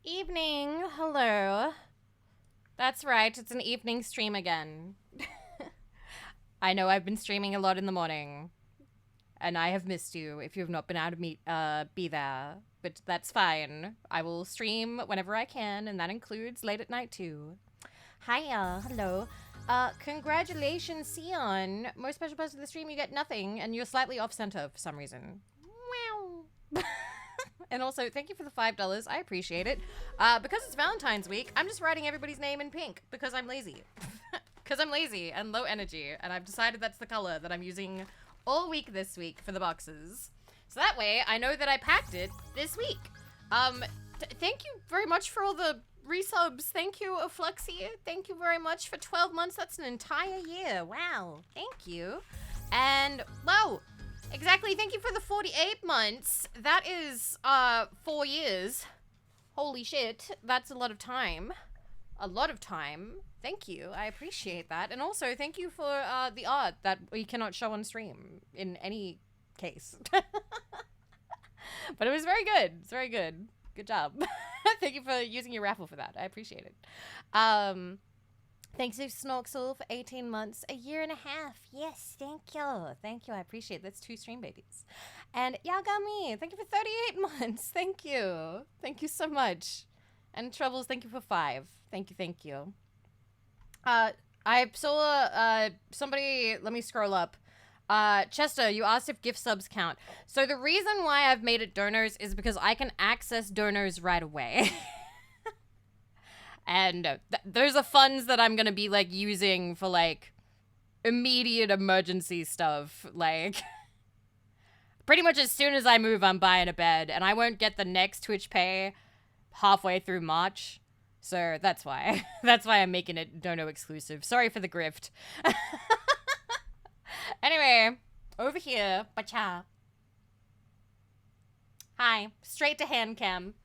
Evening. Hello. That's right. It's an evening stream again. I know I've been streaming a lot in the morning, and I have missed you if you have not been able to be there. But that's fine. I will stream whenever I can, and that includes late at night too. Hiya. Hello. Congratulations, Sion. Most special person of the stream, you get nothing, and you're slightly off center for some reason. Wow. And also, thank you for the $5. I appreciate it. Because it's Valentine's week, I'm just writing everybody's name in pink because I'm lazy. Because I'm lazy and low energy, and I've decided that's the color that I'm using all week this week for the boxes. So that way, I know that I packed it this week. Thank you very much for all the resubs. Thank you, Fluxy. Thank you very much for 12 months. That's an entire year. Wow. Thank you. And, whoa. Exactly. Thank you for the 48 months. That is 4 years. Holy shit. That's a lot of time. A lot of time. Thank you. I appreciate that. And also, thank you for the art that we cannot show on stream in any case. But it was very good. It's very good. Good job. Thank you for using your raffle for that. I appreciate it. Thanks to Snorksel for 18 months, a year and a half. Yes, thank you. Thank you. I appreciate it. That's 2 stream babies. And Yagami, thank you for 38 months. Thank you. Thank you so much. And Troubles, thank you for 5. Thank you, thank you. I saw somebody, let me scroll up. Chester, you asked if gift subs count. So the reason why I've made it donors is because I can access donors right away. And those are funds that I'm gonna be like using for like immediate emergency stuff. Like pretty much as soon as I move, I'm buying a bed, and I won't get the next Twitch pay halfway through March. So that's why. That's why I'm making it dono exclusive. Sorry for the grift. Anyway, over here, bacha. Hi, straight to hand cam.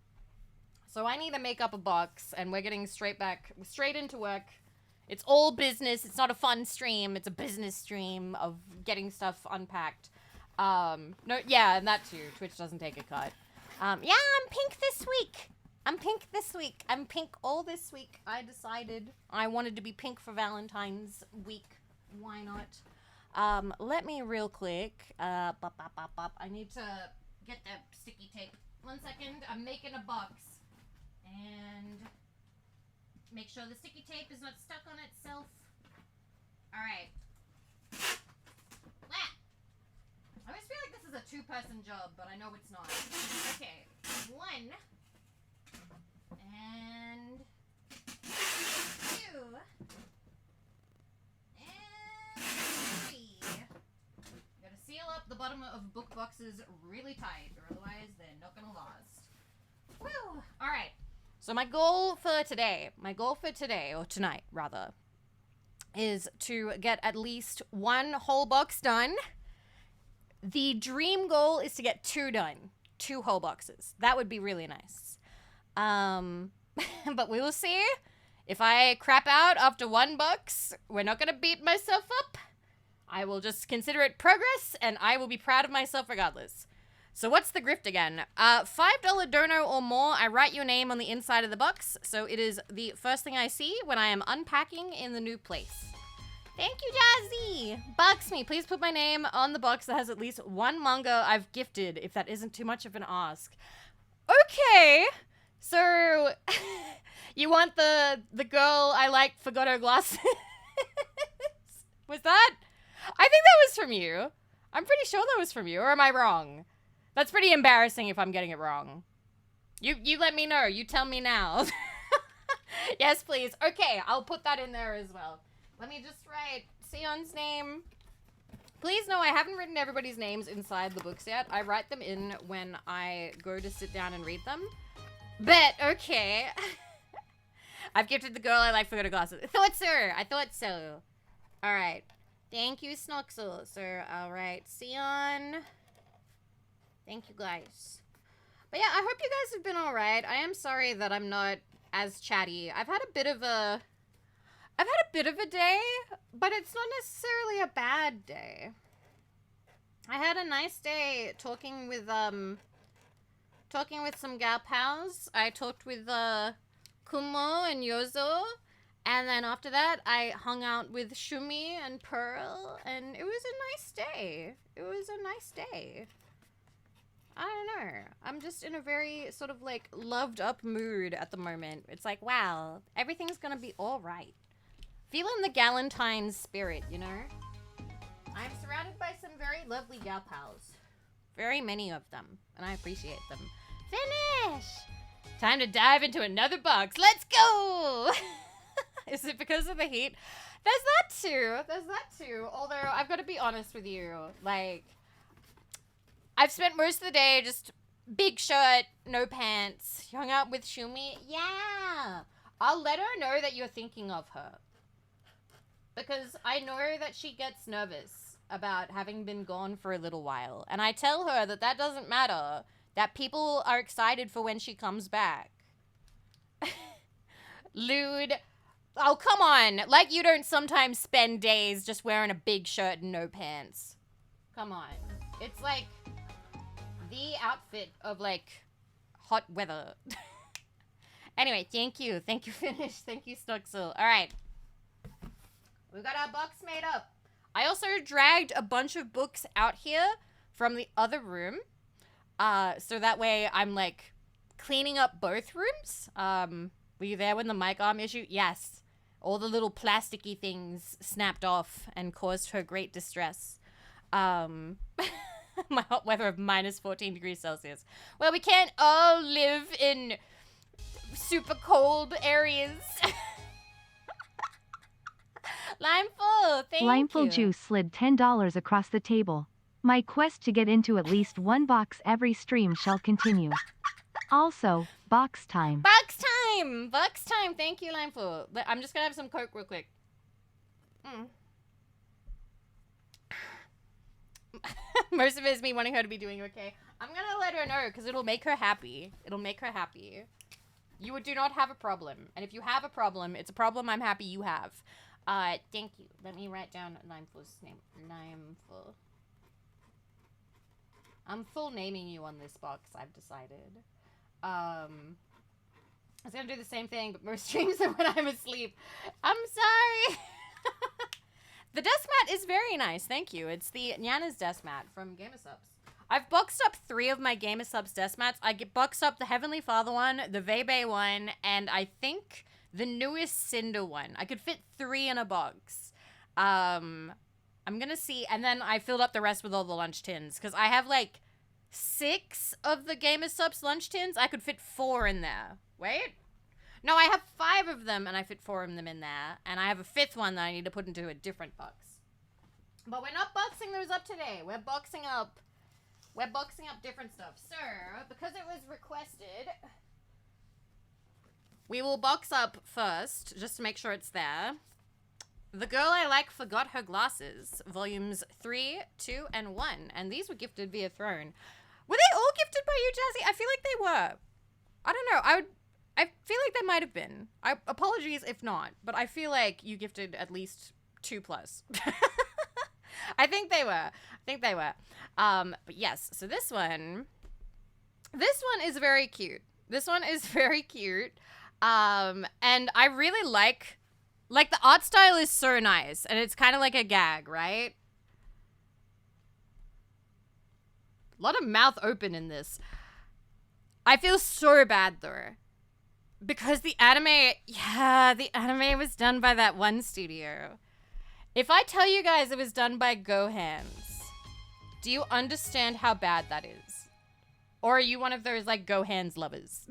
So I need to make up a box, and we're getting straight into work. It's all business. It's not a fun stream. It's a business stream of getting stuff unpacked. No, yeah, and that too. Twitch doesn't take a cut. Yeah, I'm pink this week. I'm pink all this week. I decided I wanted to be pink for Valentine's week. Why not? Let me real quick. I need to get that sticky tape. 1 second. I'm making a box. And make sure the sticky tape is not stuck on itself. Alright. I always feel like this is a 2-person job, but I know it's not. Okay. 1. And 2. And 3. Gotta seal up the bottom of book boxes really tight, or otherwise they're not gonna last. Woo! Alright. So my goal for today, or tonight rather, is to get at least 1 whole box done. The dream goal is to get 2 done. 2 whole boxes. That would be really nice. But we will see. If I crap out after 1 box, we're not gonna beat myself up. I will just consider it progress, and I will be proud of myself regardless. So what's the grift again? $5 dono or more, I write your name on the inside of the box, so it is the first thing I see when I am unpacking in the new place. Thank you, Jazzy! Box me. Please put my name on the box that has at least 1 manga I've gifted, if that isn't too much of an ask. Okay! So, you want the girl I like forgot her glasses? Was that? I think that was from you. I'm pretty sure that was from you, or am I wrong? That's pretty embarrassing if I'm getting it wrong. You let me know. You tell me now. Yes, please. Okay, I'll put that in there as well. Let me just write Sion's name. Please know I haven't written everybody's names inside the books yet. I write them in when I go to sit down and read them. But, okay. I've gifted the girl I like forgot her glasses. I thought so. Alright. Thank you, Snoxel, sir. Alright, Sion. Thank you, guys. But yeah, I hope you guys have been alright. I am sorry that I'm not as chatty. I've had a bit of a day, but it's not necessarily a bad day. I had a nice day talking with talking with some gal pals. I talked with Kumo and Yozo. And then after that, I hung out with Shumi and Pearl. And it was a nice day. It was a nice day. I don't know. I'm just in a very sort of like loved up mood at the moment. It's like, wow, everything's gonna be all right. Feeling the Galentine's spirit, you know? I'm surrounded by some very lovely gal pals. Very many of them, and I appreciate them. Finish! Time to dive into another box. Let's go! Is it because of the heat? There's that too. There's that too. Although, I've got to be honest with you. Like, I've spent most of the day just big shirt, no pants, hung out with Shumi. Yeah! I'll let her know that you're thinking of her. Because I know that she gets nervous about having been gone for a little while. And I tell her that that doesn't matter. That people are excited for when she comes back. Lewd. Oh, come on. Like you don't sometimes spend days just wearing a big shirt and no pants. Come on. It's like the outfit of like hot weather. Anyway, thank you. Thank you, Finish. Thank you, Snuxel. All right. We got our box made up. I also dragged a bunch of books out here from the other room. So that way I'm like cleaning up both rooms. Were you there when the mic arm issue? Yes. All the little plasticky things snapped off and caused her great distress. My hot weather of minus 14 degrees Celsius. Well, we can't all live in super cold areas. Limeful, thank you. Limeful Juice slid $10 across the table. My quest to get into at least one box every stream shall continue. Also, box time. Box time! Box time! Thank you, Limeful. I'm just gonna have some Coke real quick. Most of it is me wanting her to be doing okay. I'm gonna let her know, because it'll make her happy. It'll make her happy. You do not have a problem. And if you have a problem, it's a problem I'm happy you have. Thank you. Let me write down Limeful's name. Limeful. I'm full naming you on this box, I've decided. I was gonna do the same thing, but more streams than when I'm asleep. I'm sorry. The desk mat is very nice, thank you. It's the Nyana's desk mat from Gamersubs. I've boxed up 3 of my Gamersubs desk mats. I boxed up the Heavenly Father one, the Vebe one, and I think the newest Cinder one. I could fit 3 in a box. I'm gonna see, and then I filled up the rest with all the lunch tins, because I have like 6 of the Gamersubs lunch tins. I could fit 4 in there. Wait. No, I have 5 of them, and I fit 4 of them in there. And I have a 5th one that I need to put into a different box. But we're not boxing those up today. We're boxing up different stuff. So, because it was requested, we will box up first, just to make sure it's there. The Girl I Like Forgot Her Glasses, volumes 3, 2, and 1. And these were gifted via Throne. Were they all gifted by you, Jazzy? I feel like they were. I don't know. I feel like they might have been. Apologies if not, but I feel like you gifted at least 2 plus. I think they were. But yes, so this one is very cute. And I really like the art style is so nice, and it's kind of like a gag, right? A lot of mouth open in this. I feel so bad though. Because the anime was done by that one studio. If I tell you guys it was done by Go Hands, do you understand how bad that is? Or are you one of those, like, Go Hands lovers?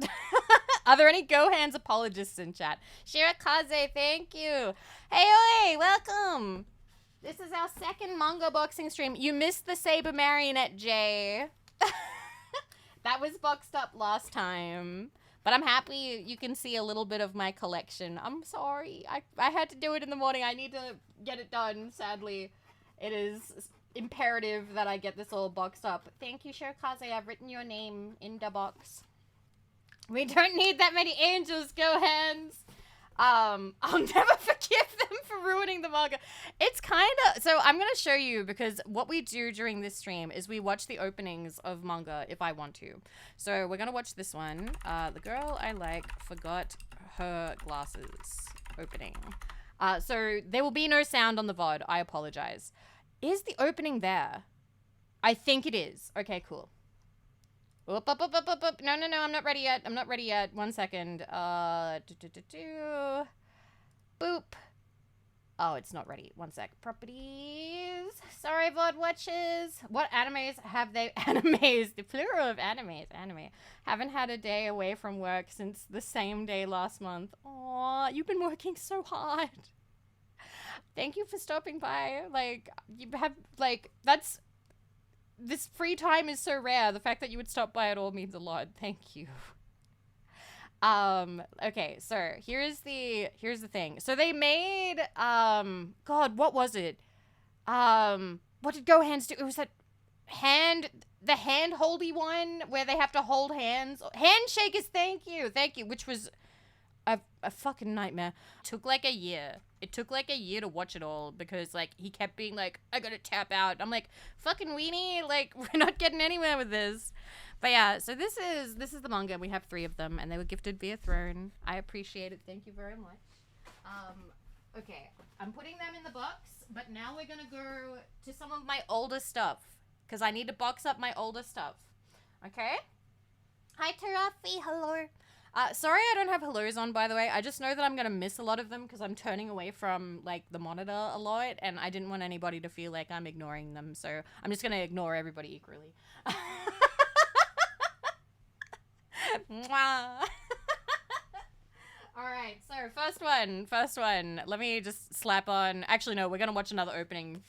Are there any Go Hands apologists in chat? Shirakaze, thank you. Hey, oi, welcome. This is our 2nd manga boxing stream. You missed the Saber Marionette, Jay. That was boxed up last time. But I'm happy you can see a little bit of my collection. I'm sorry. I had to do it in the morning. I need to get it done, sadly. It is imperative that I get this all boxed up. Thank you, Shirakaze. I've written your name in the box. We don't need that many angels, Go Hands. I'll never forgive them for ruining the manga. It's kind of, so I'm going to show you, because what we do during this stream is we watch the openings of manga if I want to. So we're going to watch this one. The girl I like forgot her glasses opening. So there will be no sound on the VOD. I apologize. Is the opening there? I think it is. Okay, cool. Up. No, I'm not ready yet. I'm not ready yet. 1 second. Boop. Oh, it's not ready. 1 sec. Properties. Sorry, VOD watchers. What animes have they... Animes. The plural of animes. Anime. Haven't had a day away from work since the same day last month. Aw, you've been working so hard. Thank you for stopping by. Like, you have... Like, that's... This free time is so rare. The fact that you would stop by at all means a lot. Thank you. Okay, so here's the thing. So they made God, what was it? What did Go Hands do? It was that the hand-holdy one where they have to hold hands. Handshakers, thank you, which was a fucking nightmare. Took like a year. It took like a year to watch it all because like he kept being like, I gotta tap out. I'm like, fucking weenie, like we're not getting anywhere with this. But yeah, so this is the manga. We have 3 of them and they were gifted via Throne. I appreciate it. Thank you very much. Okay, I'm putting them in the box, but now we're gonna go to some of my older stuff because I need to box up my older stuff. Okay? Hi Tarafi, hello. Sorry I don't have hellos on, by the way. I just know that I'm going to miss a lot of them because I'm turning away from, like, the monitor a lot, and I didn't want anybody to feel like I'm ignoring them, so I'm just going to ignore everybody equally. Mwah. Alright, so first one. Let me just slap on... Actually, no, we're going to watch another opening.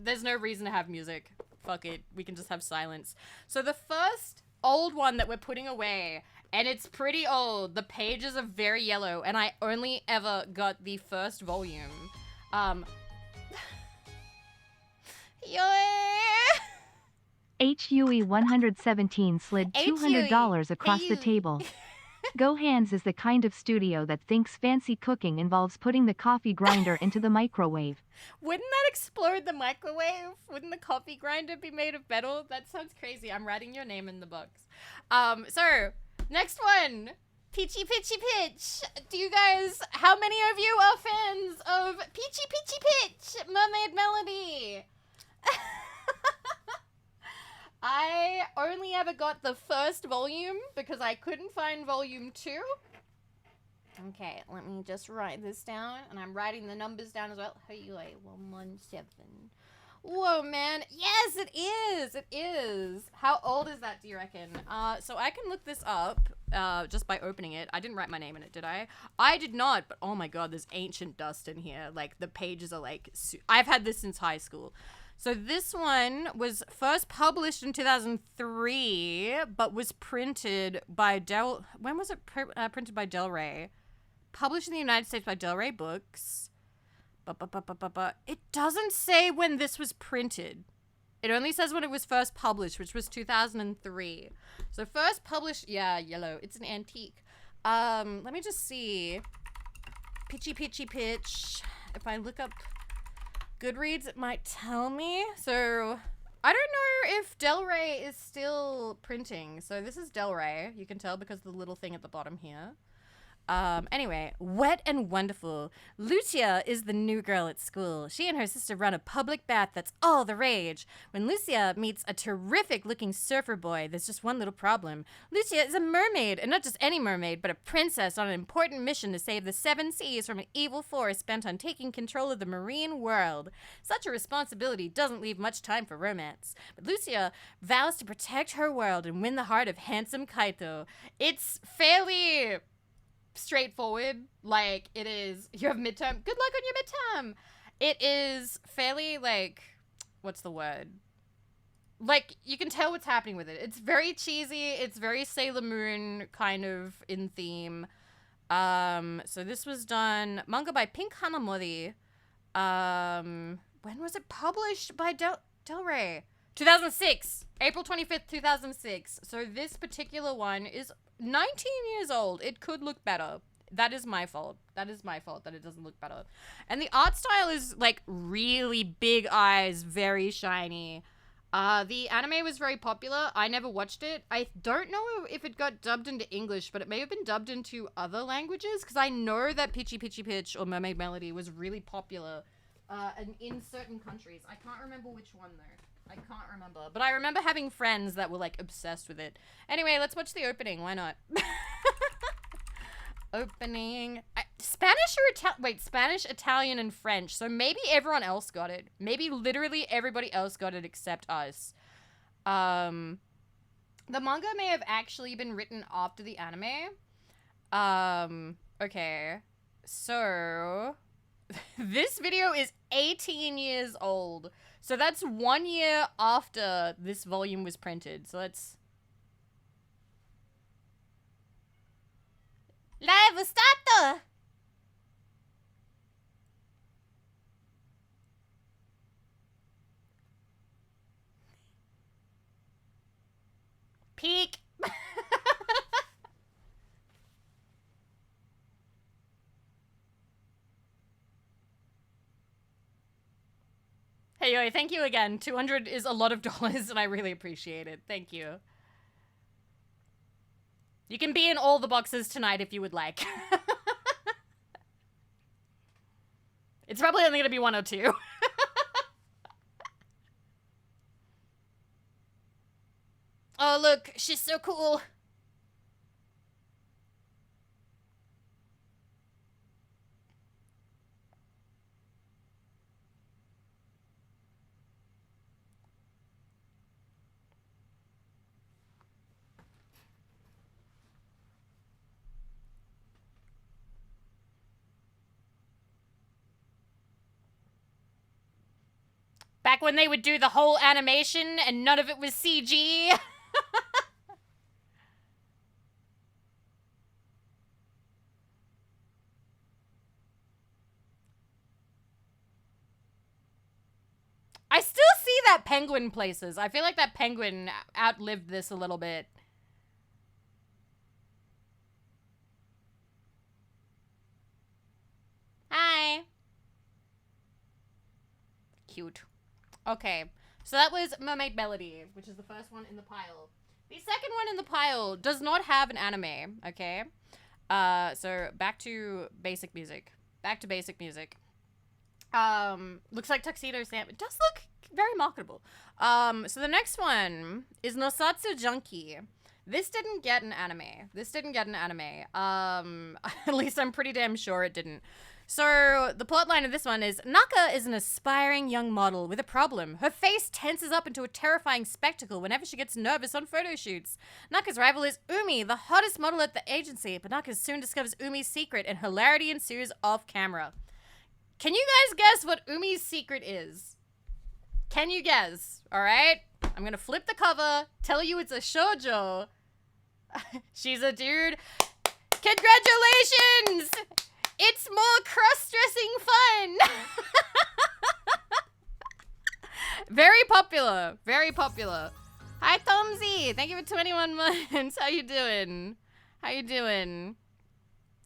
There's no reason to have music. Fuck it. We can just have silence. So the first old one that we're putting away... And it's pretty old. The pages are very yellow, and I only ever got the first volume. HUE 117 slid $200 across the table. Go Hands is the kind of studio that thinks fancy cooking involves putting the coffee grinder into the microwave. Wouldn't that explode the microwave? Wouldn't the coffee grinder be made of metal? That sounds crazy. I'm writing your name in the box. So... Next one, Peachy Pitchy Pitch. Do you guys, how many of you are fans of Peachy Pitchy Pitch, Mermaid Melody? I only ever got the first volume because I couldn't find volume 2. Okay, let me just write this down, and I'm writing the numbers down as well. Hey, 117. Whoa, man. Yes, it is. It is. How old is that, do you reckon? So I can look this up just by opening it. I didn't write my name in it, did I? I did not, but oh my god, there's ancient dust in here. Like, the pages are like... I've had this since high school. So this one was first published in 2003, but was printed by When was it printed by Del Rey? Published in the United States by Del Rey Books. It doesn't say when this was printed. It only says when it was first published, which was 2003. So first published, yeah, yellow. It's an antique. Let me just see. Pitchy Pitchy Pitch. If I look up Goodreads, it might tell me. So I don't know if Del Rey is still printing. So this is Del Rey. You can tell because of the little thing at the bottom here. Anyway, Wet and Wonderful. Lucia is the new girl at school. She and her sister run a public bath that's all the rage. When Lucia meets a terrific-looking surfer boy, there's just one little problem. Lucia is a mermaid, and not just any mermaid, but a princess on an important mission to save the 7 seas from an evil force bent on taking control of the marine world. Such a responsibility doesn't leave much time for romance. But Lucia vows to protect her world and win the heart of handsome Kaito. It's fairly... straightforward. Like, it is, you have midterm, good luck on your midterm. It is fairly, like, what's the word, like, you can tell what's happening with it. It's very cheesy, it's very Sailor Moon kind of in theme. So this was done, manga by Pink Hanamori. When was it published by Del Rey? 2006, April 25th, 2006. So this particular one is 19 years old. It could look better. That is my fault. That is my fault that it doesn't look better. And the art style is like really big eyes, very shiny. The anime was very popular. I never watched it. I don't know if it got dubbed into English, but it may have been dubbed into other languages, because I know that Pitchy Pitchy Pitch or Mermaid Melody was really popular in certain countries. I can't remember which one, though. I can't remember. But I remember having friends that were, like, obsessed with it. Anyway, let's watch the opening. Why not? Opening. Spanish or Italian? Wait, Spanish, Italian, and French. So maybe everyone else got it. Maybe literally everybody else got it except us. The manga may have actually been written after the anime. Okay. So this video is 18 years old. So that's 1 year after this volume was printed. So let's... Live start! Peak! Hey, yo, thank you again. 200 is a lot of dollars, and I really appreciate it. Thank you. You can be in all the boxes tonight if you would like. It's probably only going to be 1 or 2. Oh, look, she's so cool. Back when they would do the whole animation and none of it was CG. I still see that penguin places. I feel like that penguin outlived this a little bit. Hi. Cute. Okay, so that was Mermaid Melody, which is the first one in the pile. The second one in the pile does not have an anime, okay? So back to basic music. Back to basic music. Looks like Tuxedo Sam. It does look very marketable. So the next one is Nosatsu Junkie. This didn't get an anime. At least I'm pretty damn sure it didn't. So, the plotline of this one is, Naka is an aspiring young model with a problem. Her face tenses up into a terrifying spectacle whenever she gets nervous on photo shoots. Naka's rival is Umi, the hottest model at the agency, but Naka soon discovers Umi's secret and hilarity ensues off camera. Can you guys guess what Umi's secret is? Can you guess? Alright? I'm gonna flip the cover, tell you it's a shoujo. She's a dude. Congratulations! It's more cross-dressing fun! Very popular. Very popular. Hi, Tomsy! Thank you for 21 months. How you doing? How you doing?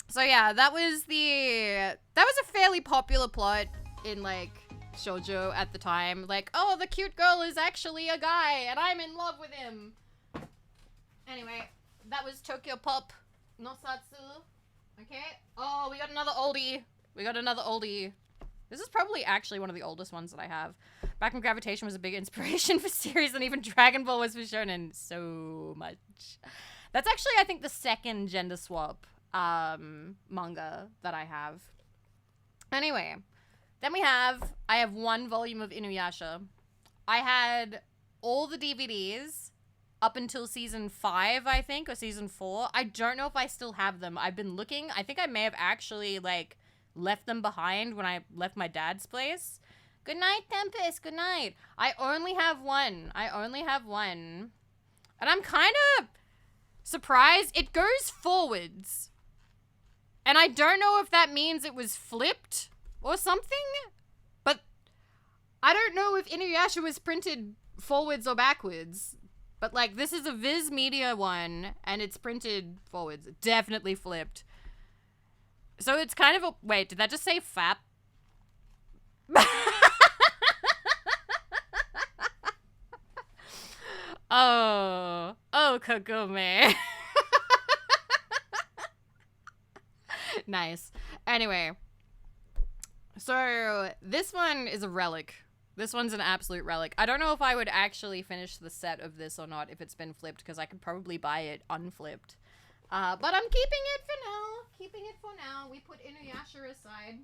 So yeah, that was a fairly popular plot in, like, shoujo at the time. Like, oh, the cute girl is actually a guy, and I'm in love with him. Anyway, that was Tokyo Pop Nosatsu. Okay. Oh, we got another oldie. This is probably actually one of the oldest ones that I have. Back when Gravitation was a big inspiration for series, and even Dragon Ball was for shonen so much. That's actually, I think, the second gender swap manga that I have. Anyway, then I have 1 volume of Inuyasha. I had all the DVDs up until season 5, I think, or season 4. I don't know if I still have them. I've been looking. I think I may have actually, like, left them behind when I left my dad's place. Good night, Tempest. Good night. I only have 1. And I'm kind of surprised. It goes forwards. And I don't know if that means it was flipped or something. But I don't know if Inuyasha was printed forwards or backwards. But, like, this is a Viz Media one, and it's printed forwards. Definitely flipped. So it's kind of a... Wait, did that just say fap? Oh. Oh, Kagome. Nice. Anyway. So, this one is a relic. This one's an absolute relic. I don't know if I would actually finish the set of this or not if it's been flipped, because I could probably buy it unflipped. But I'm keeping it for now. Keeping it for now. We put Inuyasha aside.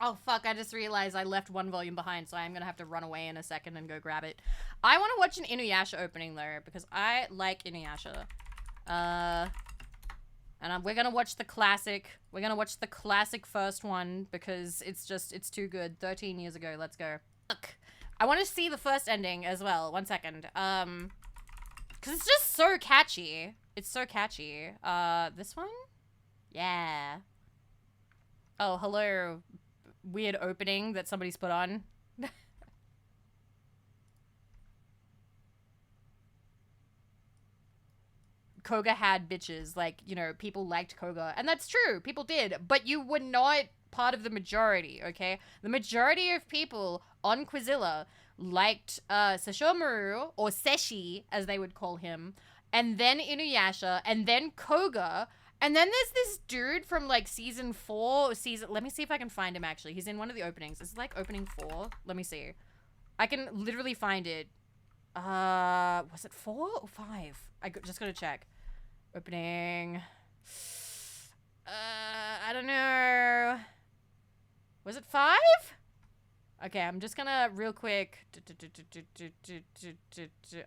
Oh, fuck. I just realized I left one volume behind, so I'm going to have to run away in a second and go grab it. I want to watch an Inuyasha opening, though, because I like Inuyasha. And we're going to watch the classic. We're going to watch the classic first one, because it's too good. 13 years ago. Let's go. Look. I want to see the first ending as well. One second. Because it's just so catchy. It's so catchy. This one? Yeah. Oh, hello. Weird opening that somebody's put on. Koga had bitches. Like, you know, people liked Koga. And that's true. People did. But you were not part of the majority, okay? The majority of people on Quizilla liked Sesshomaru, or Seshi, as they would call him, and then Inuyasha, and then Koga, and then there's this dude from, like, season 4, let me see if I can find him, actually. He's in one of the openings. This is, like, opening 4. Let me see. I can literally find it. Was it 4 or 5? Just gotta check. Opening. I don't know. Was it 5? Okay, I'm just gonna real quick.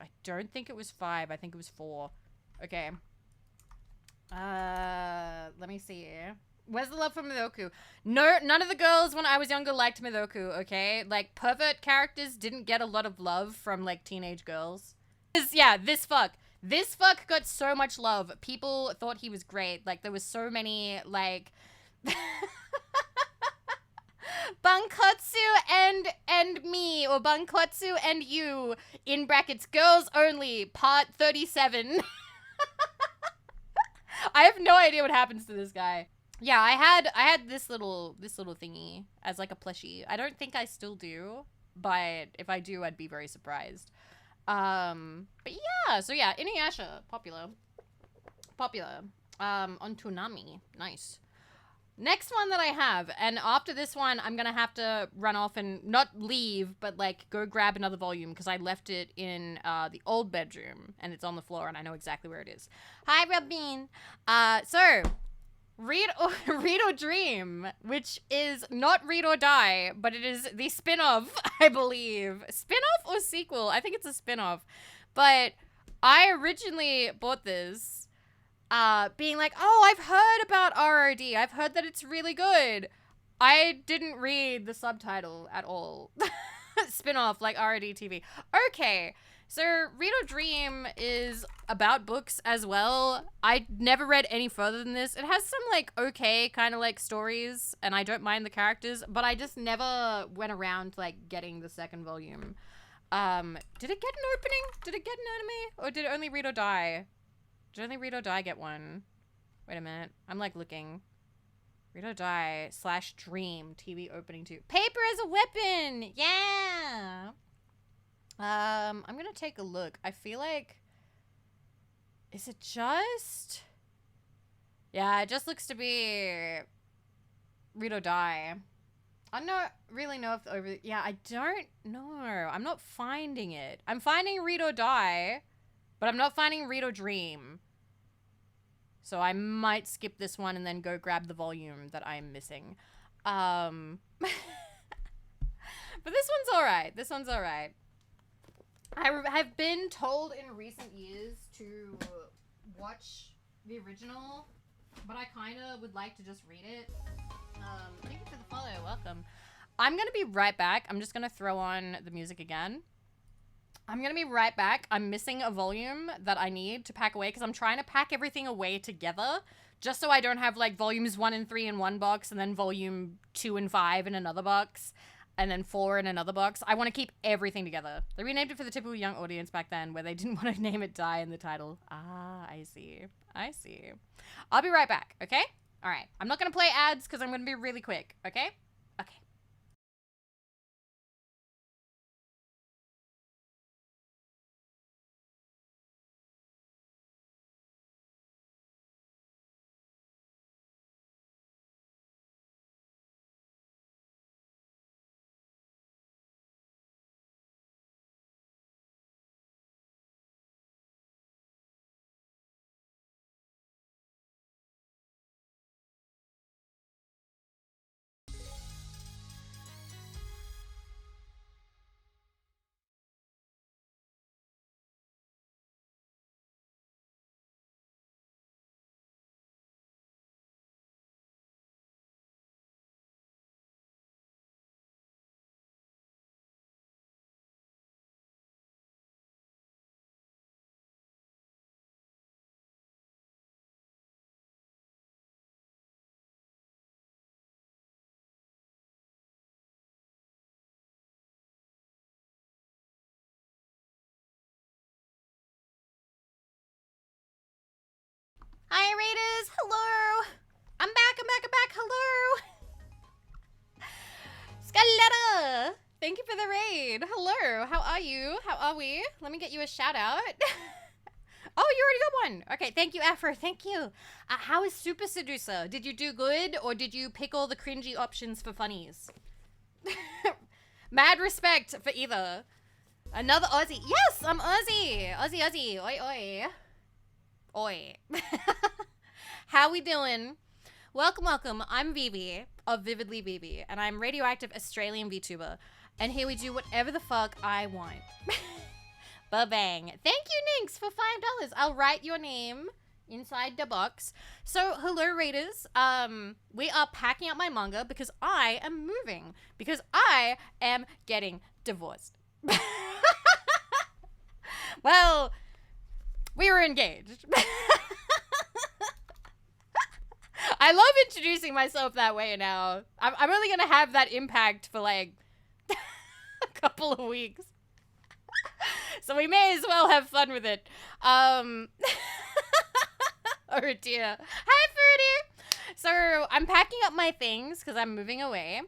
I don't think it was 5. I think it was 4. Okay. Let me see here. Where's the love for Midoku? No, none of the girls when I was younger liked Midoku, okay? Like, pervert characters didn't get a lot of love from, like, teenage girls. Yeah, this fuck. This fuck got so much love. People thought he was great. Like, there was so many, like... Bankotsu and me, or Bankotsu and you, in brackets, girls only, part 37. I have no idea what happens to this guy. Yeah, I had this little thingy as like a plushie. I don't think I still do, but if I do, I'd be very surprised. But yeah, so yeah, Inuyasha, popular. On Toonami, nice. Next one that I have, and after this one, I'm gonna have to run off and not leave, but like go grab another volume because I left it in the old bedroom and it's on the floor and I know exactly where it is. Hi, Robin. So Read or Dream, which is not Read or Die, but it is the spin-off, I believe. Spin-off or sequel? I think it's a spin-off. But I originally bought this being like, oh, I've heard about ROD. I've heard that it's really good. I didn't read the subtitle at all. Spin-off like ROD TV. Okay, so Read or Dream is about books as well. I never read any further than this. It has some like okay kind of like stories and I don't mind the characters, but I just never went around like getting the second volume. Did it get an opening? Did it get an anime? Or did it only Read or Die? Did only Read or Die get one? Wait a minute. I'm like looking. Read or Die / Dream TV opening 2. Paper as a weapon! Yeah! I'm gonna take a look. I feel like... Is it just... Yeah, it just looks to be... Read or Die. I don't really know if over... Yeah, I don't know. I'm not finding it. I'm finding Read or Die, but I'm not finding Read or Dream. So I might skip this one and then go grab the volume that I'm missing. But this one's alright. This one's alright. I have been told in recent years to watch the original, but I kind of would like to just read it. Thank you for the follow. Welcome. I'm going to be right back. I'm just going to throw on the music again. I'm going to be right back. I'm missing a volume that I need to pack away because I'm trying to pack everything away together just so I don't have like volumes 1 and 3 in one box and then volume 2 and 5 in another box and then 4 in another box. I want to keep everything together. They renamed it for the typical young audience back then where they didn't want to name it Die in the title. Ah, I see. I see. I'll be right back, okay? All right. I'm not going to play ads because I'm going to be really quick, okay? Okay. Hi, Raiders. Hello. I'm back. Hello. Scaletta. Thank you for the raid. Hello. How are you? How are we? Let me get you a shout out. Oh, you already got one. Okay, thank you, Afro. Thank you. How is Super Seducer? Did you do good, or did you pick all the cringy options for funnies? Mad respect for either. Another Aussie. Yes, I'm Aussie. Aussie. Oi, oi. Oi. How we doing? Welcome. I'm Vivi of Vividly Vivi, and I'm radioactive Australian VTuber. And here we do whatever the fuck I want. Ba-bang. Thank you, Ninx, for $5. I'll write your name inside the box. So, hello, Raiders. We are packing up my manga because I am moving. Because I am getting divorced. Well, we were engaged. I love introducing myself that way now. I'm only going to have that impact for like a couple of weeks. So we may as well have fun with it. Oh dear. Hi, Fruity. So I'm packing up my things because I'm moving away.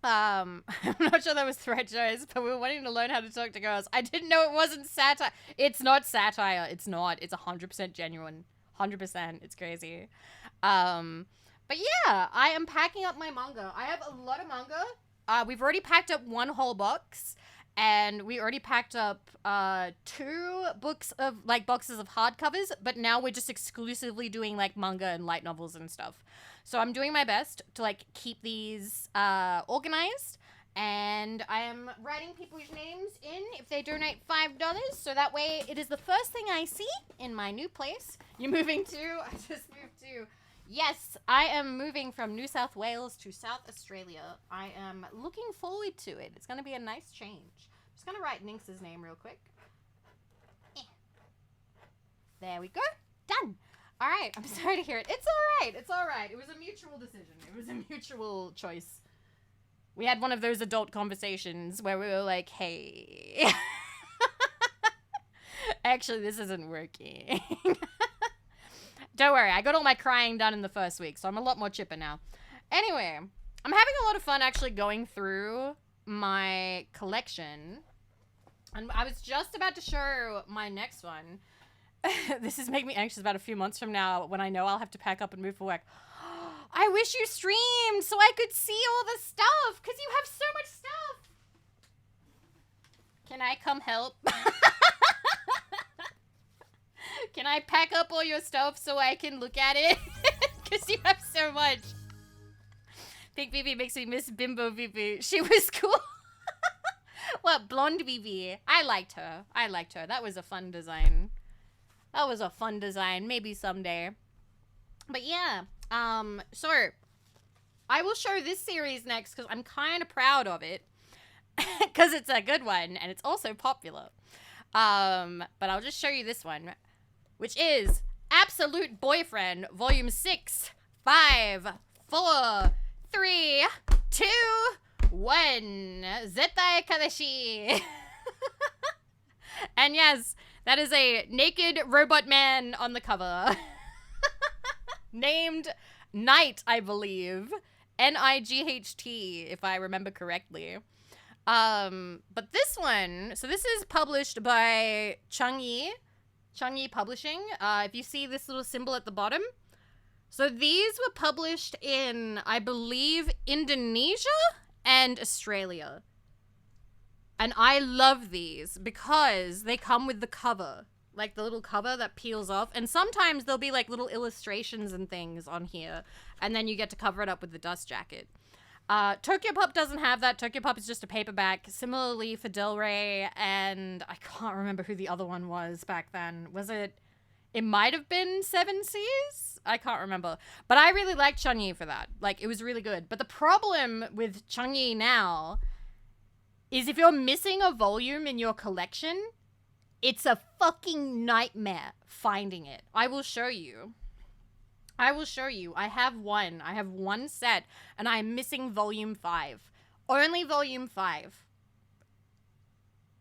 I'm not sure that was threat shows, but we were wanting to learn how to talk to girls. I didn't know it wasn't satire. It's not satire. It's not. It's 100% genuine. 100%. It's crazy. But yeah, I am packing up my manga. I have a lot of manga. We've already packed up one whole box, and we already packed up 2 books of like boxes of hardcovers, but now we're just exclusively doing like manga and light novels and stuff. So I'm doing my best to like keep these organized, and I am writing people's names in if they donate $5, so that way it is the first thing I see in my new place. You're moving to? I just moved to. Yes, I am moving from New South Wales to South Australia. I am looking forward to it. It's going to be a nice change. I'm just going to write Nynx's name real quick. There we go. Done. All right. I'm sorry to hear it. It's all right. It's all right. It was a mutual decision. It was a mutual choice. We had one of those adult conversations where we were like, hey, actually, this isn't working. Don't worry, I got all my crying done in the first week, so I'm a lot more chipper now. Anyway, I'm having a lot of fun actually going through my collection. And I was just about to show my next one. This is making me anxious about a few months from now when I know I'll have to pack up and move for work. I wish you streamed so I could see all the stuff, because you have so much stuff. Can I come help? Can I pack up all your stuff so I can look at it? Because you have so much. Pink Vivi makes me miss Bimbo Vivi. She was cool. What, Blonde Vivi? I liked her. That was a fun design. Maybe someday. But yeah. So I will show this series next because I'm kind of proud of it. Because it's a good one and it's also popular. But I'll just show you this one, which is Absolute Boyfriend, Volume 6, 5, 4, 3, 2, 1. Zetai Kadashi. And yes, that is a naked robot man on the cover. Named Night, I believe. Night, if I remember correctly. But this one, so this is published by Changyi Publishing. If you see this little symbol at the bottom. So these were published in, I believe, Indonesia and Australia. And I love these because they come with the cover. Like the little cover that peels off. And sometimes there'll be like little illustrations and things on here. And then you get to cover it up with the dust jacket. Tokyo Pop doesn't have that. Tokyo Pop is just a paperback. Similarly for Del Rey, and I can't remember who the other one was back then. Was it? It might have been Seven Seas? I can't remember. But I really liked Changyi for that. Like, it was really good. But the problem with Changyi now is if you're missing a volume in your collection, it's a fucking nightmare finding it. I will show you. I have one set, and I'm missing volume 5. Only volume 5.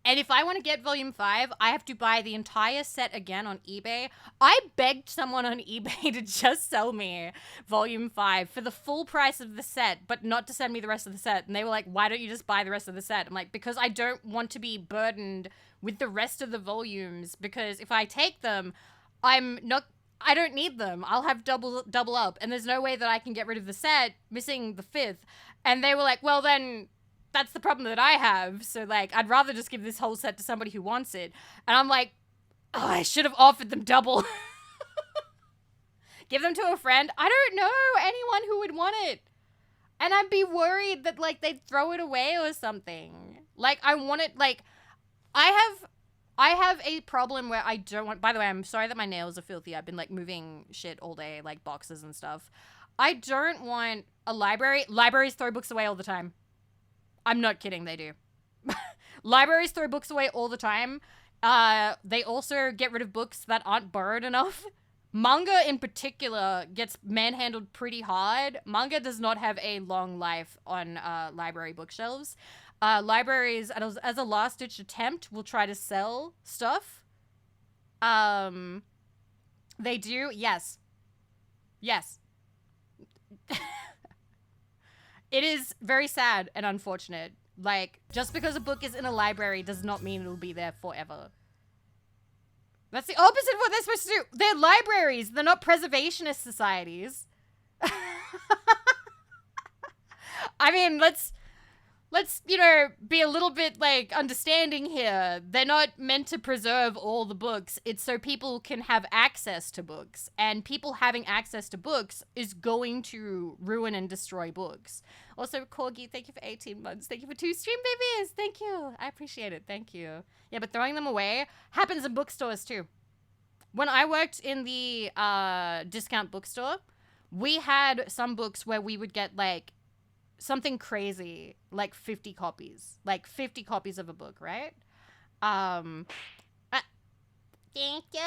And if I want to get volume 5, I have to buy the entire set again on eBay. I begged someone on eBay to just sell me volume 5 for the full price of the set, but not to send me the rest of the set. And they were like, why don't you just buy the rest of the set? I'm like, because I don't want to be burdened with the rest of the volumes, because if I take them, I don't need them. I'll have double up, and there's no way that I can get rid of the set, missing the 5th. And they were like, well, then that's the problem that I have. So, like, I'd rather just give this whole set to somebody who wants it. And I'm like, oh, I should have offered them double. Give them to a friend. I don't know anyone who would want it. And I'd be worried that, like, they'd throw it away or something. Like, I want it, like, I have a problem where I don't want... By the way, I'm sorry that my nails are filthy. I've been, like, moving shit all day, like, boxes and stuff. I don't want a library... Libraries throw books away all the time. I'm not kidding, they do. Libraries throw books away all the time. They also get rid of books that aren't borrowed enough. Manga, in particular, gets manhandled pretty hard. Manga does not have a long life on library bookshelves. Libraries, as a last-ditch attempt, will try to sell stuff. They do, yes. Yes. It is very sad and unfortunate. Like, just because a book is in a library does not mean it'll be there forever. That's the opposite of what they're supposed to do. They're libraries. They're not preservationist societies. I mean, let's, you know, be a little bit, like, understanding here. They're not meant to preserve all the books. It's so people can have access to books. And people having access to books is going to ruin and destroy books. Also, Corgi, thank you for 18 months. Thank you for 2 stream babies. Thank you. I appreciate it. Thank you. Yeah, but throwing them away happens in bookstores, too. When I worked in the discount bookstore, we had some books where we would get, like, something crazy, like 50 copies. Like 50 copies of a book, right? Thank you.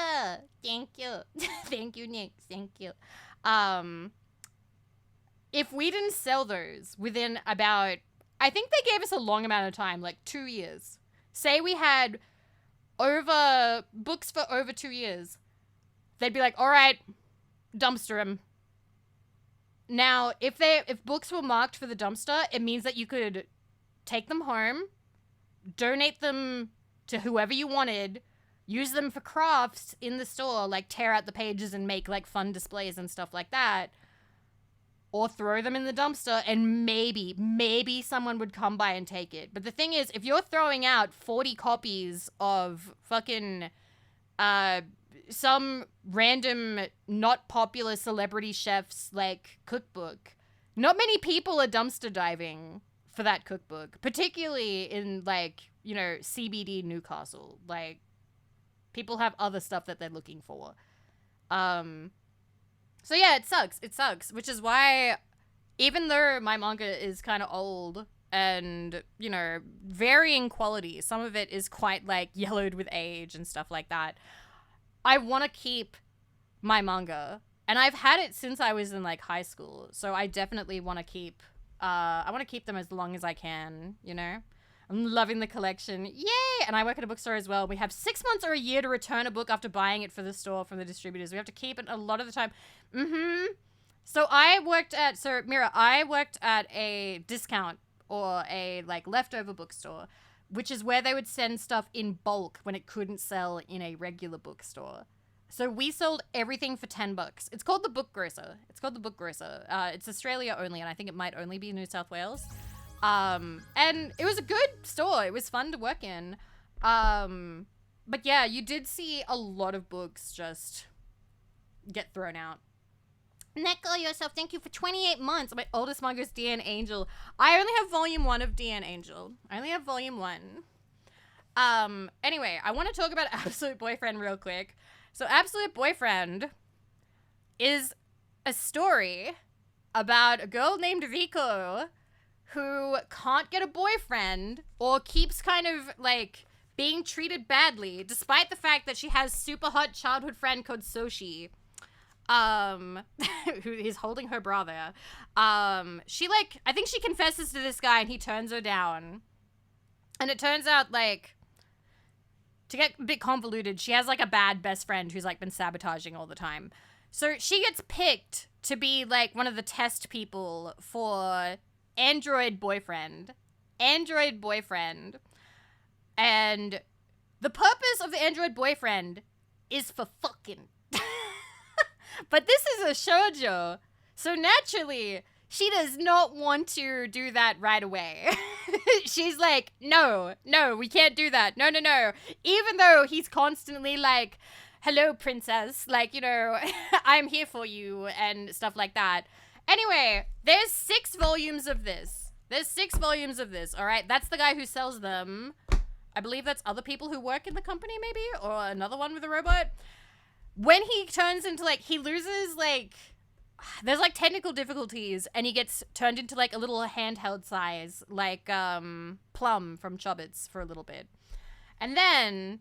Thank you. Thank you, Nick. Thank you. If we didn't sell those within about, I think they gave us a long amount of time, like 2 years. Say we had books for over 2 years. They'd be like, all right, dumpster them. Now, if books were marked for the dumpster, it means that you could take them home, donate them to whoever you wanted, use them for crafts in the store, like tear out the pages and make like fun displays and stuff like that, or throw them in the dumpster and maybe someone would come by and take it. But the thing is, if you're throwing out 40 copies of fucking some random not popular celebrity chef's like cookbook, not many people are dumpster diving for that cookbook, particularly in like, you know, CBD Newcastle. Like, people have other stuff that they're looking for. So yeah, it sucks, which is why, even though my manga is kind of old and, you know, varying quality, some of it is quite like yellowed with age and stuff like that, I want to keep my manga, and I've had it since I was in like high school, so I definitely want to keep them as long as I can, you know? I'm loving the collection. Yay! And I work at a bookstore as well. We have 6 months or a year to return a book after buying it for the store from the distributors. We have to keep it a lot of the time. So Mira, I worked at a discount or a like leftover bookstore, which is where they would send stuff in bulk when it couldn't sell in a regular bookstore. So we sold everything for $10. It's called the Book Grocer. It's Australia only, and I think it might only be New South Wales. And it was a good store. It was fun to work in. But yeah, you did see a lot of books just get thrown out. Neko yourself, thank you for 28 months. My oldest manga is DN Angel. I only have volume 1 of DN Angel. Anyway, I want to talk about Absolute Boyfriend real quick. So Absolute Boyfriend is a story about a girl named Riko who can't get a boyfriend or keeps kind of like being treated badly despite the fact that she has super hot childhood friend called Soshi. Who is holding her bra there. She like, I think she confesses to this guy and he turns her down. And it turns out like, to get a bit convoluted, she has like a bad best friend who's like been sabotaging all the time. So she gets picked to be like one of the test people for Android Boyfriend. And the purpose of the Android Boyfriend is for fucking. But this is a shoujo, so naturally, she does not want to do that right away. She's like, no, we can't do that. No. Even though he's constantly like, hello, princess, like, you know, I'm here for you and stuff like that. Anyway, there's 6 volumes of this. All right? That's the guy who sells them. I believe that's other people who work in the company, maybe, or another one with a robot. When he turns into, like, he loses, like, there's, like, technical difficulties, and he gets turned into, like, a little handheld size, like, Plum from Chubbits for a little bit. And then,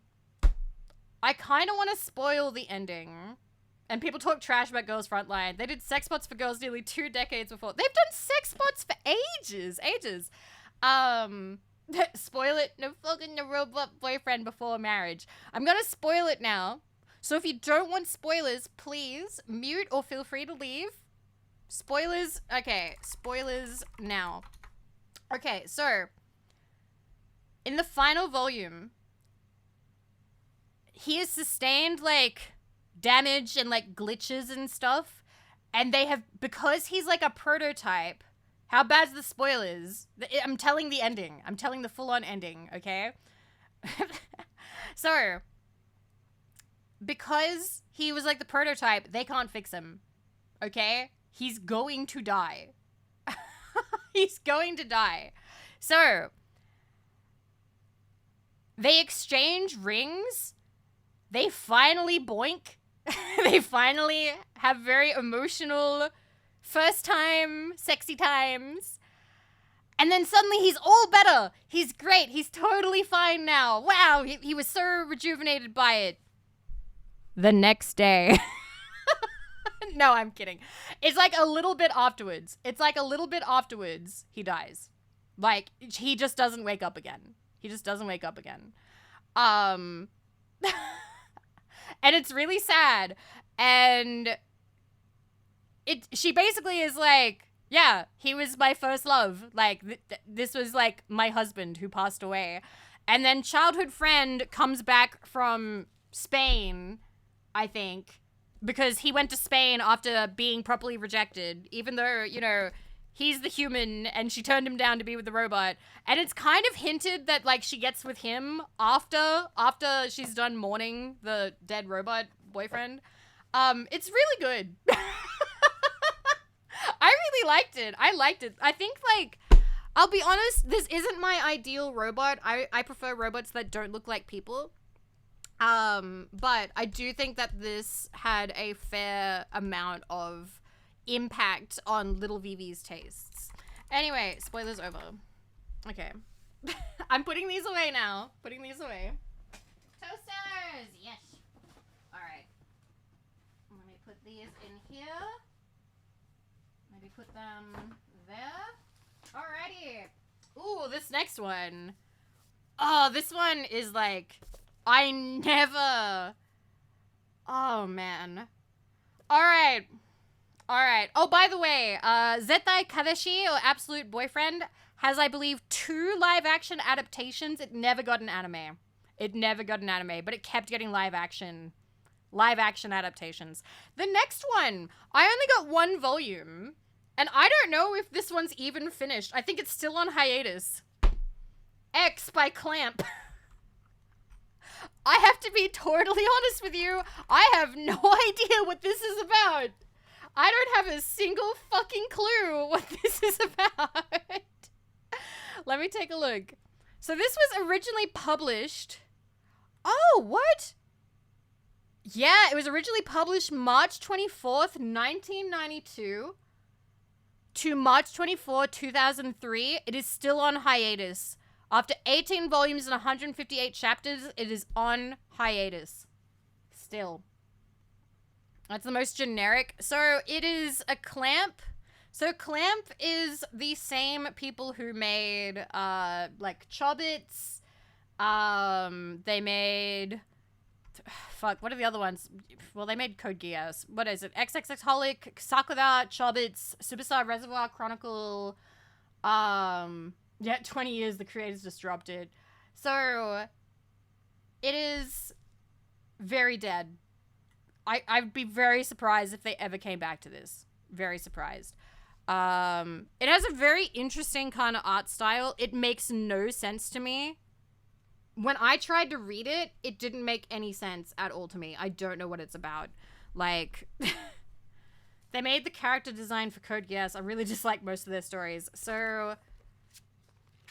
I kind of want to spoil the ending. And people talk trash about Girls Frontline. They did sex bots for girls nearly 2 decades before. They've done sex bots for ages. Spoil it. No fucking the robot boyfriend before marriage. I'm gonna spoil it now. So if you don't want spoilers, please mute or feel free to leave. Spoilers. Okay, spoilers now. Okay, so in the final volume, he has sustained like damage and like glitches and stuff, and they have, because he's like a prototype. How bad's the spoilers? I'm telling the ending. I'm telling the full-on ending, okay? So, because he was like the prototype, they can't fix him, okay? He's going to die. He's going to die. So, they exchange rings. They finally boink. They finally have very emotional first time, sexy times. And then suddenly he's all better. He's great. He's totally fine now. Wow, he was so rejuvenated by it. The next day. No, I'm kidding. It's like a little bit afterwards. He dies. Like, he just doesn't wake up again. And it's really sad. And she basically is like, yeah, he was my first love. Like, this was like my husband who passed away. And then childhood friend comes back from Spain, I think, because he went to Spain after being properly rejected, even though, you know, he's the human and she turned him down to be with the robot. And it's kind of hinted that, like, she gets with him after she's done mourning the dead robot boyfriend. It's really good. I really liked it. I think, like, I'll be honest, this isn't my ideal robot. I prefer robots that don't look like people. But I do think that this had a fair amount of impact on little Vivi's tastes. Anyway, spoilers over. Okay. I'm putting these away now. Toasters! Yes. Alright. Let me put these in here. Maybe put them there. Alrighty. Ooh, this next one. Oh, this one is like, oh man. Alright. All right. Oh, by the way, Zetai Kadeshi, or Absolute Boyfriend, has, I believe, 2 live-action adaptations. It never got an anime. It never got an anime, but it kept getting live-action adaptations. The next one, I only got 1 volume, and I don't know if this one's even finished. I think it's still on hiatus. X by Clamp. I have to be totally honest with you. I have no idea what this is about. I don't have a single fucking clue what this is about. Let me take a look. So this was originally published. Oh, what? Yeah, it was originally published March 24th, 1992 to March 24th, 2003. It is still on hiatus. After 18 volumes and 158 chapters, it is on hiatus. Still. That's the most generic. So it is a Clamp. So Clamp is the same people who made, like, Chobits. They made... Fuck, what are the other ones? Well, they made Code Geass. What is it? XXX Holic, Sakura, Chobits, Superstar Reservoir Chronicle. Yeah, 20 years, the creators just dropped it. So, it is very dead. I'd be very surprised if they ever came back to this. Very surprised. It has a very interesting kind of art style. It makes no sense to me. When I tried to read it, it didn't make any sense at all to me. I don't know what it's about. Like, they made the character design for Code Geass. I really dislike most of their stories. So,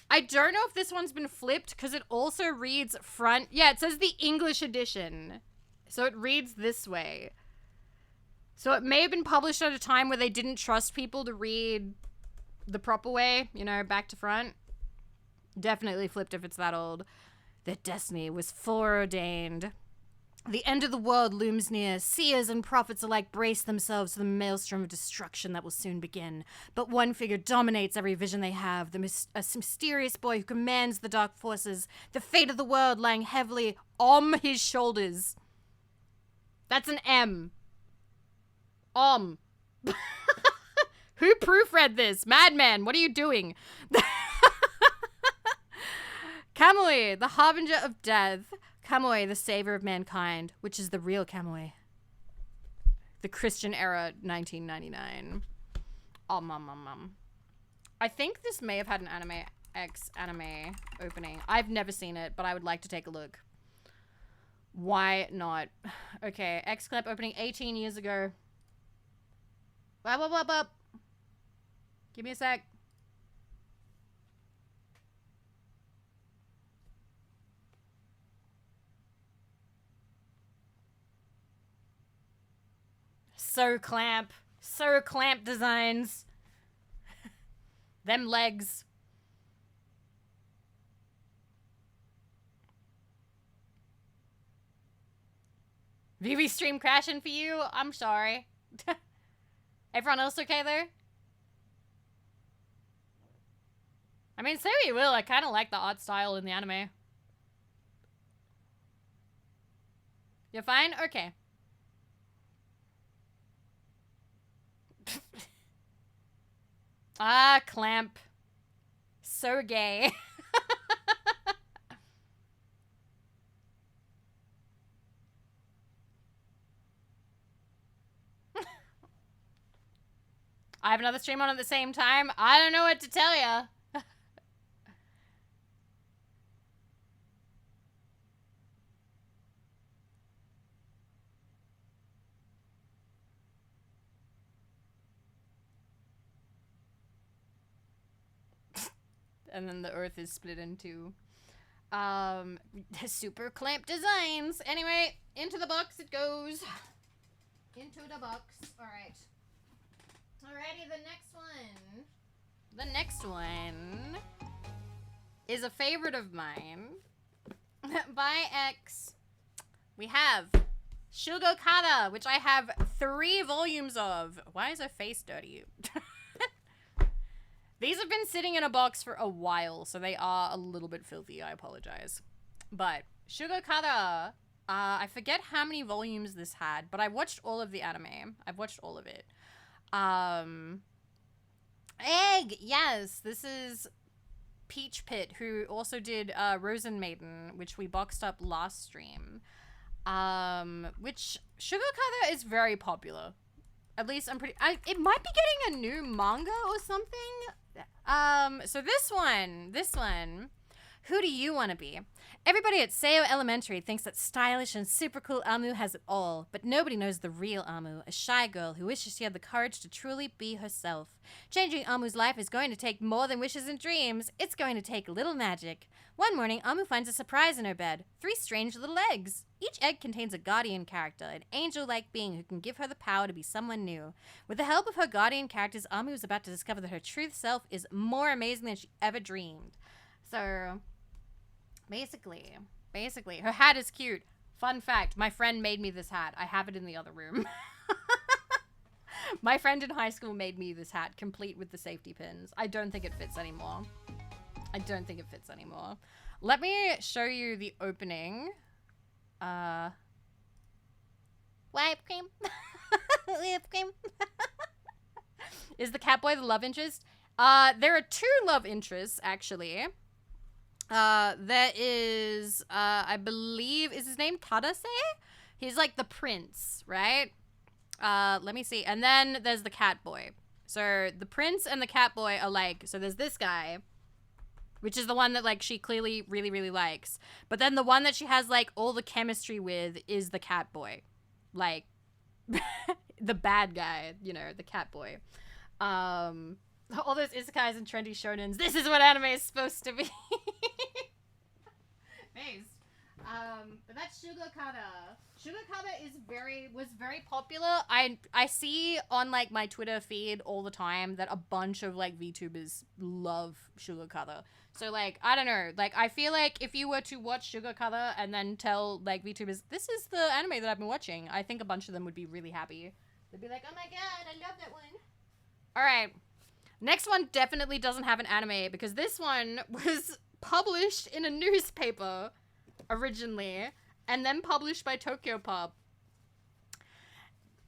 I don't know if this one's been flipped, because it also reads front... Yeah, it says the English edition. So it reads this way. So it may have been published at a time where they didn't trust people to read the proper way, you know, back to front. Definitely flipped if it's that old. Their destiny was foreordained. The end of the world looms near. Seers and prophets alike brace themselves for the maelstrom of destruction that will soon begin. But one figure dominates every vision they have. A mysterious boy who commands the dark forces. The fate of the world lying heavily on his shoulders. That's an M. Who proofread this? Madman, what are you doing? Kamui, the harbinger of death. Kamui, the savior of mankind, which is the real Kamui. The Christian era, 1999. I think this may have had an anime opening. I've never seen it, but I would like to take a look. Why not? Okay, X-Clamp opening 18 years ago. Bop. Give me a sec. So Clamp designs. Them legs. Vivi stream crashing for you? I'm sorry. Everyone else okay there? I mean, say what you will, I kind of like the art style in the anime. You're fine? Okay. Ah, Clamp. So gay. I have another stream on at the same time. I don't know what to tell ya. And then the earth is split into super Clamp designs. Anyway, into the box it goes. Into the box. Alright. Alrighty, the next one is a favorite of mine. By X, we have Shugokata, which I have 3 volumes of. Why is her face dirty? These have been sitting in a box for a while, so they are a little bit filthy. I apologize. But Shugokata, I forget how many volumes this had, but I watched all of the anime. I've watched all of it. Egg, yes, this is Peach Pit, who also did Rosen Maiden, which we boxed up last stream. Which Sugar Color is very popular. At least I'm pretty. It might be getting a new manga or something. So this one. Who do you want to be? Everybody at Seo Elementary thinks that stylish and super cool Amu has it all, but nobody knows the real Amu, a shy girl who wishes she had the courage to truly be herself. Changing Amu's life is going to take more than wishes and dreams. It's going to take a little magic. One morning, Amu finds a surprise in her bed. 3 strange little eggs. Each egg contains a guardian character, an angel-like being who can give her the power to be someone new. With the help of her guardian characters, Amu is about to discover that her true self is more amazing than she ever dreamed. So, basically, her hat is cute. Fun fact, my friend made me this hat. I have it in the other room. My friend in high school made me this hat, complete with the safety pins. I don't think it fits anymore. Let me show you the opening. Whipped cream. Whipped cream. Is the Catboy the love interest? There are 2 love interests, actually. There is, I believe, is his name Tadase? He's like the prince, right? Let me see. And then there's the Catboy. So the prince and the Catboy are like, so there's this guy, which is the one that like she clearly really, really likes. But then the one that she has like all the chemistry with is the Catboy. Like, the bad guy, you know, the Catboy. All those isekais and trendy shonens. This is what anime is supposed to be. Thanks. But that's Shugokata. Shugokata was very popular. I see on like my Twitter feed all the time that a bunch of like VTubers love Shugokata. So like, I don't know. Like, I feel like if you were to watch Shugokata and then tell like VTubers, this is the anime that I've been watching, I think a bunch of them would be really happy. They'd be like, oh my god, I love that one. Alright. Next one definitely doesn't have an anime because this one was published in a newspaper originally and then published by Tokyo Pop.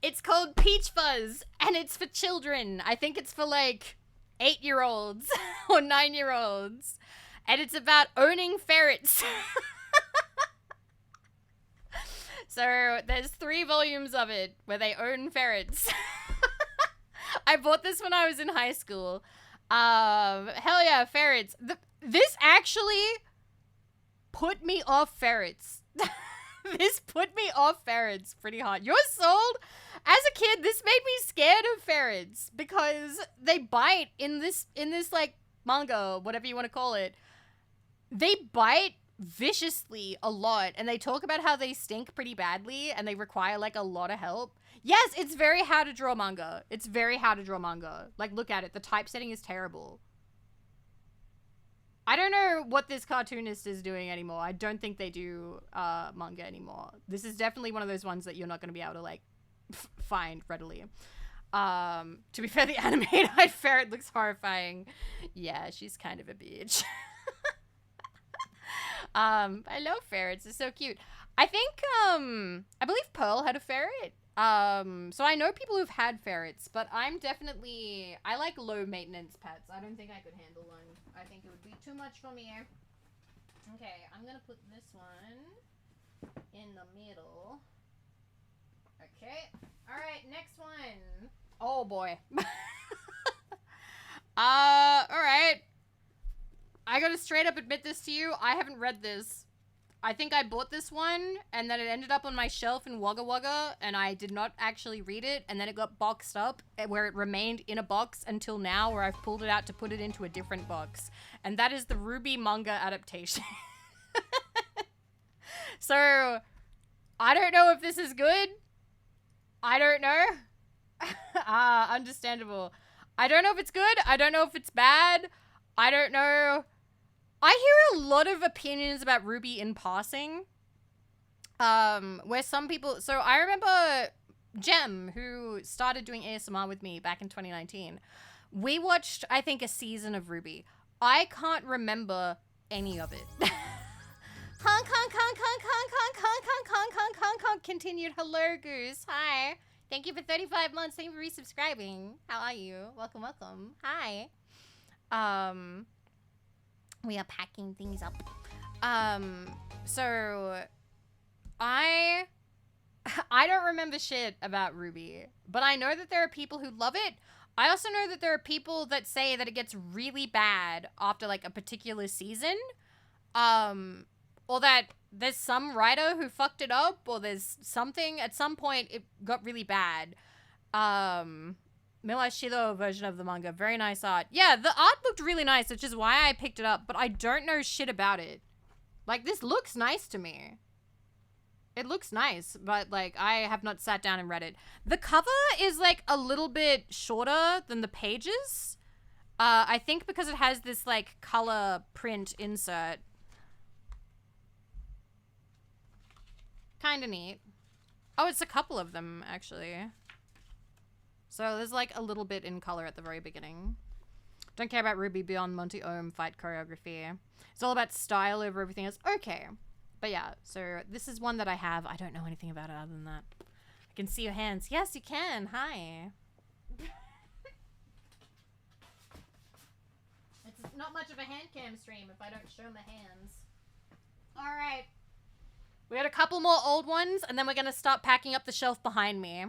It's called Peach Fuzz and it's for children. I think it's for like 8-year-olds or 9-year-olds. And it's about owning ferrets. So there's 3 volumes of it where they own ferrets. I bought this when I was in high school. Hell yeah, ferrets. This actually put me off ferrets. This put me off ferrets pretty hard. You're sold? As a kid, this made me scared of ferrets because they bite in this like manga, whatever you want to call it. They bite viciously a lot and they talk about how they stink pretty badly and they require like a lot of help. Yes, it's very how to draw manga. It's very how to draw manga. Like, look at it. The typesetting is terrible. I don't know what this cartoonist is doing anymore. I don't think they do manga anymore. This is definitely one of those ones that you're not going to be able to, like, find readily. To be fair, the animated ferret looks horrifying. Yeah, she's kind of a bitch. I love ferrets. They're so cute. I think, I believe Pearl had a ferret. So I know people who've had ferrets, but I like low maintenance pets. I don't think I could handle one. I think it would be too much for me. Okay, I'm gonna put this one in the middle. Okay. Alright, next one. Oh boy. Alright. I gotta straight up admit this to you. I haven't read this. I think I bought this one, and then it ended up on my shelf in Wagga Wagga, and I did not actually read it, and then it got boxed up, where it remained in a box until now, where I've pulled it out to put it into a different box. And that is the Ruby manga adaptation. So, I don't know if this is good. I don't know. Understandable. I don't know if it's good. I don't know if it's bad. I don't know. I hear a lot of opinions about Ruby in passing. Where some people... So I remember Jem, who started doing ASMR with me back in 2019. We watched, I think, a season of Ruby. I can't remember any of it. Honk, honk, honk, honk, honk, honk, honk, honk, honk, honk, honk, honk, continued. Hello, Goose. Hi. Thank you for 35 months. Thank you for resubscribing. How are you? Welcome, welcome. Hi. We are packing things up. So I don't remember shit about RWBY, but I know that there are people who love it. I also know that there are people that say that it gets really bad after like a particular season. Or that there's some writer who fucked it up, or there's something at some point it got really bad. Miwa Shiro version of the manga, very nice art. Yeah, the art looked really nice, which is why I picked it up, but I don't know shit about it. Like, this looks nice to me. It looks nice, but like I have not sat down and read it. The cover is like a little bit shorter than the pages. I think because it has this like color print insert. Kind of neat. Oh, it's a couple of them, actually. So there's like a little bit in color at the very beginning. Don't care about RWBY beyond Monty Ohm fight choreography. It's all about style over everything else. Okay. But yeah, so this is one that I have. I don't know anything about it other than that. I can see your hands. Yes, you can. Hi. It's not much of a hand cam stream if I don't show my hands. All right. We got a couple more old ones, and then we're going to start packing up the shelf behind me.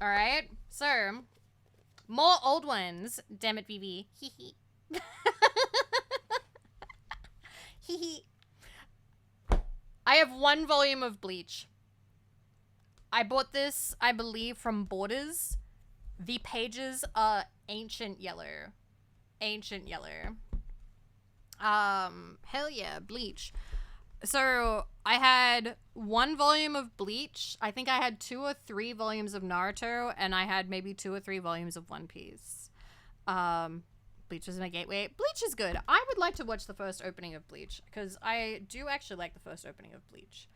All right? So, more old ones. Damn it, Vivi. Hee hee. Hee hee. I have 1 volume of Bleach. I bought this, I believe, from Borders. The pages are ancient yellow. Ancient yellow. Hell yeah, Bleach. So, I had 1 volume of Bleach. I think I had 2 or 3 volumes of Naruto, and I had maybe 2 or 3 volumes of One Piece. Bleach was my gateway. Bleach is good. I would like to watch the first opening of Bleach, because I do actually like the first opening of Bleach.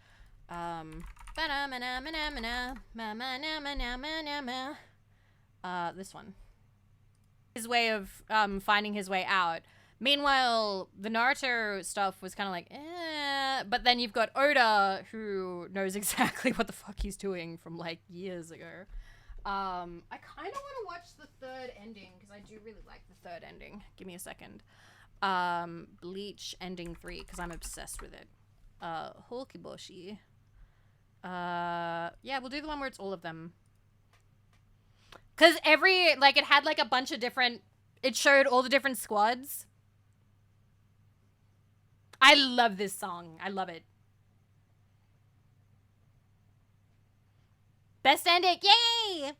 This one. His way of finding his way out. Meanwhile, the Naruto stuff was kind of like, eh. But then you've got Oda, who knows exactly what the fuck he's doing from, like, years ago. I kind of want to watch the 3rd ending, because I do really like the 3rd ending. Give me a second. Bleach ending 3, because I'm obsessed with it. Hokiboshi. Yeah, we'll do the one where it's all of them. Because it had, like, a bunch of different... It showed all the different squads. I love this song. I love it. Best ending. Yay!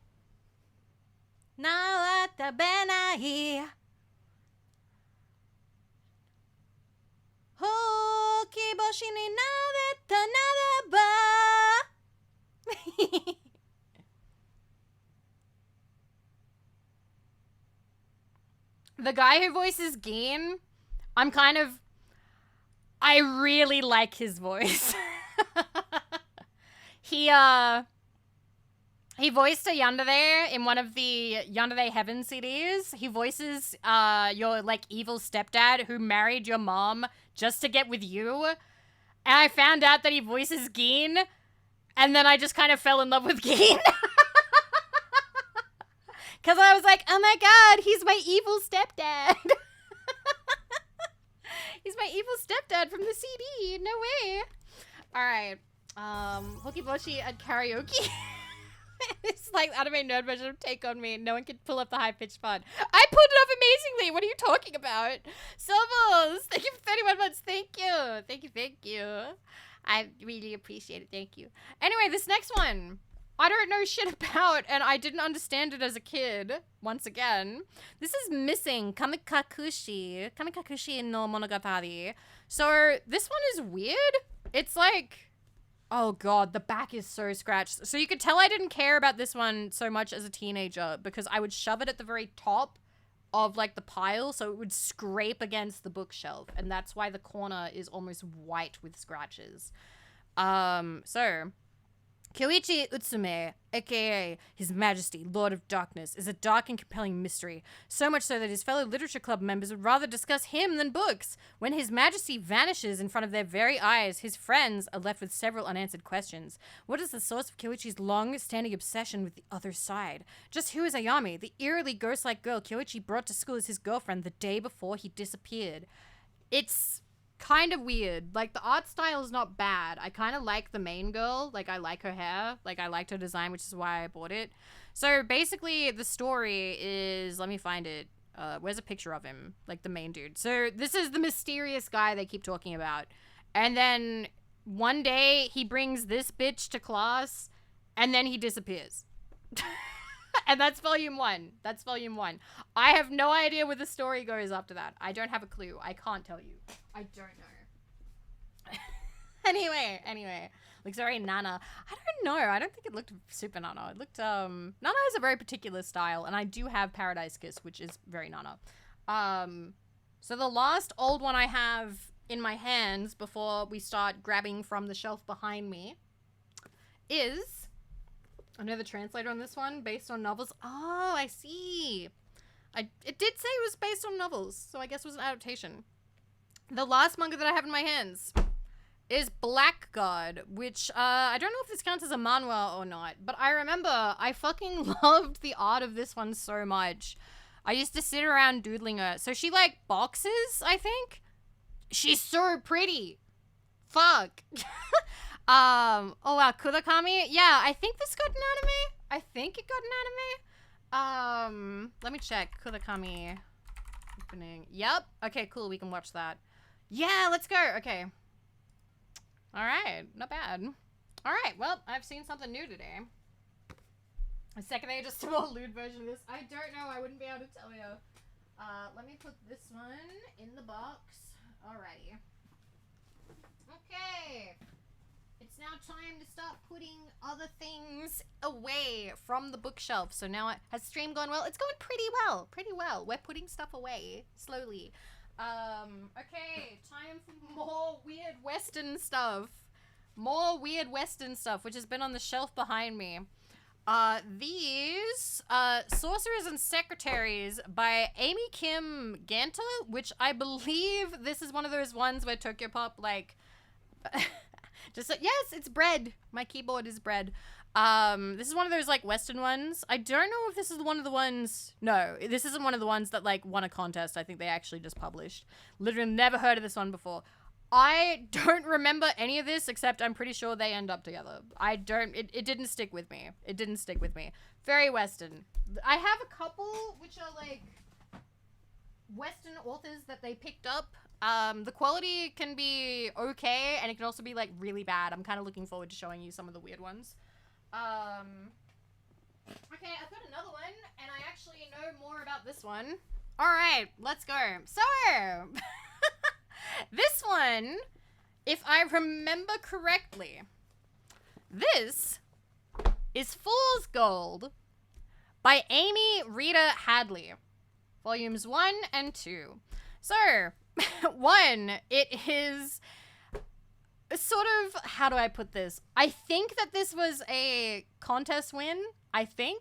Nawata benai. Hokiboshi ni nareta naraba. The guy who voices Gin, I really like his voice. He voiced a Yandere in one of the Yandere Heaven CDs. He voices your, like, evil stepdad who married your mom just to get with you. And I found out that he voices Gin, and then I just kind of fell in love with Gin. Because I was like, oh my god, he's my evil stepdad. He's my evil stepdad from the CD. No way. Alright. Hokiboshi at karaoke. It's like anime nerd version of Take On Me. No one can pull up the high-pitched fun. I pulled it off amazingly. What are you talking about? Silvers, thank you for 31 months. Thank you. Thank you, thank you. I really appreciate it. Thank you. Anyway, this next one, I don't know shit about, and I didn't understand it as a kid, once again. This is Missing Kamikakushi no Monogatari. So, this one is weird. It's like... Oh god, the back is so scratched. So you could tell I didn't care about this one so much as a teenager because I would shove it at the very top of like the pile so it would scrape against the bookshelf, and that's why the corner is almost white with scratches. So Kyoichi Utsume, aka His Majesty, Lord of Darkness, is a dark and compelling mystery, so much so that his fellow literature club members would rather discuss him than books. When His Majesty vanishes in front of their very eyes, his friends are left with several unanswered questions. What is the source of Kyoichi's long-standing obsession with the other side? Just who is Ayami, the eerily ghost-like girl Kyoichi brought to school as his girlfriend the day before he disappeared? It's kind of weird. Like, the art style is not bad. I kind of like the main girl. Like, I like her hair. Like, I liked her design, which is why I bought it. So basically the story is, let me find it. Where's a picture of him? Like, the main dude. So this is the mysterious guy they keep talking about. And then one day he brings this bitch to class and then he disappears. And that's volume 1. That's volume 1. I have no idea where the story goes after that. I don't have a clue. I can't tell you. I don't know. Anyway. Looks very Nana. I don't know. I don't think it looked super Nana. It looked, Nana has a very particular style, and I do have Paradise Kiss, which is very Nana. So the last old one I have in my hands before we start grabbing from the shelf behind me is... I know the translator on this one, based on novels. Oh, I see. It did say it was based on novels, so I guess it was an adaptation. The last manga that I have in my hands is Blackguard, which, I don't know if this counts as a manhwa or not, but I remember I fucking loved the art of this one so much. I used to sit around doodling her. So she, like, boxes, I think? She's so pretty. Fuck. Oh wow, Kudakami? Yeah, I think this got an anime. I think it got an anime. Let me check. Kudakami opening. Yep. Okay, cool. We can watch that. Yeah, let's go. Okay. Alright, not bad. Alright, well, I've seen something new today. A second age, just a more lewd version of this. I don't know, I wouldn't be able to tell you. Let me put this one in the box. Alrighty. Okay. It's now time to start putting other things away from the bookshelf. So now, has stream gone well? It's going pretty well. Pretty well. We're putting stuff away slowly. Okay, time for more weird Western stuff. More weird Western stuff, which has been on the shelf behind me. These, Sorcerers and Secretaries by Amy Kim Ganta, which I believe this is one of those ones where Tokyo Pop, like... Just like, yes, it's bread. My keyboard is bread. This is one of those, like, Western ones. I don't know if this is one of the ones... No, this isn't one of the ones that, like, won a contest. I think they actually just published. Literally never heard of this one before. I don't remember any of this, except I'm pretty sure they end up together. It didn't stick with me. It didn't stick with me. Very Western. I have a couple, which are, like, Western authors that they picked up. The quality can be okay, and it can also be, like, really bad. I'm kind of looking forward to showing you some of the weird ones. Okay, I've got another one, and I actually know more about this one. Alright, let's go. So, this one, if I remember correctly, this is Fool's Gold by Amy Rita Hadley. Volumes 1 and 2. So, 1, it is sort of, how do I put this? I think that this was a contest win, I think,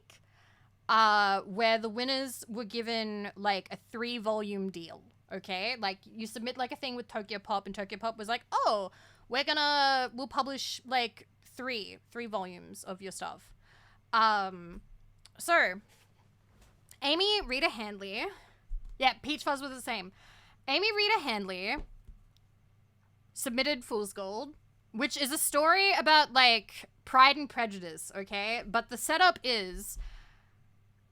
where the winners were given, like, a 3-volume deal, okay? Like, you submit, like, a thing with Tokyo Pop, and Tokyo Pop was like, oh, we'll publish, like, 3 volumes of your stuff. So, Amy Rita Handley, yeah, Peach Fuzz was the same. Amy Rita Handley submitted Fool's Gold, which is a story about, like, Pride and Prejudice, okay? But the setup is,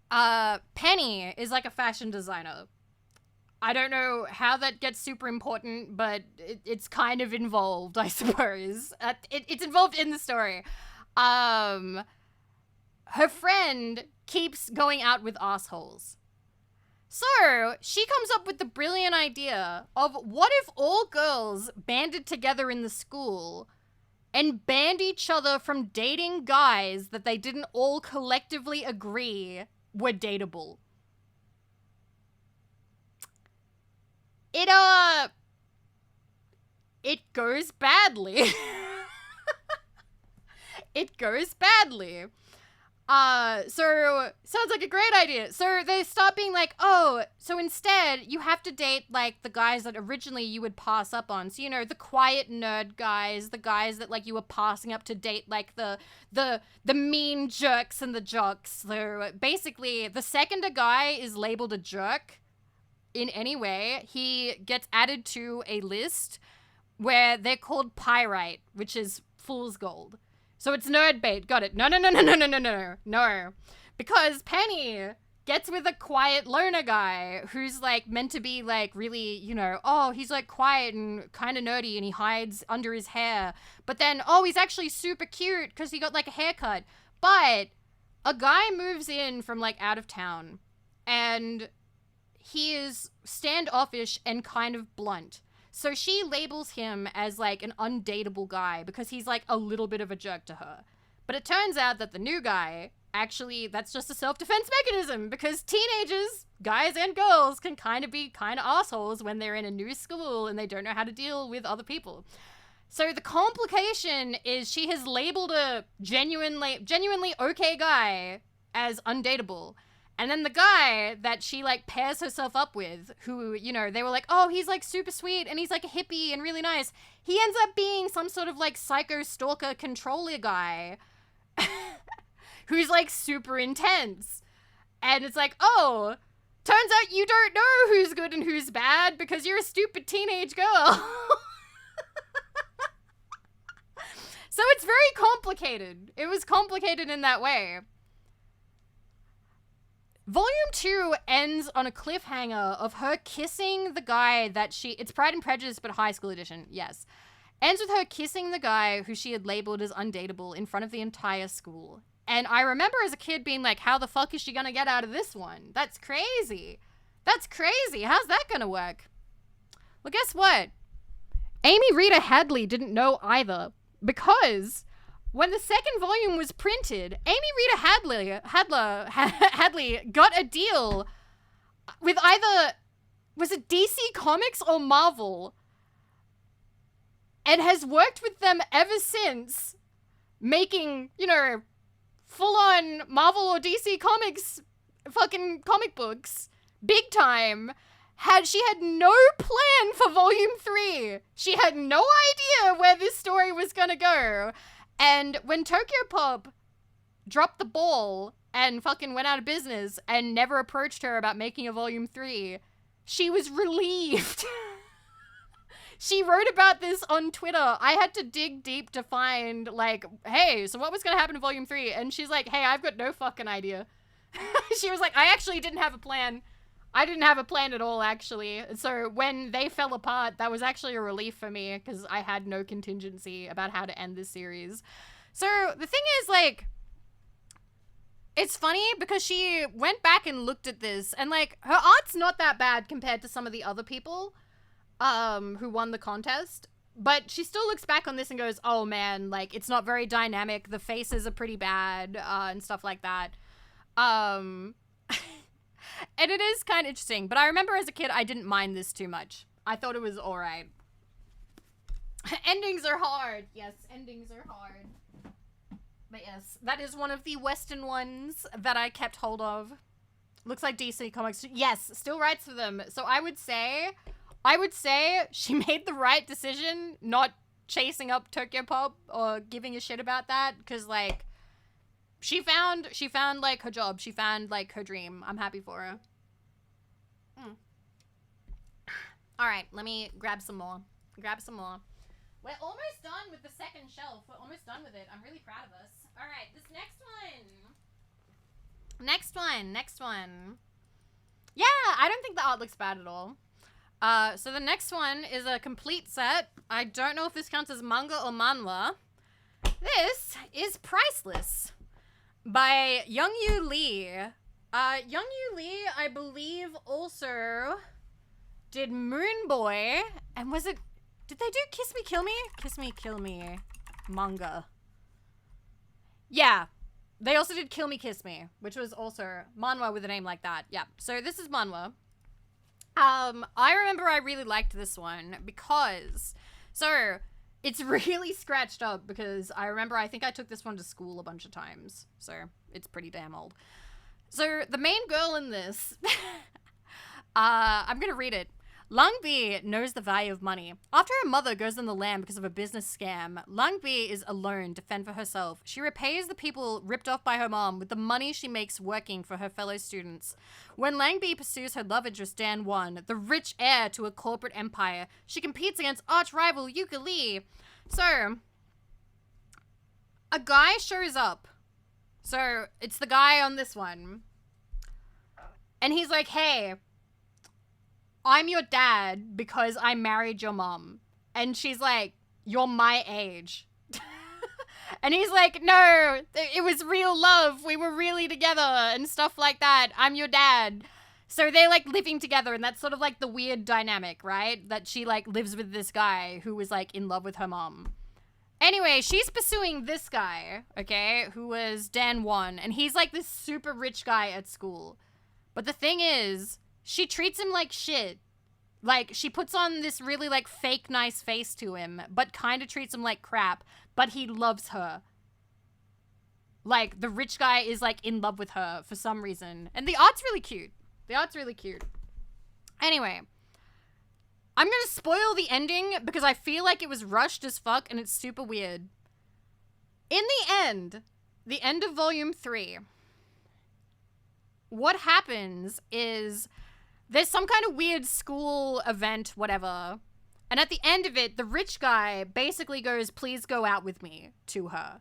Penny is, like, a fashion designer. I don't know how that gets super important, but it's kind of involved, I suppose. It's involved in the story. Her friend keeps going out with assholes. So, she comes up with the brilliant idea of what if all girls banded together in the school and banned each other from dating guys that they didn't all collectively agree were dateable. It goes badly. it goes badly. So sounds like a great idea. So they start being like, oh, so instead you have to date like the guys that originally you would pass up on. So, you know, the quiet nerd guys, the guys that like you were passing up to date, like the mean jerks and the jocks. So basically the second a guy is labeled a jerk in any way, he gets added to a list where they're called pyrite, which is fool's gold. So it's nerd bait. Got it. No. Because Penny gets with a quiet loner guy who's like meant to be like really, you know, oh, he's like quiet and kind of nerdy and he hides under his hair. But then, oh, he's actually super cute because he got like a haircut. But a guy moves in from like out of town and he is standoffish and kind of blunt. So she labels him as like an undateable guy because he's like a little bit of a jerk to her. But it turns out that the new guy, actually, that's just a self-defense mechanism because teenagers, guys and girls, can kind of be kind of assholes when they're in a new school and they don't know how to deal with other people. So the complication is she has labeled a genuinely okay guy as undateable. And then the guy that she, like, pairs herself up with, who, you know, they were like, oh, he's, like, super sweet, and he's, like, a hippie and really nice. He ends up being some sort of, like, psycho stalker controller guy who's, like, super intense. And it's like, oh, turns out you don't know who's good and who's bad because you're a stupid teenage girl. So it's very complicated. It was complicated in that way. Volume 2 ends on a cliffhanger of her kissing the guy that it's Pride and Prejudice, but high school edition, yes. Ends with her kissing the guy who she had labeled as undateable in front of the entire school. And I remember as a kid being like, how the fuck is she gonna get out of this one? That's crazy. That's crazy. How's that gonna work? Well, guess what? Amy Rita Hadley didn't know either, because when the second volume was printed, Amy Rita Hadley got a deal with either, was it DC Comics or Marvel? And has worked with them ever since, making, you know, full-on Marvel or DC Comics fucking comic books. Big time. She had no plan for Volume 3. She had no idea where this story was gonna go. And when Tokyo Pop dropped the ball and fucking went out of business and never approached her about making a Volume 3, she was relieved. She wrote about this on Twitter. I had to dig deep to find, like, hey, so what was going to happen in Volume 3? And she's like, hey, I've got no fucking idea. She was like, I actually didn't have a plan. I didn't have a plan at all, actually. So when they fell apart, that was actually a relief for me because I had no contingency about how to end this series. So the thing is, like, it's funny because she went back and looked at this and, like, her art's not that bad compared to some of the other people who won the contest. But she still looks back on this and goes, oh, man, like, it's not very dynamic. The faces are pretty bad and stuff like that. And it is kind of interesting, but I remember as a kid, I didn't mind this too much. I thought it was alright. Endings are hard. Yes, endings are hard. But yes, that is one of the Western ones that I kept hold of. Looks like DC Comics, yes, still writes for them. So I would say she made the right decision not chasing up Tokyo Pop or giving a shit about that, because, like, She found, like, her job. She found, like, her dream. I'm happy for her. All right, let me grab some more. We're almost done with the second shelf. We're almost done with it. I'm really proud of us. All right, this next one. Yeah, I don't think the art looks bad at all. So the next one is a complete set. I don't know if this counts as manga or manhwa. This is Priceless by Youngyu Lee. Youngyu Lee, I believe, also did Moon Boy, and did they do Kiss Me Kill Me? Kiss Me Kill Me manga. Yeah, they also did Kill Me Kiss Me, which was also manhwa with a name like that. Yeah, so this is manhwa. I remember I really liked this one because, so it's really scratched up because I remember I think I took this one to school a bunch of times. So it's pretty damn old. So the main girl in this, I'm going to read it. Langbi knows the value of money. After her mother goes on the lam because of a business scam, Langbi is alone to fend for herself. She repays the people ripped off by her mom with the money she makes working for her fellow students. When Langbi pursues her love interest Dan Won, the rich heir to a corporate empire, she competes against arch-rival Yuka Lee. So, a guy shows up. So, it's the guy on this one. And he's like, hey, I'm your dad because I married your mom. And she's like, you're my age. And he's like, no, it was real love. We were really together and stuff like that. I'm your dad. So they're like living together, and that's sort of like the weird dynamic, right? That she like lives with this guy who was like in love with her mom. Anyway, she's pursuing this guy, okay, who was Dan Won, and he's like this super rich guy at school. But the thing is, she treats him like shit. Like, she puts on this really, like, fake nice face to him, but kind of treats him like crap, but he loves her. Like, the rich guy is, like, in love with her for some reason. And the art's really cute. The art's really cute. Anyway, I'm gonna spoil the ending because I feel like it was rushed as fuck and it's super weird. In the end of Volume 3, what happens is there's some kind of weird school event, whatever. And at the end of it, the rich guy basically goes, please go out with me, to her.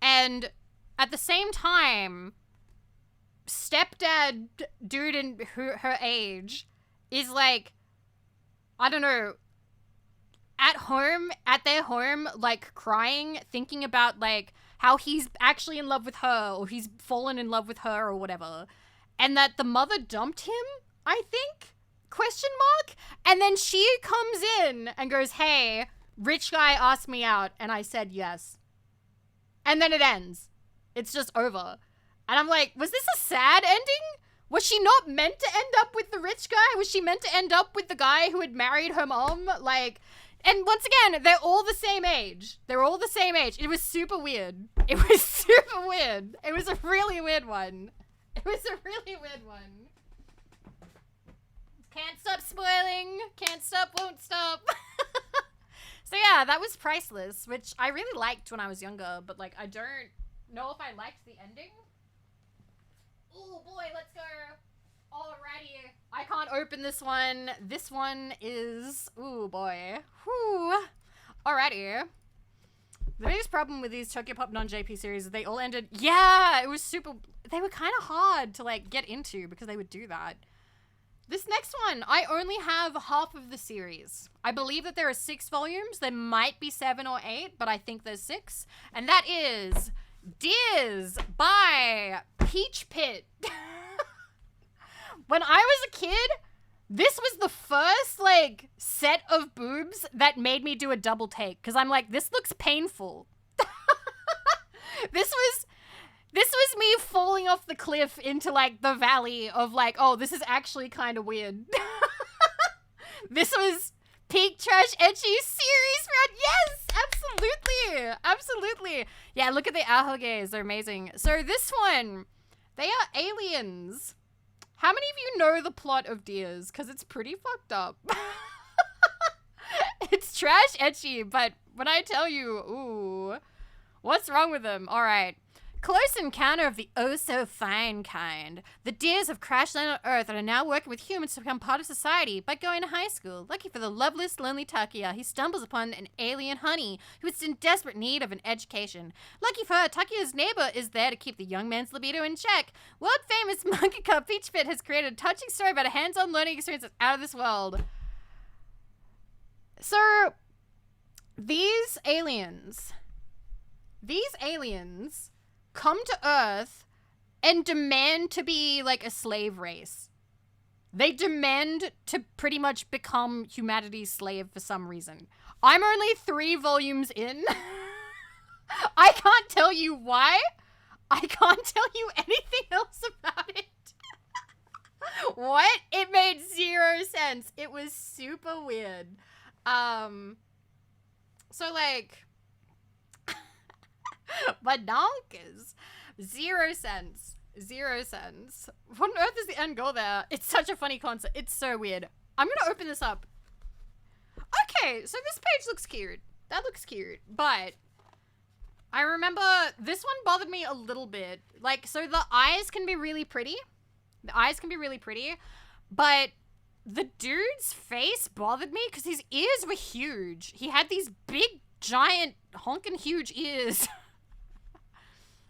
And at the same time, stepdad dude in her age is like, I don't know, at their home, like crying, thinking about like how he's actually in love with her or he's fallen in love with her or whatever. And that the mother dumped him, I think? ? And then she comes in and goes, hey, rich guy asked me out. And I said yes. And then it ends. It's just over. And I'm like, was this a sad ending? Was she not meant to end up with the rich guy? Was she meant to end up with the guy who had married her mom? Like, and once again, they're all the same age. They're all the same age. It was super weird. It was super weird. It was a really weird one. It was a really weird one. Can't stop spoiling. Can't stop, won't stop. So yeah, that was Priceless, which I really liked when I was younger, but like I don't know if I liked the ending. Oh boy, let's go. Alrighty. I can't open this one. This one is, ooh boy. Whew. Alrighty. The biggest problem with these Tokyo Pop non-JP series is they all ended, yeah, it was super, they were kind of hard to like get into because they would do that. This next one, I only have half of the series. I believe that there are 6 volumes. There might be 7 or 8, but I think there's 6. And that is Dears by Peach Pit. When I was a kid, this was the first, like, set of boobs that made me do a double take. Because I'm like, this looks painful. This was me falling off the cliff into, like, the valley of, like, oh, this is actually kind of weird. This was peak trash ecchi series, man. Yes, absolutely. Absolutely. Yeah, look at the ahoges. They're amazing. So this one, they are aliens. How many of you know the plot of Dears? Because it's pretty fucked up. It's trash ecchi, but when I tell you, ooh, what's wrong with them? All right. Close encounter of the oh-so-fine kind. The Dears have crashed landed on Earth and are now working with humans to become part of society by going to high school. Lucky for the loveless, lonely Takia, he stumbles upon an alien honey who is in desperate need of an education. Lucky for her, Takia's neighbor is there to keep the young man's libido in check. World-famous mangaka Peach Pit has created a touching story about a hands-on learning experience that's out of this world. So, these aliens come to Earth and demand to be like a slave race. They demand to pretty much become humanity's slave for some reason. I'm only 3 volumes in. I can't tell you why. I can't tell you anything else about it. What? It made 0 sense. It was super weird. So, like, bananas. 0 cents. 0 cents. What on earth is the end goal there? It's such a funny concept. It's so weird. I'm gonna open this up. Okay, so this page looks cute. That looks cute. But I remember this one bothered me a little bit. Like, so the eyes can be really pretty. The eyes can be really pretty. But the dude's face bothered me because his ears were huge. He had these big, giant, honking huge ears.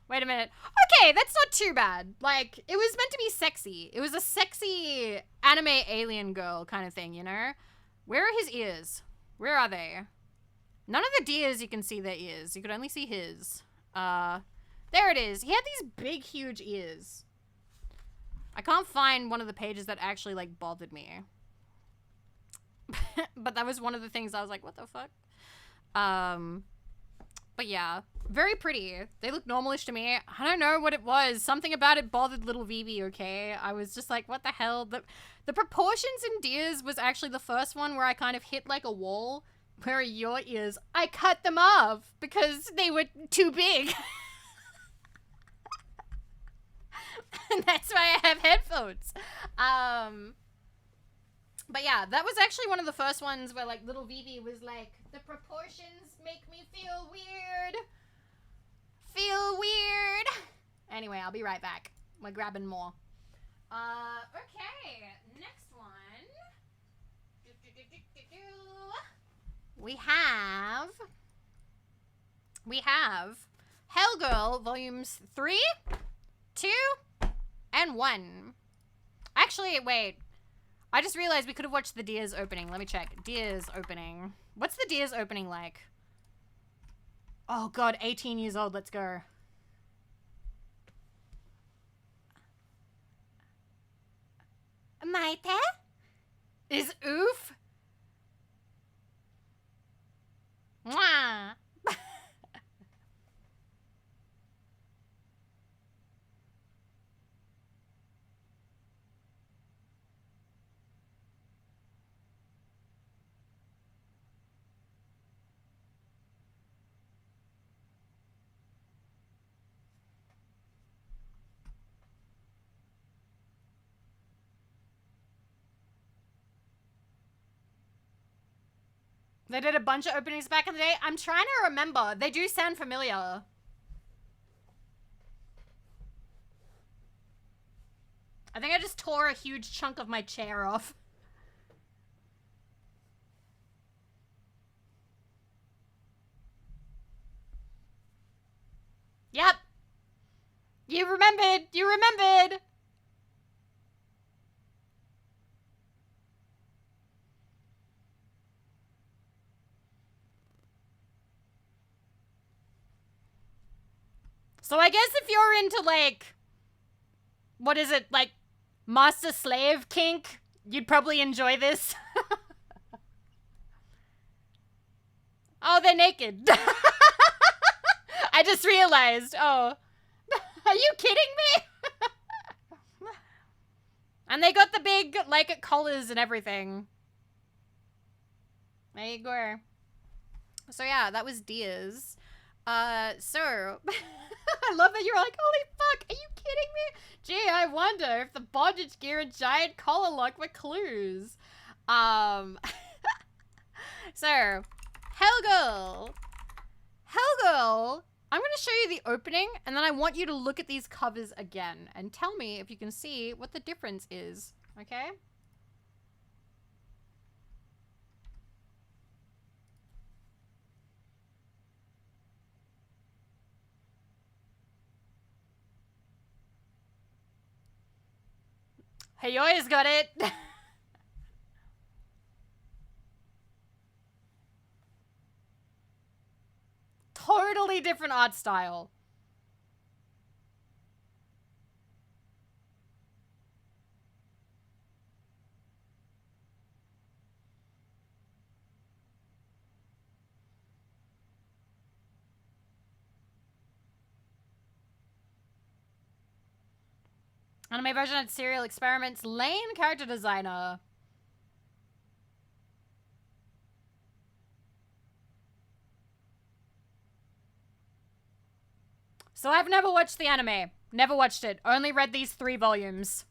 Wait a minute. Okay, that's not too bad. Like, it was meant to be sexy. It was a sexy anime alien girl kind of thing, you know? Where are his ears? Where are they? None of the deers you can see their ears. You could only see his. There it is. He had these big, huge ears. I can't find one of the pages that actually, like, bothered me. But that was one of the things I was like, what the fuck? But yeah, very pretty. They look normalish to me. I don't know what it was. Something about it bothered little Vivi, okay? I was just like, what the hell? The proportions in deers was actually the first one where I kind of hit like a wall. Where are your ears? I cut them off because they were too big. And that's why I have headphones. But yeah, that was actually one of the first ones where like little Vivi was like, the proportions make me feel weird. Feel weird. Anyway, I'll be right back. We're grabbing more. Okay, next one. We have Hellgirl volumes 3, 2, and 1. Actually, wait. I just realized we could have watched the Deers opening. Let me check. Deers opening. What's the Deers opening like? Oh god, 18 years old. Let's go. Maite? Is oof? Mwah. They did a bunch of openings back in the day. I'm trying to remember. They do sound familiar. I think I just tore a huge chunk of my chair off. Yep. You remembered. You remembered. So I guess if you're into, like, what is it, like, master-slave kink, you'd probably enjoy this. Oh, they're naked. I just realized. Oh. Are you kidding me? And they got the big, like, collars and everything. There you go. So yeah, that was Diaz. So... I love that you're like, holy fuck, are you kidding me? Gee, I wonder if the bondage gear and giant collar lock were clues. So, Hellgirl. Hellgirl, I'm going to show you the opening, and then I want you to look at these covers again, and tell me if you can see what the difference is, okay? Hey, you always got it. Totally different art style. Anime version had Serial Experiments Lane character designer. So I've never watched the anime. Never watched it. Only read these 3 volumes.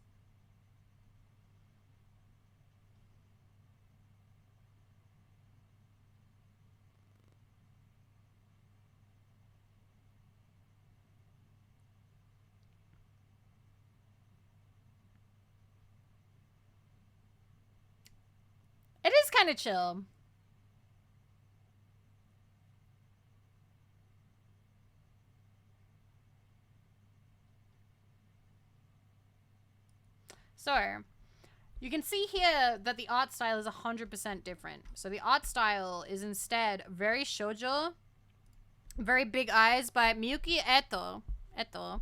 It is kind of chill. So, you can see here that the art style is 100% different. So the art style is instead very shoujo, very big eyes by Miyuki Eto.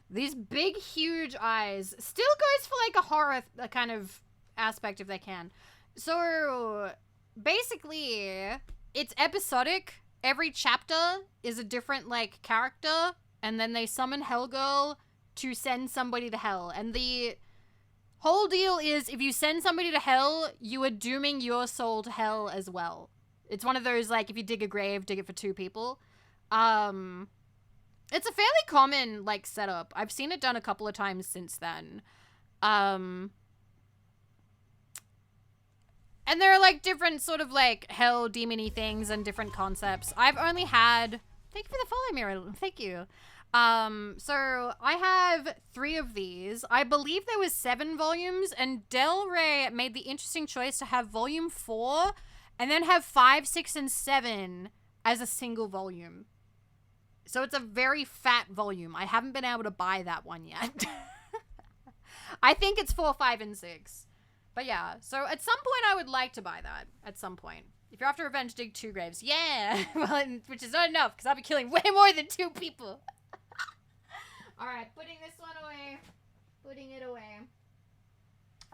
These big, huge eyes. Still goes for like a horror kind of aspect if they can. So basically, it's episodic. Every chapter is a different like character, and then they summon Hellgirl to send somebody to hell. And the whole deal is if you send somebody to hell, you are dooming your soul to hell as well. It's one of those like if you dig a grave, dig it for 2 people. It's a fairly common like setup. I've seen it done a couple of times since then. And there are, like, different sort of, like, hell demon-y things and different concepts. I've only had... Thank you for the follow, Mira. Thank you. So I have 3 of these. I believe there was 7 volumes, and Del Rey made the interesting choice to have volume 4 and then have 5, 6, and 7 as a single volume. So it's a very fat volume. I haven't been able to buy that one yet. I think it's 4, 5, and 6. But yeah, so at some point I would like to buy that. At some point. If you're after revenge, dig 2 graves. Yeah! Well, which is not enough, because I'll be killing way more than 2 people. Alright, putting this one away. Putting it away.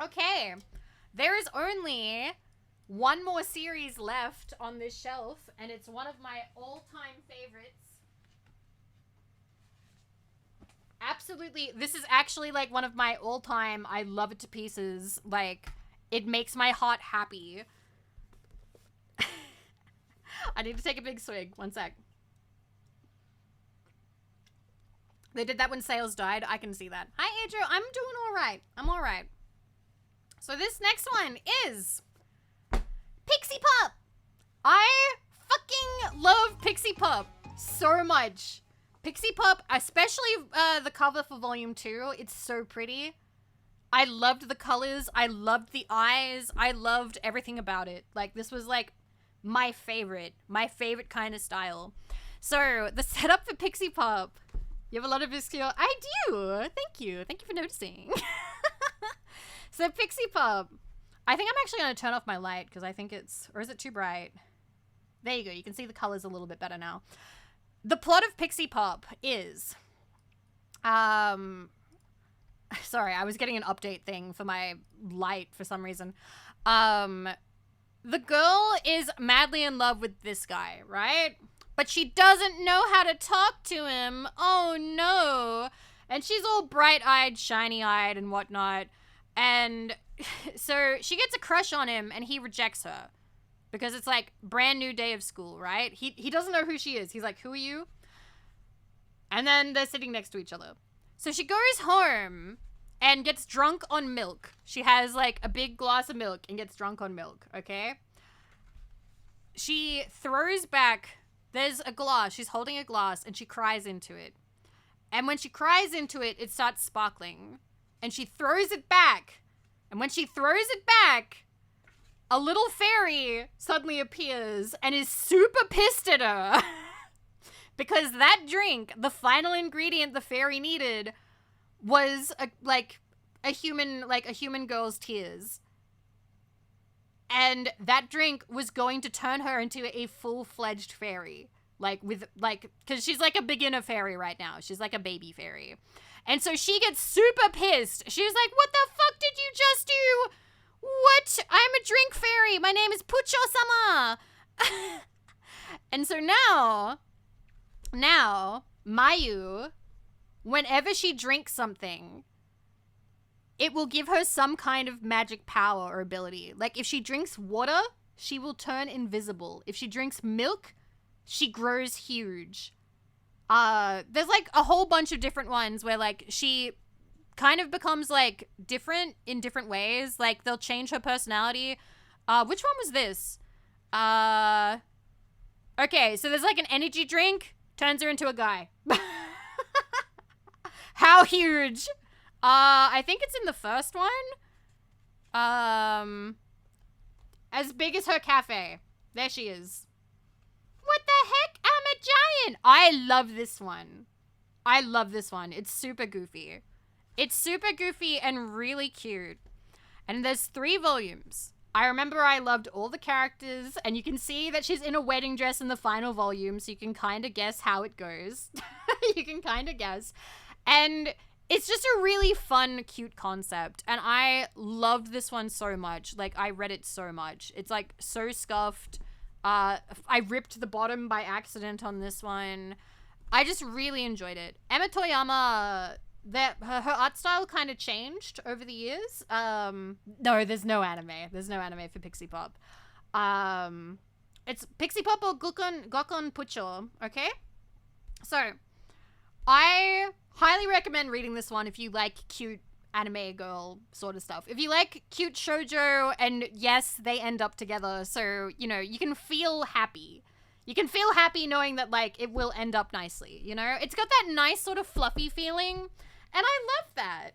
Okay. There is only one more series left on this shelf, and it's one of my all-time favorites. Absolutely. This is actually like one of my all-time, I love it to pieces. Like, it makes my heart happy. I need to take a big swig. One sec. They did that when sales died. I can see that. Hi, Andrew. I'm doing all right. I'm all right. So this next one is Pixie Pup. I fucking love Pixie Pup so much. Pixie Pup, especially the cover for volume 2, it's so pretty. I loved the colors. I loved the eyes. I loved everything about it. Like, this was like my favorite kind of style. So the setup for Pixie Pup, you have a lot of obscure. I do. Thank you for noticing. So Pixie Pup, I think I'm actually going to turn off my light because I think it's, or is it too bright? There you go. You can see the colors a little bit better now. The plot of Pixie Pup is, sorry, I was getting an update thing for my light for some reason. The girl is madly in love with this guy, right? But she doesn't know how to talk to him. Oh no. And she's all bright-eyed, shiny-eyed and whatnot. And so she gets a crush on him and he rejects her. Because it's like brand new day of school, right? He doesn't know who she is. He's like, who are you? And then they're sitting next to each other. So she goes home and gets drunk on milk. She has like a big glass of milk and gets drunk on milk, okay? She throws back, there's a glass. She's holding a glass and she cries into it. And when she cries into it, it starts sparkling. And she throws it back. And when she throws it back, a little fairy suddenly appears and is super pissed at her because that drink, the final ingredient the fairy needed, was a human girl's tears. And that drink was going to turn her into a full-fledged fairy. Because she's like a beginner fairy right now. She's like a baby fairy. And so she gets super pissed. She's like, what the fuck did you just do? What? I'm a drink fairy. My name is Pucho-sama. And so now, Mayu, whenever she drinks something, it will give her some kind of magic power or ability. Like, if she drinks water, she will turn invisible. If she drinks milk, she grows huge. There's like a whole bunch of different ones where like she kind of becomes like different in different ways. Like they'll change her personality. Which one was this? Okay, so there's like an energy drink, turns her into a guy. How huge? I think it's in the first one. As big as her cafe. There she is. What the heck? I'm a giant. I love this one. I love this one. It's super goofy. It's super goofy and really cute. And there's 3 volumes. I remember I loved all the characters, and you can see that she's in a wedding dress in the final volume, so you can kind of guess how it goes. You can kind of guess. And it's just a really fun, cute concept, and I loved this one so much. Like, I read it so much. It's, like, so scuffed. I ripped the bottom by accident on this one. I just really enjoyed it. Emma Toyama... her art style kind of changed over the years. No, there's no anime. There's no anime for Pixie Pop. It's Pixie Pop or Gokon Pucho, okay? So, I highly recommend reading this one if you like cute anime girl sort of stuff. If you like cute shoujo, and yes, they end up together, so, you know, you can feel happy. You can feel happy knowing that, like, it will end up nicely, you know? It's got that nice sort of fluffy feeling. And I love that.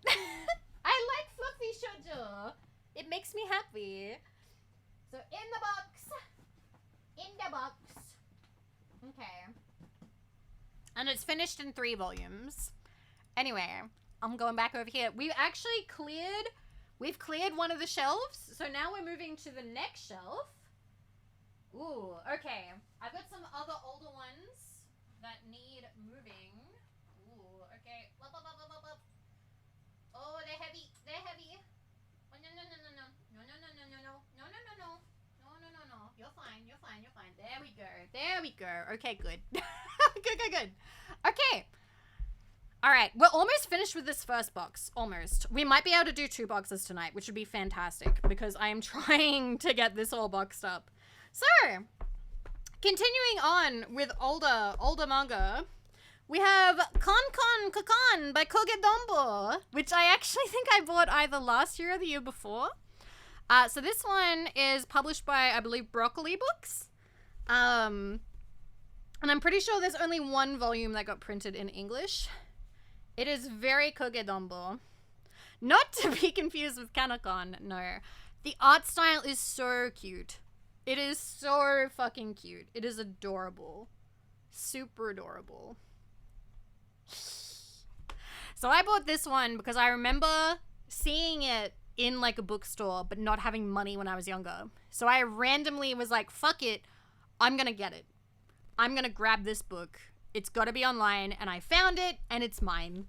I like fluffy shoujo. It makes me happy. So in the box. In the box. Okay. And it's finished in 3 volumes. Anyway, I'm going back over here. We've cleared one of the shelves. So now we're moving to the next shelf. Ooh, okay. I've got some other older ones that need moving. Ooh, okay. Oh, they're heavy. They're heavy. Oh, no. No. You're fine. There we go. Okay, good. Good. Okay. All right. We're almost finished with this first box. Almost. We might be able to do 2 boxes tonight, which would be fantastic because I am trying to get this all boxed up. So, continuing on with older manga, we have Kon Kakan by Kogedombo, which I actually think I bought either last year or the year before. So this one is published by, I believe, Broccoli Books. And I'm pretty sure there's only 1 volume that got printed in English. It is very Kogedombo. Not to be confused with Kanokon, no. The art style is so cute. It is so fucking cute. It is adorable. Super adorable. So I bought this one because I remember seeing it in like a bookstore but not having money when I was younger. So I randomly was like, fuck it, I'm gonna get it. I'm gonna grab this book. It's gotta be online, and I found it, and it's mine.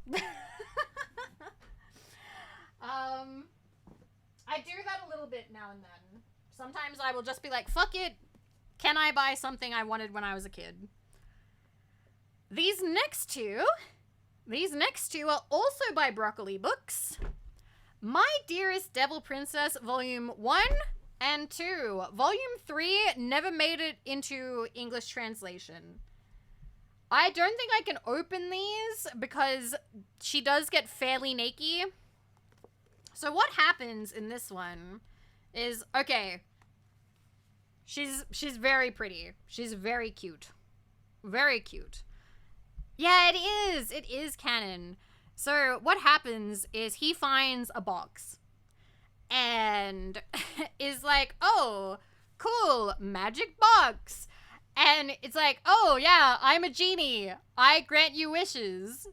I do that a little bit now and then. Sometimes I will just be like, fuck it, can I buy something I wanted when I was a kid? These next two are also by Broccoli Books. My Dearest Devil Princess, Volume 1 and 2. Volume 3 never made it into English translation. I don't think I can open these because she does get fairly naked. So what happens in this one is, okay, she's very pretty. She's very cute. Very cute. Yeah, it is canon. So what happens is he finds a box and is like, oh, cool, magic box. And it's like, oh yeah, I'm a genie. I grant you wishes.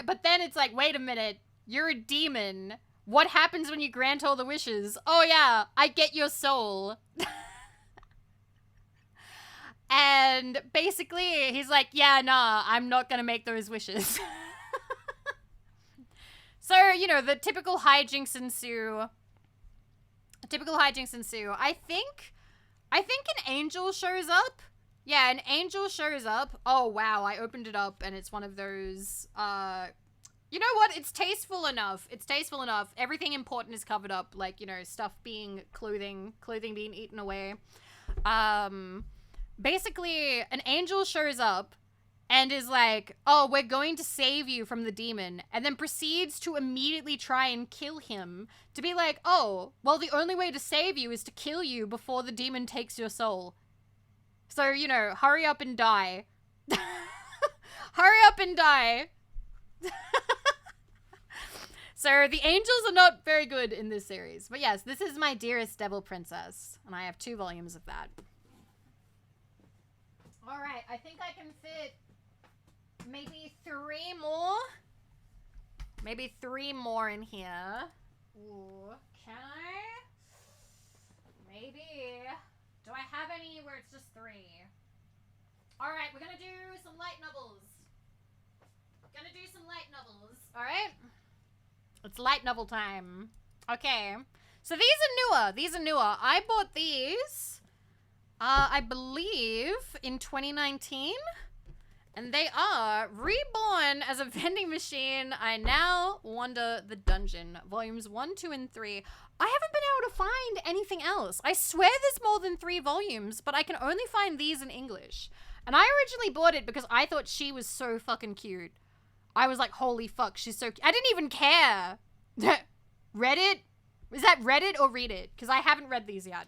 But then it's like, wait a minute, you're a demon. What happens when you grant all the wishes? Oh yeah, I get your soul. And basically, he's like, yeah, nah, I'm not gonna make those wishes. So, you know, the typical hijinks ensue. I think an angel shows up. Yeah, an angel shows up. Oh, wow, I opened it up, and it's one of those, you know what? It's tasteful enough. Everything important is covered up, like, you know, stuff being clothing being eaten away. Basically, an angel shows up and is like, oh, we're going to save you from the demon, and then proceeds to immediately try and kill him, to be like, oh, well, the only way to save you is to kill you before the demon takes your soul. So, you know, hurry up and die. Hurry up and die. So the angels are not very good in this series. But yes, this is My Dearest Devil Princess, and I have 2 volumes of that. All right, I think I can fit maybe 3 more. Maybe 3 more in here. Ooh, can I? Maybe. Do I have any where it's just 3? All right, we're gonna do some light novels. All right. It's light novel time. Okay. So these are newer. I bought these, I believe, in 2019. And they are Reborn as a Vending Machine. I Now Wander the Dungeon. Volumes 1, 2, and 3. I haven't been able to find anything else. I swear there's more than 3 volumes, but I can only find these in English. And I originally bought it because I thought she was so fucking cute. I was like, holy fuck, she's so cute. I didn't even care. Reddit? Is that Reddit or Read It? Because I haven't read these yet.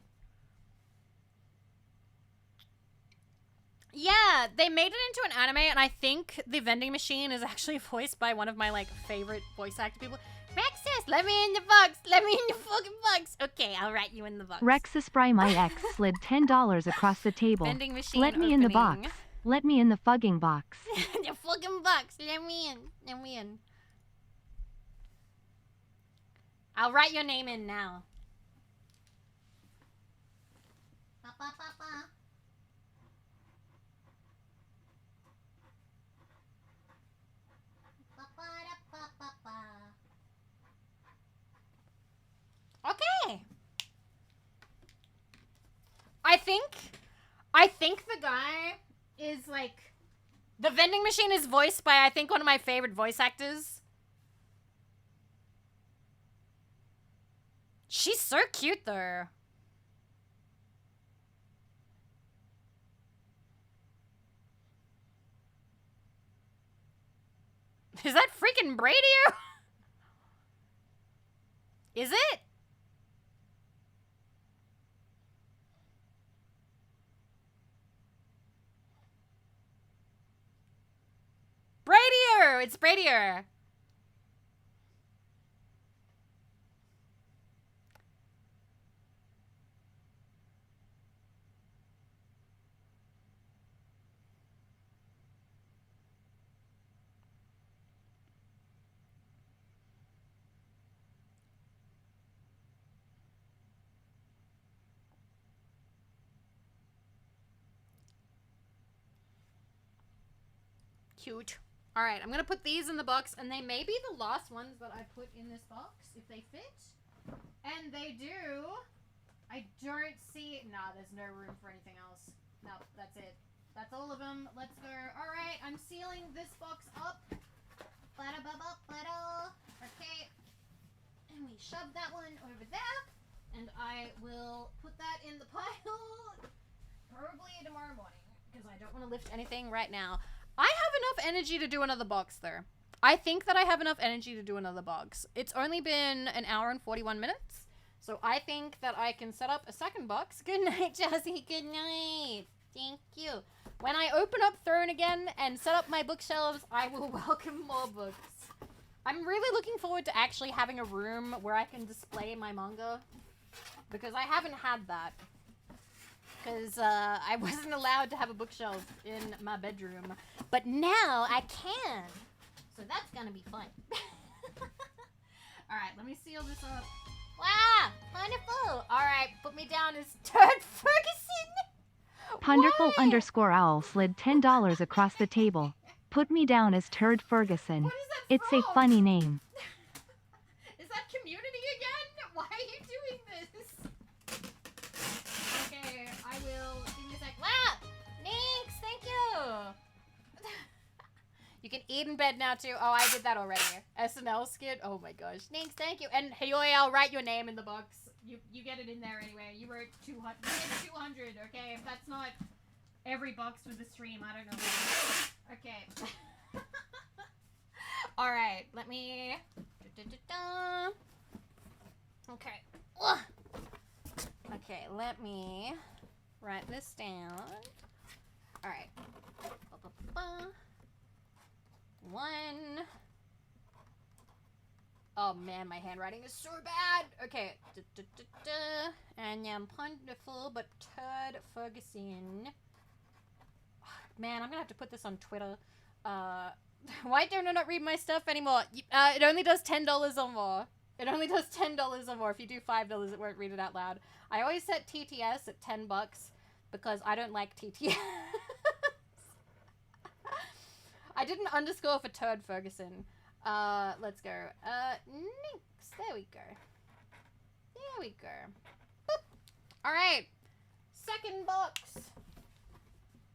Yeah, they made it into an anime, and I think the vending machine is actually voiced by one of my, like, favorite voice actor people. Rexus, let me in the box. Let me in the fucking box. Okay, I'll write you in the box. Rexus Spry my ex slid $10 across the table. Vending machine Let me opening. in the box. Let me in the fucking box. The fucking box. Let me in. Let me in. I'll write your name in now. Papa, papa. Okay. I think the guy is like, the vending machine is voiced by, I think, one of my favorite voice actors. She's so cute though. Is that freaking Brady? Is it? Bradier! It's Bradier. Cute. Alright, I'm gonna put these in the box, and they may be the last ones that I put in this box, if they fit. And they do. I don't see... Nah, there's no room for anything else. No, that's it. That's all of them. Let's go. Alright, I'm sealing this box up. Okay. And we shove that one over there. And I will put that in the pile probably tomorrow morning, because I don't want to lift anything right now. I have enough energy to do another box, though. I think that I have enough energy to do another box. It's only been an hour and 41 minutes, so I think that I can set up a second box. Good night, Jessie. Good night. Thank you. When I open up Throne again and set up my bookshelves, I will welcome more books. I'm really looking forward to actually having a room where I can display my manga, because I haven't had that. Because I wasn't allowed to have a bookshelf in my bedroom. But now I can. So that's going to be fun. Alright, let me seal this up. Wow! Wonderful! Alright, put me down as Turd Ferguson! Ponderful Why? _owl slid $10 across the table. Put me down as Turd Ferguson. What is that It's a from? funny name. Is that Community again? Why are you doing this? Okay, I will. Give me a sec. Wow! Thanks, thank you! You can eat in bed now too. Oh, I did that already. SNL skit. Oh my gosh. Thanks, thank you. And Hayoi, I'll write your name in the box. You get it in there anyway. You wrote 200. You get 200, okay? If that's not every box with the stream, I don't know. Okay. All right, let me. Okay. Ugh. Okay, let me write this down. All right. One. Oh man, my handwriting is so bad. Okay. And I'm wonderful, but Turd Ferguson. Man, I'm gonna have to put this on Twitter. Why don't I not read my stuff anymore? It only does $10 or more. It only does $10 or more. If you do $5, it won't read it out loud. I always set TTS at $10 because I don't like TTS. I did an underscore for Turd Ferguson. Let's go. Ninx. There we go. There we go. Boop. All right. Second box.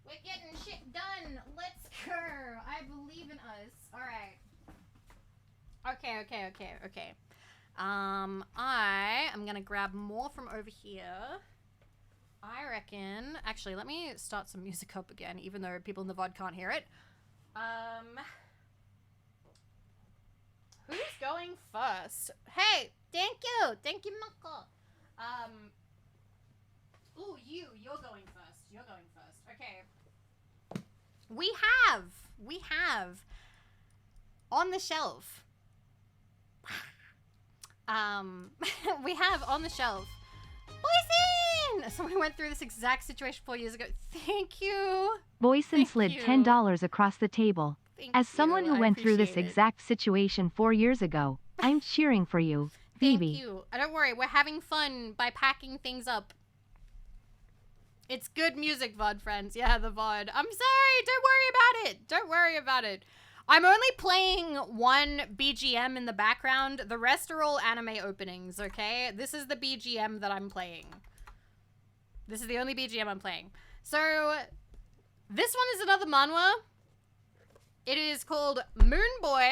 We're getting shit done. Let's go. I believe in us. All right. Okay. I am gonna grab more from over here. I reckon. Actually, let me start some music up again, even though people in the VOD can't hear it. Who's going first? Hey, thank you, Mako. Ooh, you're going first. You're going first. Okay. We have on the shelf. We have on the shelf. Boysen! So we went through this exact situation 4 years ago. Thank you. Boysen slid $10 across the table. As someone who went through this exact situation 4 years ago, I'm cheering for you, Vivi. Thank you. Don't worry, we're having fun by packing things up. It's good music, VOD friends. Yeah, the VOD. I'm sorry. Don't worry about it. Don't worry about it. I'm only playing one BGM in the background. The rest are all anime openings, okay? This is the BGM that I'm playing. This is the only BGM I'm playing. So, this one is another manhwa. It is called Moon Boy.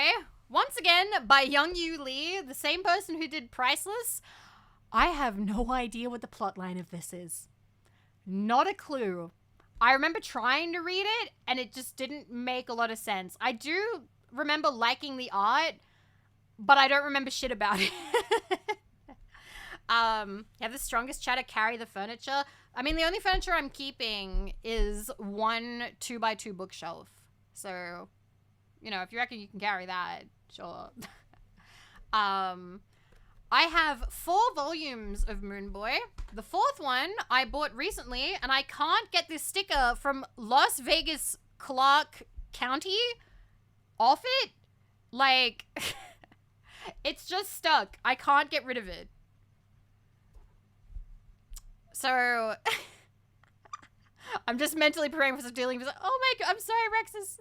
Once again, by Young Yu Lee, the same person who did Priceless. I have no idea what the plotline of this is. Not a clue. I remember trying to read it, and it just didn't make a lot of sense. I do remember liking the art, but I don't remember shit about it. You have the strongest chatter, carry the furniture. I mean, the only furniture I'm keeping is one 2x2 bookshelf. So, you know, if you reckon you can carry that, sure. I have 4 volumes of Moon Boy. The 4th one I bought recently, and I can't get this sticker from Las Vegas Clark County off it. Like, it's just stuck. I can't get rid of it. So, I'm just mentally preparing for some dealing. Oh my god, I'm sorry, Rexus.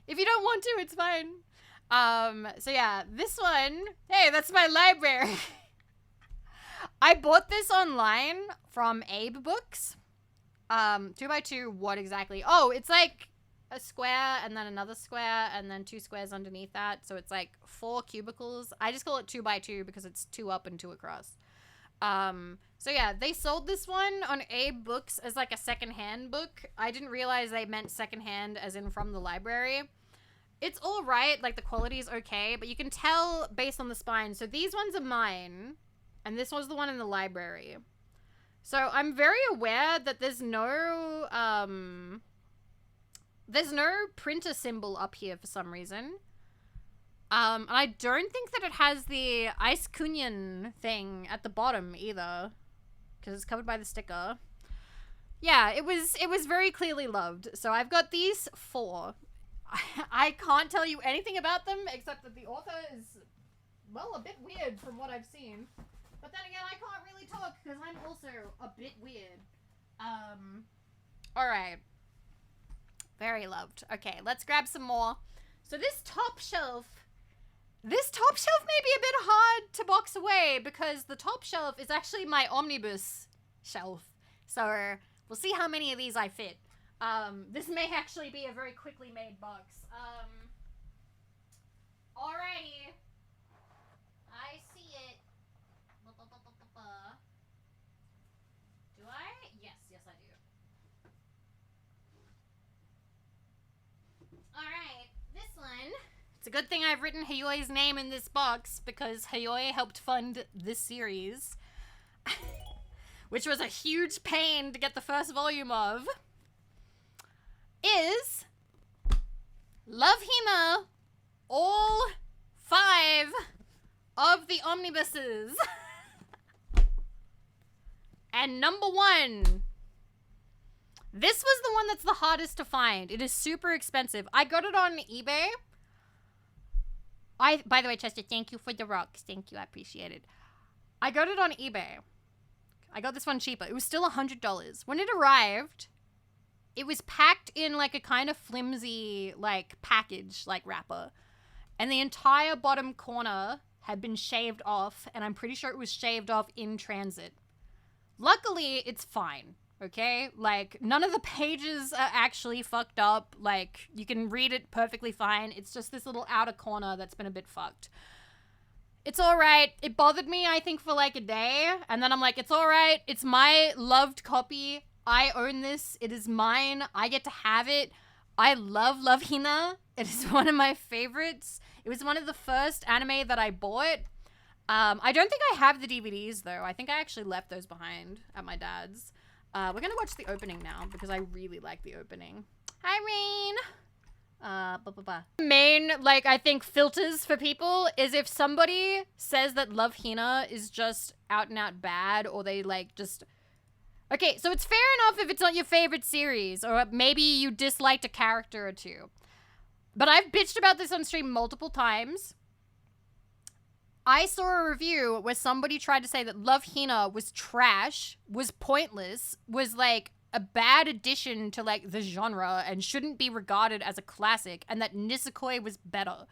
If you don't want to, it's fine. So yeah, this one, hey, that's my library. I bought this online from Abe Books. 2x2, what exactly? Oh, it's like a square and then another square and then 2 squares underneath that. So it's like 4 cubicles. I just call it 2x2 because it's 2 up and 2 across. So yeah, they sold this one on Abe Books as like a secondhand book. I didn't realize they meant secondhand as in from the library. It's all right, like the quality is okay, but you can tell based on the spine. So these ones are mine, and this was the one in the library. So I'm very aware that there's no printer symbol up here for some reason. And I don't think that it has the Ice Kunyan thing at the bottom either, because it's covered by the sticker. Yeah, it was very clearly loved. So I've got these 4. I can't tell you anything about them except that the author is, well, a bit weird from what I've seen. But then again, I can't really talk because I'm also a bit weird. Alright. Very loved. Okay, let's grab some more. So this top shelf may be a bit hard to box away because the top shelf is actually my omnibus shelf. So we'll see how many of these I fit. This may actually be a very quickly made box. Alrighty. I see it. Do I? Yes, I do. good thing I've written Hayoi's name in this box because Hayoi helped fund this series, which was a huge pain to get the first volume of, is Love Hina, all 5 of the omnibuses. And number 1. This was the one that's the hardest to find. It is super expensive. I got it on eBay. By the way, Chester, thank you for the rocks. Thank you, I appreciate it. I got it on eBay. I got this one cheaper. It was still $100. When it arrived, it was packed in like a kind of flimsy like package, like wrapper. And the entire bottom corner had been shaved off, and I'm pretty sure it was shaved off in transit. Luckily, it's fine, okay? Like, none of the pages are actually fucked up. Like, you can read it perfectly fine. It's just this little outer corner that's been a bit fucked. It's alright. It bothered me, I think, for like a day. And then I'm like, it's alright. It's my loved copy. I own this. It is mine. I get to have it. I love Love Hina. It is one of my favorites. It was one of the first anime that I bought. I don't think I have the DVDs, though. I think I actually left those behind at my dad's. We're gonna watch the opening now, because I really like the opening. Hi, Rain! Main, like, I think filters for people is if somebody says that Love Hina is just out and out bad, or they, like, just... Okay, so it's fair enough if it's not your favorite series, or maybe you disliked a character or two. But I've bitched about this on stream multiple times. I saw a review where somebody tried to say that Love Hina was trash, was pointless, was like a bad addition to like the genre and shouldn't be regarded as a classic, and that Nisekoi was better.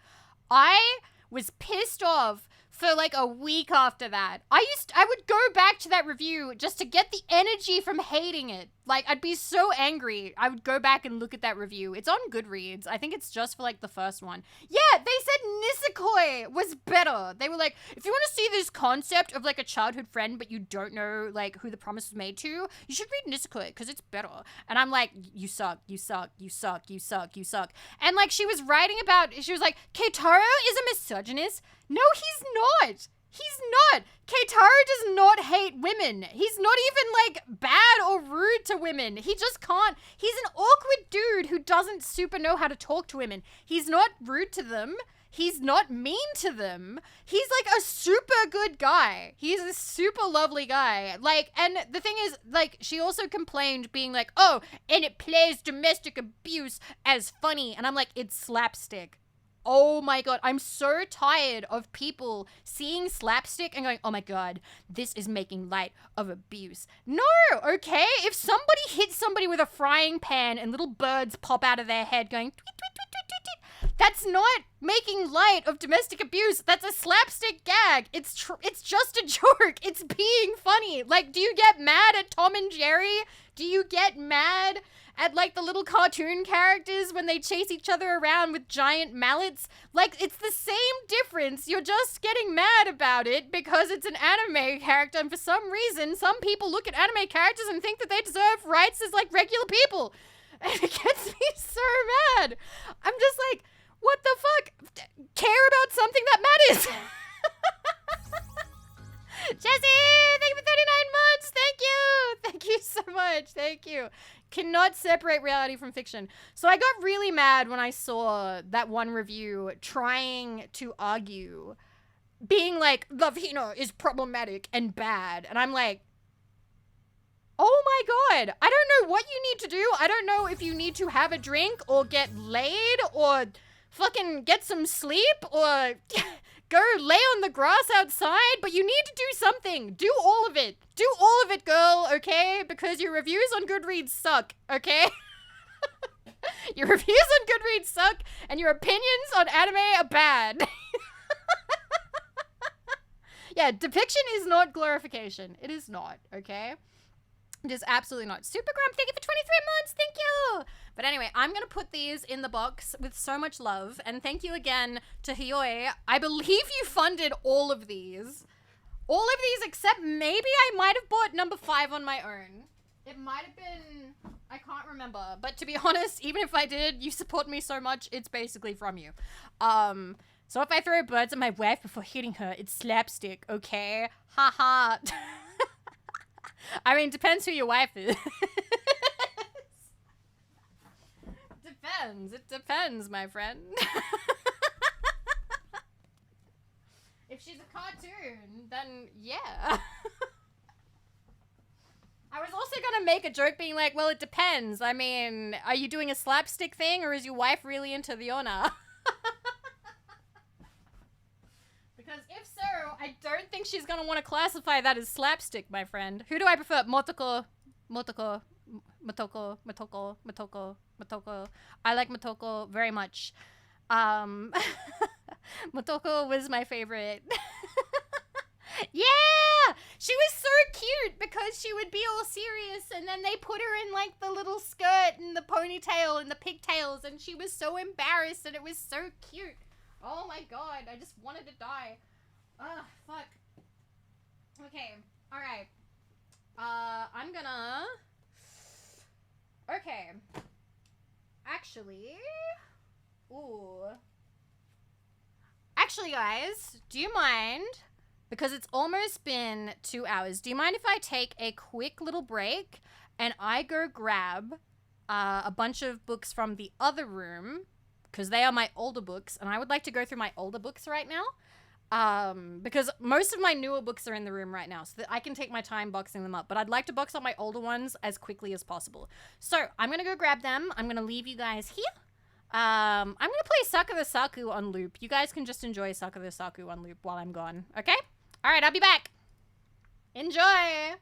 I was pissed off for like a week after that. I would go back to that review just to get the energy from hating it. Like, I'd be so angry. I would go back and look at that review. It's on Goodreads. I think it's just for like the first one. Yeah, they said Nisekoi was better. They were like, if you want to see this concept of like a childhood friend, but you don't know like who the promise was made to, you should read Nisekoi because it's better. And I'm like, you suck, you suck, you suck, you suck, you suck. And like she was writing about, she was like, Keitaro is a misogynist. No, he's not. He's not. Keitaro does not hate women. He's not even, like, bad or rude to women. He just can't. He's an awkward dude who doesn't super know how to talk to women. He's not rude to them. He's not mean to them. He's, like, a super good guy. He's a super lovely guy. Like, and the thing is, like, she also complained being like, oh, and it plays domestic abuse as funny. And I'm like, it's slapstick. Oh my god, I'm so tired of people seeing slapstick and going, oh my god, this is making light of abuse. No, okay? If somebody hits somebody with a frying pan and little birds pop out of their head going, tweet, tweet, tweet, tweet, tweet, tweet, that's not making light of domestic abuse. That's a slapstick gag. It's just a joke. It's being funny. Like, do you get mad at Tom and Jerry? Do you get mad at, like, the little cartoon characters when they chase each other around with giant mallets? Like, it's the same difference. You're just getting mad about it because it's an anime character, and for some reason, some people look at anime characters and think that they deserve rights as, like, regular people. And it gets me so mad. I'm just like, what the fuck? Care about something that matters. Jesse, thank you for 39 months. Thank you. Thank you so much. Thank you. Cannot separate reality from fiction. So I got really mad when I saw that one review trying to argue, being like, Love Hina is problematic and bad. And I'm like, oh my god, I don't know what you need to do. I don't know if you need to have a drink or get laid or fucking get some sleep or go lay on the grass outside, but you need to do something. Do all of it. Do all of it, girl, okay? Because your reviews on Goodreads suck, okay? Your reviews on Goodreads suck, and your opinions on anime are bad. Yeah, depiction is not glorification. It is not, okay? It is absolutely not. Supergram, thank you for 23 months. Thank you. But anyway, I'm going to put these in the box with so much love. And thank you again to Hayoi. I believe you funded all of these. All of these except maybe I might have bought number 5 on my own. It might have been, I can't remember. But to be honest, even if I did, you support me so much, it's basically from you. So if I throw birds at my wife before hitting her, it's slapstick, okay? Ha ha. I mean, depends who your wife is. Depends. It depends, my friend. If she's a cartoon, then yeah. I was also gonna make a joke being like, well, it depends. I mean, are you doing a slapstick thing or is your wife really into the honor? Because if so, I don't think she's gonna want to classify that as slapstick, my friend. Who do I prefer? Motoko, Motoko, Motoko. I like Motoko very much. Motoko was my favorite. Yeah! She was so cute because she would be all serious and then they put her in like the little skirt and the ponytail and the pigtails and she was so embarrassed and it was so cute. Oh my god, I just wanted to die. Ugh, fuck. Okay, alright. I'm gonna... Okay. Actually... Ooh. Actually, guys, do you mind... Because it's almost been 2 hours. Do you mind if I take a quick little break and I go grab a bunch of books from the other room because they are my older books and I would like to go through my older books right now because most of my newer books are in the room right now so that I can take my time boxing them up. But I'd like to box up my older ones as quickly as possible. So I'm going to go grab them. I'm going to leave you guys here. I'm going to play Sakura Saku on loop. You guys can just enjoy Sakura Saku on loop while I'm gone. Okay? All right, I'll be back. Enjoy.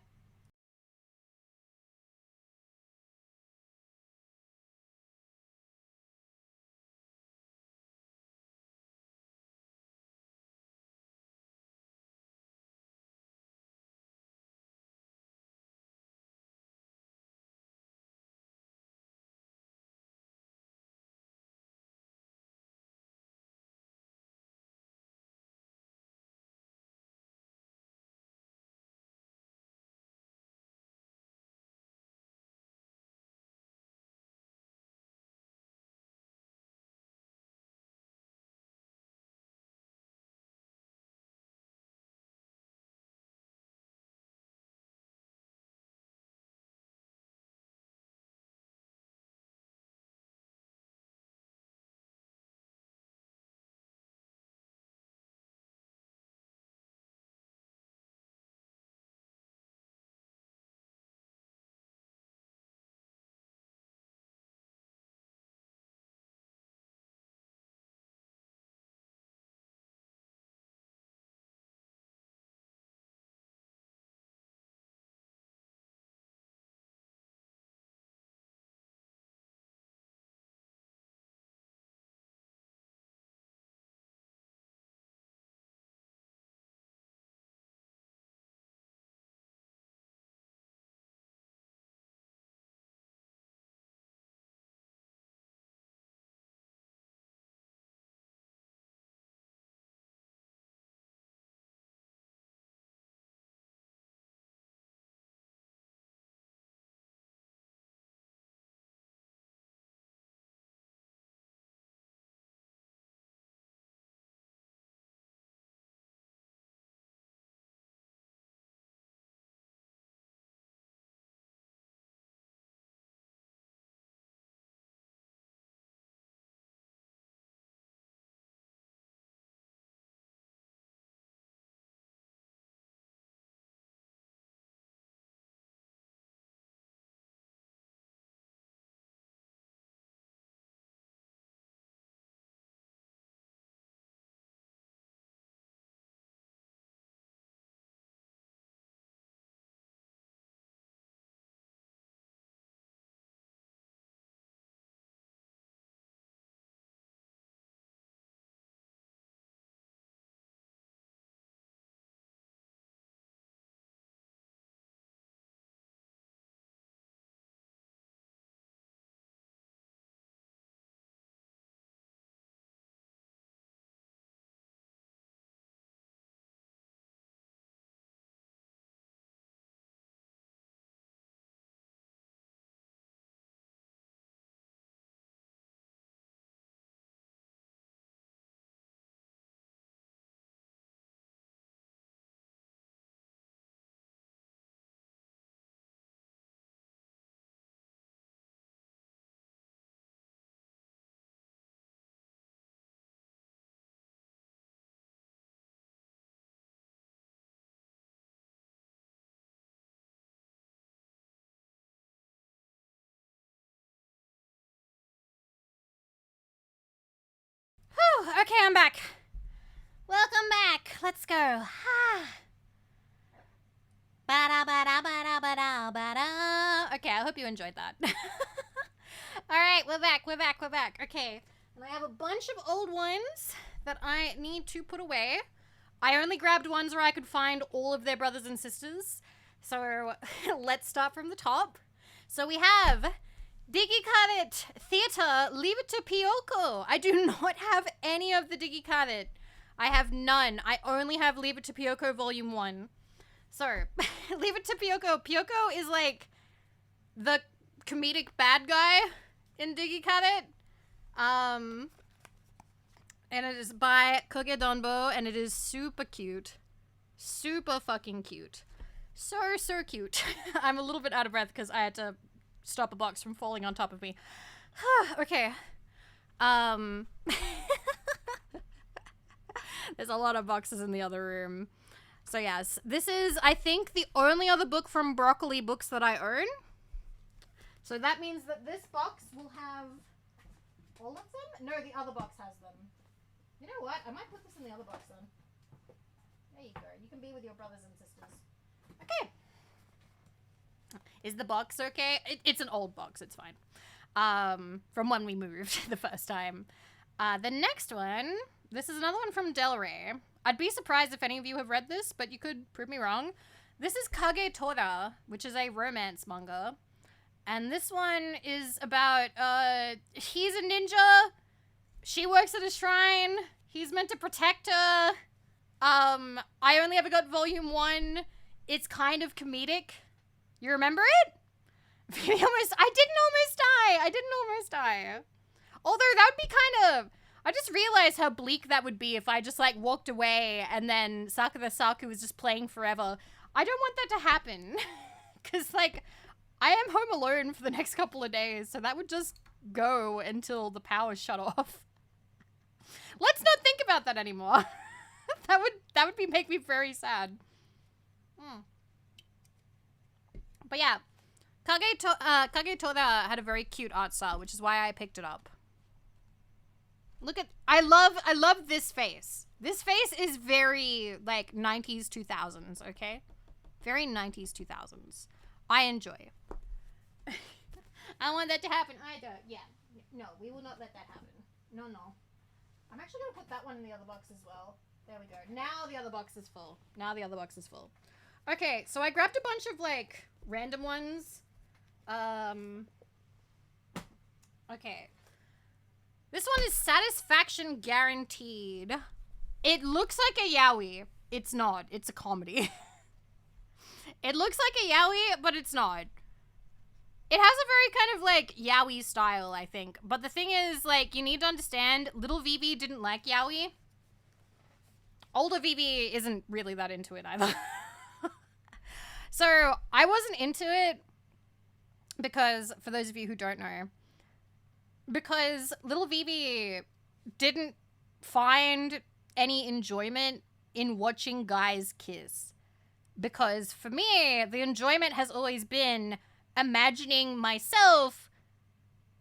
Whew, okay, I'm back. Welcome back. Let's go. Okay, I hope you enjoyed that. All right, we're back. Okay, and I have a bunch of old ones that I need to put away. I only grabbed ones where I could find all of their brothers and sisters. So let's start from the top. So we have Digikaret Theater, Leave It to Pyoko. I do not have any of the Digikaret. I have none. I only have Leave It to Pyoko Volume 1. So, Leave It to Pyoko. Pyoko is like the comedic bad guy in Digikaret. And it is by Koge Donbo, and it is super cute. Super fucking cute. So cute. I'm a little bit out of breath because I had to stop a box from falling on top of me. Okay. There's a lot of boxes in the other room. So yes, this is, I think, the only other book from Broccoli Books that I own. So that means that this box will have all of them? No, the other box has them. You know what? I might put this in the other box then. There you go. You can be with your brothers and sisters. Okay. Is the box okay? It's an old box. It's fine. From when we moved the first time. The next one, this is another one from Del Rey. I'd be surprised if any of you have read this, but you could prove me wrong. This is Kage Tora, which is a romance manga. And this one is about, he's a ninja. She works at a shrine. He's meant to protect her. I only ever got volume 1. It's kind of comedic. You remember it? I didn't almost die. Although that would be kind of... I just realized how bleak that would be if I just, like, walked away and then Sakura Saku was just playing forever. I don't want that to happen. Because, like, I am home alone for the next couple of days, so that would just go until the power's shut off. Let's not think about that anymore. that would make me very sad. But yeah, Kage Tora had a very cute art style, which is why I picked it up. Look at, I love this face. This face is very, like, 90s, 2000s, okay? Very 90s, 2000s. I enjoy. I want that to happen either. Yeah. No, we will not let that happen. No. I'm actually going to put that one in the other box as well. There we go. Now the other box is full. Okay, so I grabbed a bunch of, like, random ones. Okay. This one is Satisfaction Guaranteed. It looks like a yaoi. It's not. It's a comedy. It looks like a yaoi, but it's not. It has a very kind of, like, yaoi style, I think. But the thing is, like, you need to understand, little Vivi didn't like yaoi. Older Vivi isn't really that into it either. So, I wasn't into it because, for those of you who don't know, because little Vivi didn't find any enjoyment in watching guys kiss. Because for me, the enjoyment has always been imagining myself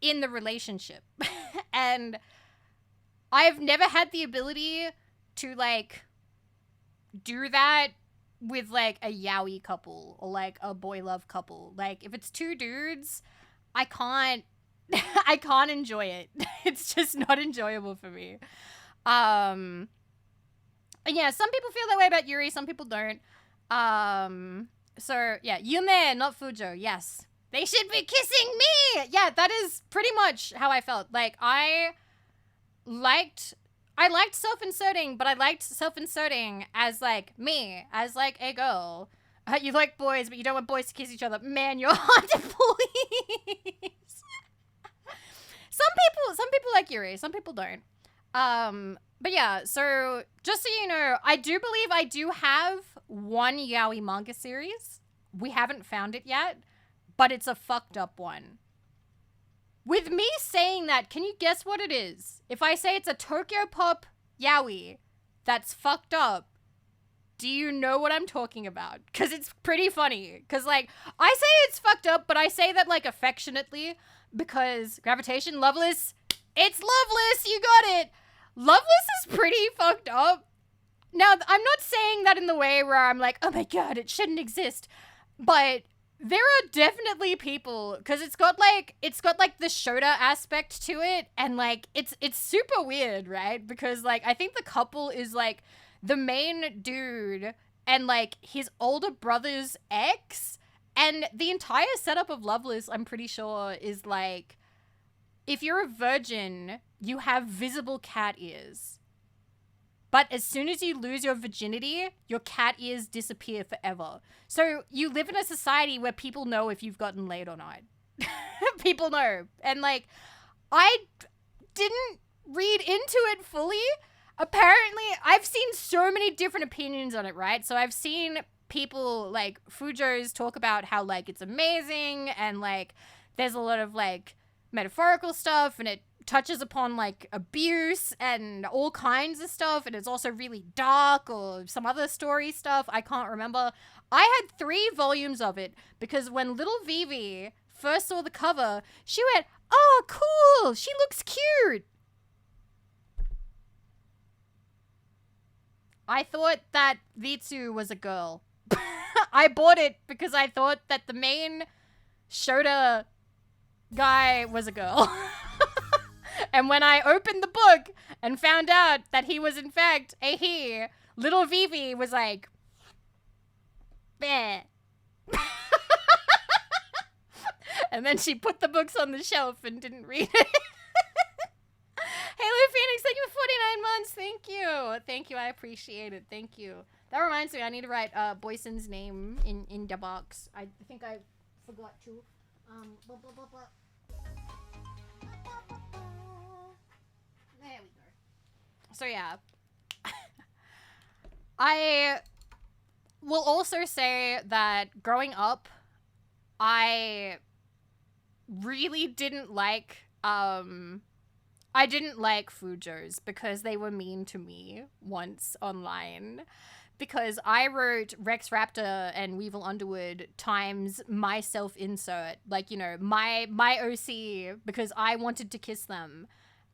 in the relationship. And I've never had the ability to, like, do that with, like, a yaoi couple or, like, a boy love couple. Like, if it's two dudes, I can't enjoy it. It's just not enjoyable for me. And yeah, some people feel that way about Yuri, some people don't. So yeah, Yume, not Fujo. Yes, they should be kissing me. Yeah, that is pretty much how I felt. Like, I liked self-inserting, but I liked self-inserting as, like, me, as, like, a girl. You like boys, but you don't want boys to kiss each other. Man, you're hard to please. Some people like Yuri, some people don't. But yeah, so just so you know, I do believe I do have one yaoi manga series. We haven't found it yet, but it's a fucked up one. With me saying that, can you guess what it is? If I say it's a Tokyo Pop yaoi that's fucked up, do you know what I'm talking about? Because it's pretty funny. Because, like, I say it's fucked up, but I say that, like, affectionately, because Gravitation, Loveless, it's Loveless, you got it! Loveless is pretty fucked up. Now, I'm not saying that in the way where I'm like, oh my god, it shouldn't exist. But there are definitely people, because it's got like the Shota aspect to it, and like it's super weird, right? Because like I think the couple is like the main dude and like his older brother's ex, and the entire setup of Loveless, I'm pretty sure, is like if you're a virgin, you have visible cat ears. But as soon as you lose your virginity, your cat ears disappear forever. So you live in a society where people know if you've gotten laid or not. People know. And like, I didn't read into it fully. Apparently, I've seen so many different opinions on it, right? So I've seen people like Fujos talk about how like it's amazing and like there's a lot of like metaphorical stuff and it touches upon like abuse and all kinds of stuff, and it's also really dark or some other story stuff. I can't remember. I had 3 volumes of it because when little Vivi first saw the cover, she went, oh, cool, she looks cute. I thought that Vitsu was a girl. I bought it because I thought that the main Shota guy was a girl. And when I opened the book and found out that he was in fact a he, little Vivi was like, bleh. And then she put the books on the shelf and didn't read it. Halo Phoenix, thank you for 49 months. Thank you. Thank you. I appreciate it. Thank you. That reminds me, I need to write Boyson's name in the box. I think I forgot to. Blah, blah, blah, blah. There we go. So yeah. I will also say that growing up, I really didn't like Fujos because they were mean to me once online. Because I wrote Rex Raptor and Weevil Underwood times my self-insert. Like, you know, my OC, because I wanted to kiss them.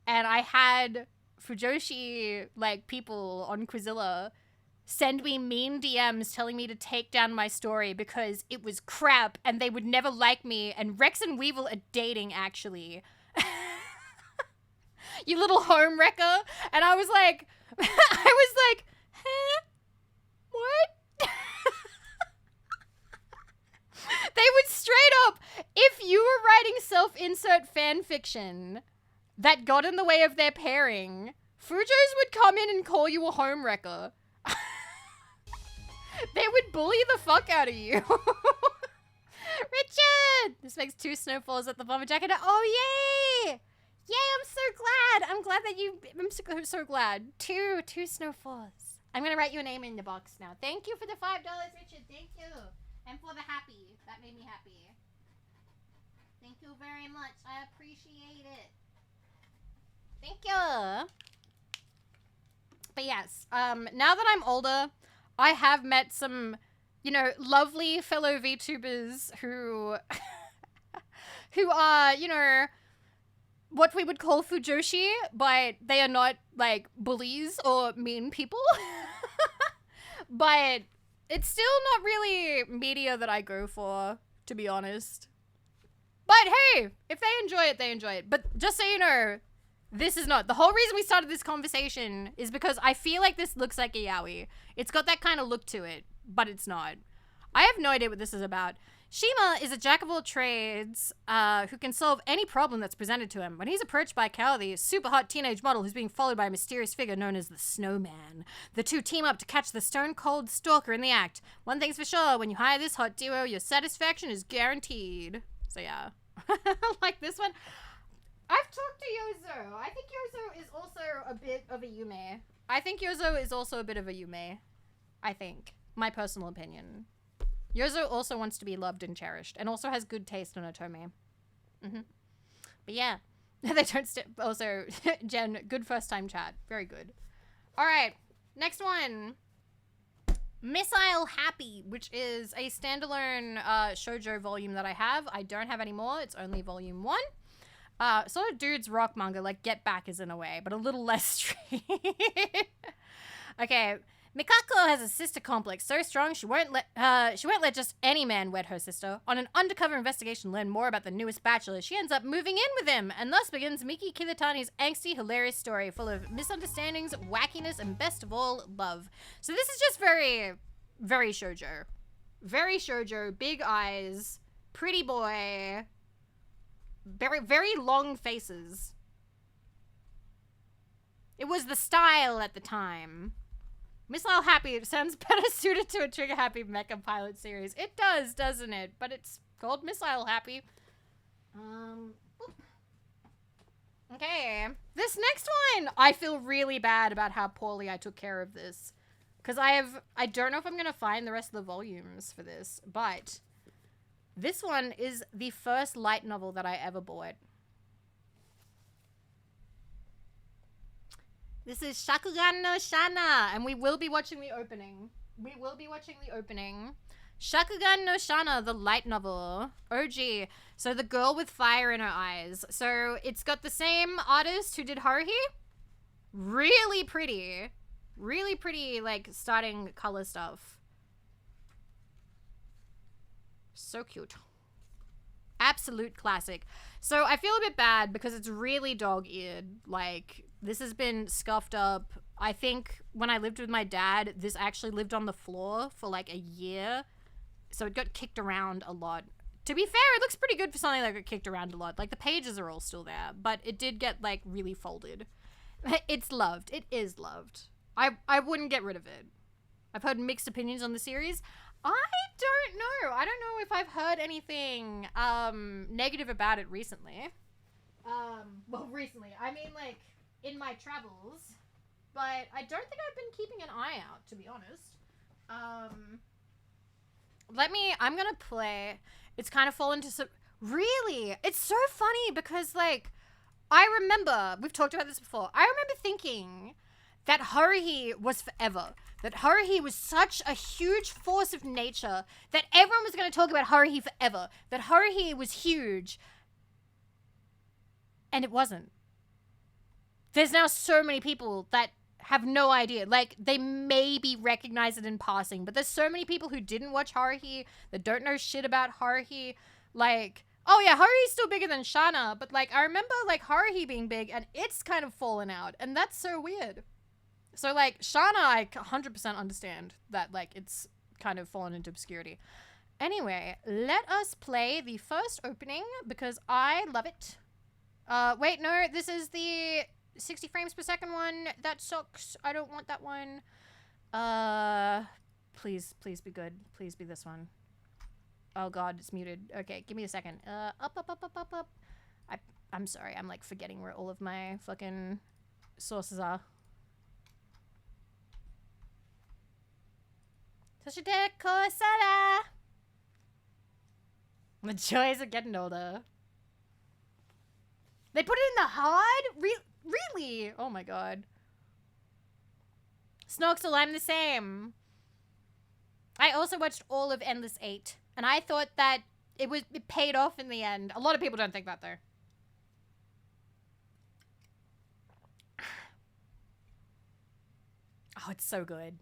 And I had Fujoshi, like, people on Quizilla send me mean DMs telling me to take down my story because it was crap and they would never like me. And Rex and Weevil are dating, actually. You little home wrecker. And I was like, huh? What? They would straight up, if you were writing self-insert fan fiction that got in the way of their pairing, Fujos would come in and call you a home wrecker. They would bully the fuck out of you. Richard! This makes 2 snowfalls at the bomber jacket. Oh, yay! Yay, I'm so glad. I'm glad that you... I'm so glad. 2 snowfalls. I'm going to write your name in the box now. Thank you for the $5, Richard. Thank you. And for the happy. That made me happy. Thank you very much. I appreciate it. Thank you. But yes, now that I'm older, I have met some, you know, lovely fellow VTubers who, who are, you know, what we would call Fujoshi, but they are not, like, bullies or mean people. But it's still not really media that I go for, to be honest. But hey, if they enjoy it, they enjoy it. But just so you know, this is not. The whole reason we started this conversation is because I feel like this looks like a yaoi. It's got that kind of look to it, but it's not. I have no idea what this is about. Shima is a jack of all trades who can solve any problem that's presented to him. When he's approached by Cowley, a super hot teenage model who's being followed by a mysterious figure known as the Snowman, the two team up to catch the stone-cold stalker in the act. One thing's for sure, when you hire this hot duo, your satisfaction is guaranteed. So yeah. Like this one. I've talked to Yozo. I think Yozo is also a bit of a Yume. I think Yozo is also a bit of a Yume. I think. My personal opinion. Yozo also wants to be loved and cherished, and also has good taste in otome. But yeah. They don't also, Jen, good first time chat. Very good. Alright, next one. Missile Happy, which is a standalone shoujo volume that I have. I don't have any more. It's only volume 1. Sort of dudes rock manga, like Get Back is in a way, but a little less street. Okay, Mikako has a sister complex so strong she won't let just any man wed her sister. On an undercover investigation, learn more about the newest bachelor. She ends up moving in with him, and thus begins Miki Kiritani's angsty, hilarious story full of misunderstandings, wackiness, and best of all, love. So this is just very, very shoujo. Very shoujo, big eyes, pretty boy, very, very long faces. It was the style at the time. Missile Happy sounds better suited to a Trigger Happy Mecha Pilot series. It does, doesn't it? But it's called Missile Happy. Okay. This next one, I feel really bad about how poorly I took care of this. Because I don't know if I'm going to find the rest of the volumes for this, but this one is the first light novel that I ever bought. This is Shakugan no Shana, and we will be watching the opening. Shakugan no Shana, the light novel. OG. So the girl with fire in her eyes. So it's got the same artist who did Haruhi. Really pretty. Really pretty, like, starting color stuff. So cute. Absolute classic. So I feel a bit bad because it's really dog-eared. Like, this has been scuffed up. I think when I lived with my dad, this actually lived on the floor for like a year. So it got kicked around a lot. To be fair, it looks pretty good for something that got kicked around a lot. Like, the pages are all still there, but it did get, like, really folded. It's loved. It is loved. I wouldn't get rid of it. I've heard mixed opinions on the series. I don't know. I don't know if I've heard anything negative about it recently. Well, recently. I mean, like, in my travels. But I don't think I've been keeping an eye out, to be honest. I'm gonna play. It's kind of fallen to some... Really? It's so funny because, like, I remember... We've talked about this before. I remember thinking that Haruhi was forever. That Haruhi was such a huge force of nature that everyone was going to talk about Haruhi forever. That Haruhi was huge. And it wasn't. There's now so many people that have no idea. Like, they maybe recognize it in passing, but there's so many people who didn't watch Haruhi that don't know shit about Haruhi. Like, oh yeah, Haruhi's still bigger than Shana, but, like, I remember, like, Haruhi being big, and it's kind of fallen out, and that's so weird. So, like, Shana, I 100% understand that, like, it's kind of fallen into obscurity. Anyway, let us play the first opening, because I love it. Wait, no, this is the 60 frames per second one. That sucks. I don't want that one. Please be good. Please be this one. Oh god, it's muted. Okay, give me a second. Up. I'm sorry, I'm, like, forgetting where all of my fucking sources are. The joys of getting older. They put it in the hard? Really? Oh my god. Snorksel, I'm the same. I also watched all of Endless 8, and I thought that it paid off in the end. A lot of people don't think that, though. Oh, it's so good.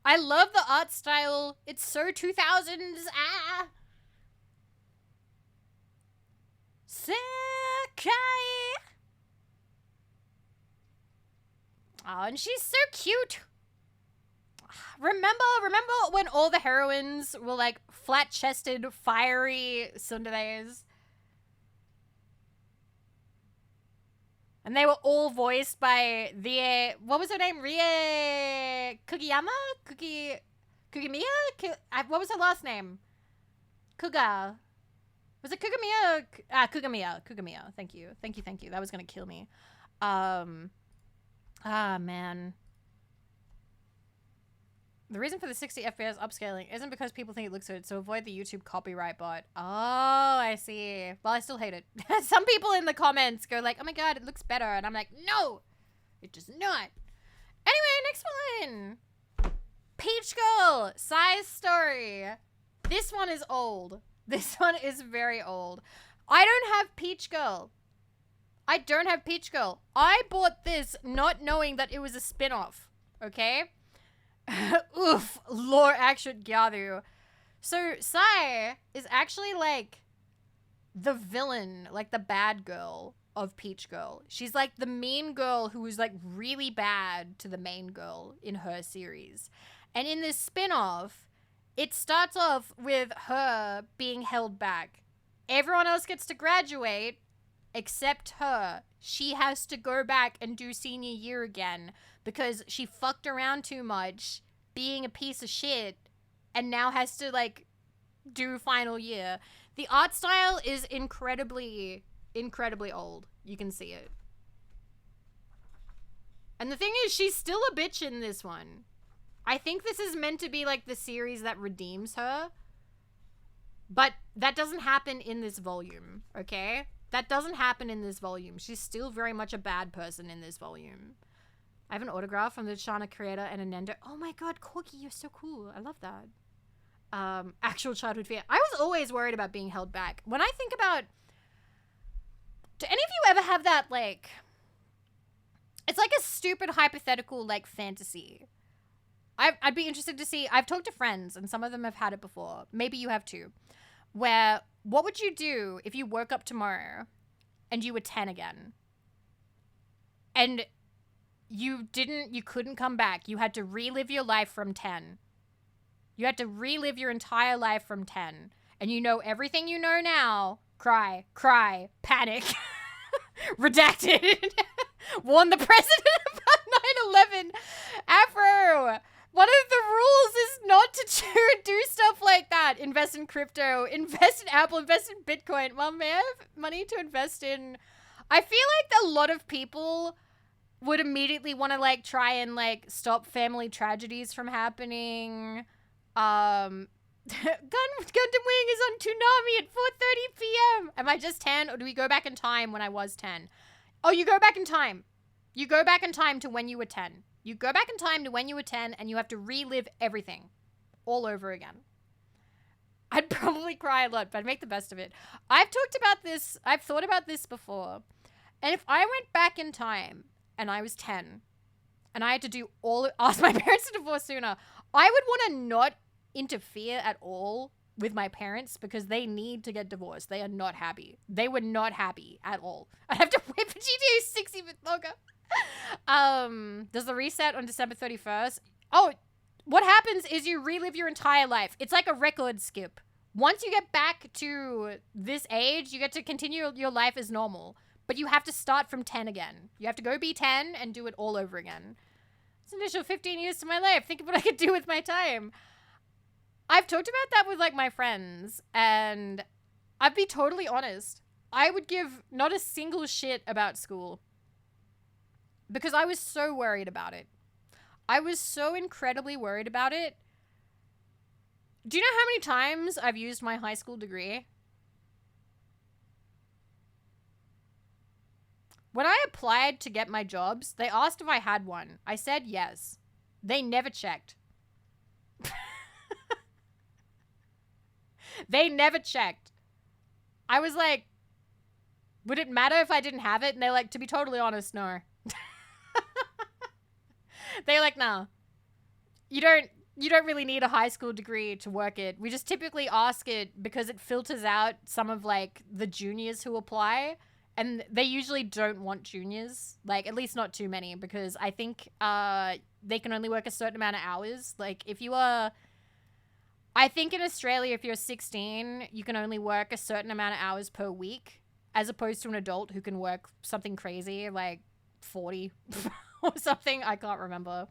I love the art style. It's so 2000s. Ah. Sekai. Oh, and she's so cute. Remember when all the heroines were, like, flat-chested, fiery tsunderes? And they were all voiced by the... What was her name? Rie Kugiyama? Kugimiya? What was her last name? Kuga. Was it Kugamiya? Kugamiya. Thank you. That was gonna kill me. Man. The reason for the 60 FPS upscaling isn't because people think it looks good, so avoid the YouTube copyright bot. Oh, I see. Well, I still hate it. Some people in the comments go like, oh my god, it looks better. And I'm like, no, it does not. Anyway, next one. Peach Girl, size story. This one is old. This one is very old. I don't have Peach Girl. I don't have Peach Girl. I bought this not knowing that it was a spin-off, okay? Oof, lore action Gyaru. So, Sai is actually like the villain, like the bad girl of Peach Girl. She's like the mean girl who was like really bad to the main girl in her series. And in this spin-off, it starts off with her being held back. Everyone else gets to graduate except her. She has to go back and do senior year again because she fucked around too much being a piece of shit and now has to like do final year. The art style is incredibly old. You can see it. And the thing is, she's still a bitch in this one. I think this is meant to be like the series that redeems her. But that doesn't happen in this volume, okay? That doesn't happen in this volume. She's still very much a bad person in this volume. I have an autograph from the Shana creator and Anendo. Oh my god, Corky, you're so cool. I love that. Actual childhood fear. I was always worried about being held back. When I think about... Do any of you ever have that, like... It's like a stupid hypothetical, like, fantasy. I'd be interested to see... I've talked to friends, and some of them have had it before. Maybe you have too. Where, what would you do if you woke up tomorrow and you were 10 again? And you couldn't come back. You had to relive your life from 10. You had to relive your entire life from 10. And you know everything you know now. Cry, panic. Redacted. Warn the president about 9/11. Afro. One of the rules is not to do stuff like that. Invest in crypto, invest in Apple, invest in Bitcoin. Well, may I have money to invest in? I feel like a lot of people would immediately want to like try and like stop family tragedies from happening. Gundam Wing is on Toonami at 4:30 p.m. Am I just 10 or do we go back in time when I was 10? Oh, you go back in time. You go back in time to when you were 10. You go back in time to when you were 10 and you have to relive everything all over again. I'd probably cry a lot, but I'd make the best of it. I've talked about this. I've thought about this before. And if I went back in time and I was 10 and I had to ask my parents to divorce sooner, I would want to not interfere at all with my parents because they need to get divorced. They are not happy. They were not happy at all. I'd have to wait for GTA 6 even longer. Does the reset on December 31st? Oh, what happens is you relive your entire life. It's like a record skip. Once you get back to this age, you get to continue your life as normal. But you have to start from 10 again. You have to go be 10 and do it all over again. It's an initial 15 years to my life. Think of what I could do with my time. I've talked about that with like my friends, and I'd be totally honest. I would give not a single shit about school. Because I was so worried about it. I was so incredibly worried about it. Do you know how many times I've used my high school degree? When I applied to get my jobs, they asked if I had one. I said yes. They never checked. They never checked. I was like, would it matter if I didn't have it? And they're like, to be totally honest, no. They're like, nah, you don't really need a high school degree to work it. We just typically ask it because it filters out some of like the juniors who apply, and they usually don't want juniors, like at least not too many, because I think they can only work a certain amount of hours. Like if you are, I think in Australia, if you're 16, you can only work a certain amount of hours per week, as opposed to an adult who can work something crazy like 40 or something. I can't remember.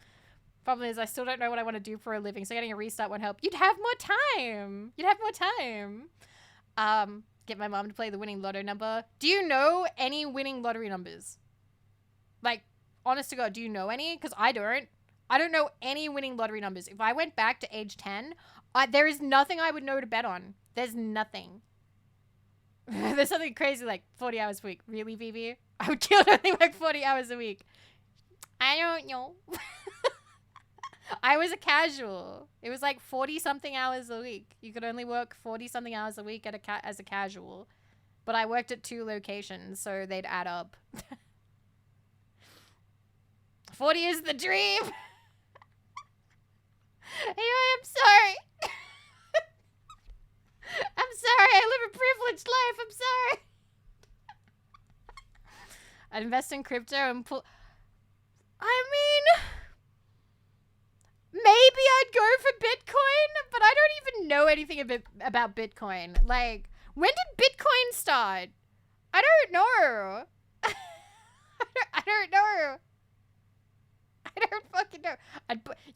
Problem is I still don't know what I want to do for a living, so getting a restart won't help. You'd have more time. Get my mom to play the winning lotto number. Do you know any winning lottery numbers? Like, honest to God, do you know any? Because I don't. I don't know any winning lottery numbers. If I went back to age 10, there is nothing I would know to bet on. There's nothing. There's something crazy like 40 hours a week. Really, Vivi? I would kill something like 40 hours a week. I don't know. I was a casual. It was like 40-something hours a week. You could only work 40-something hours a week as a casual. But I worked at 2 locations, so they'd add up. 40 is the dream. Anyway, I'm sorry. I'm sorry. I live a privileged life. I'm sorry. I'd invest in crypto and pull... I mean... Maybe I'd go for Bitcoin, but I don't even know anything about Bitcoin. Like, when did Bitcoin start? I don't know. I don't know. I don't fucking know.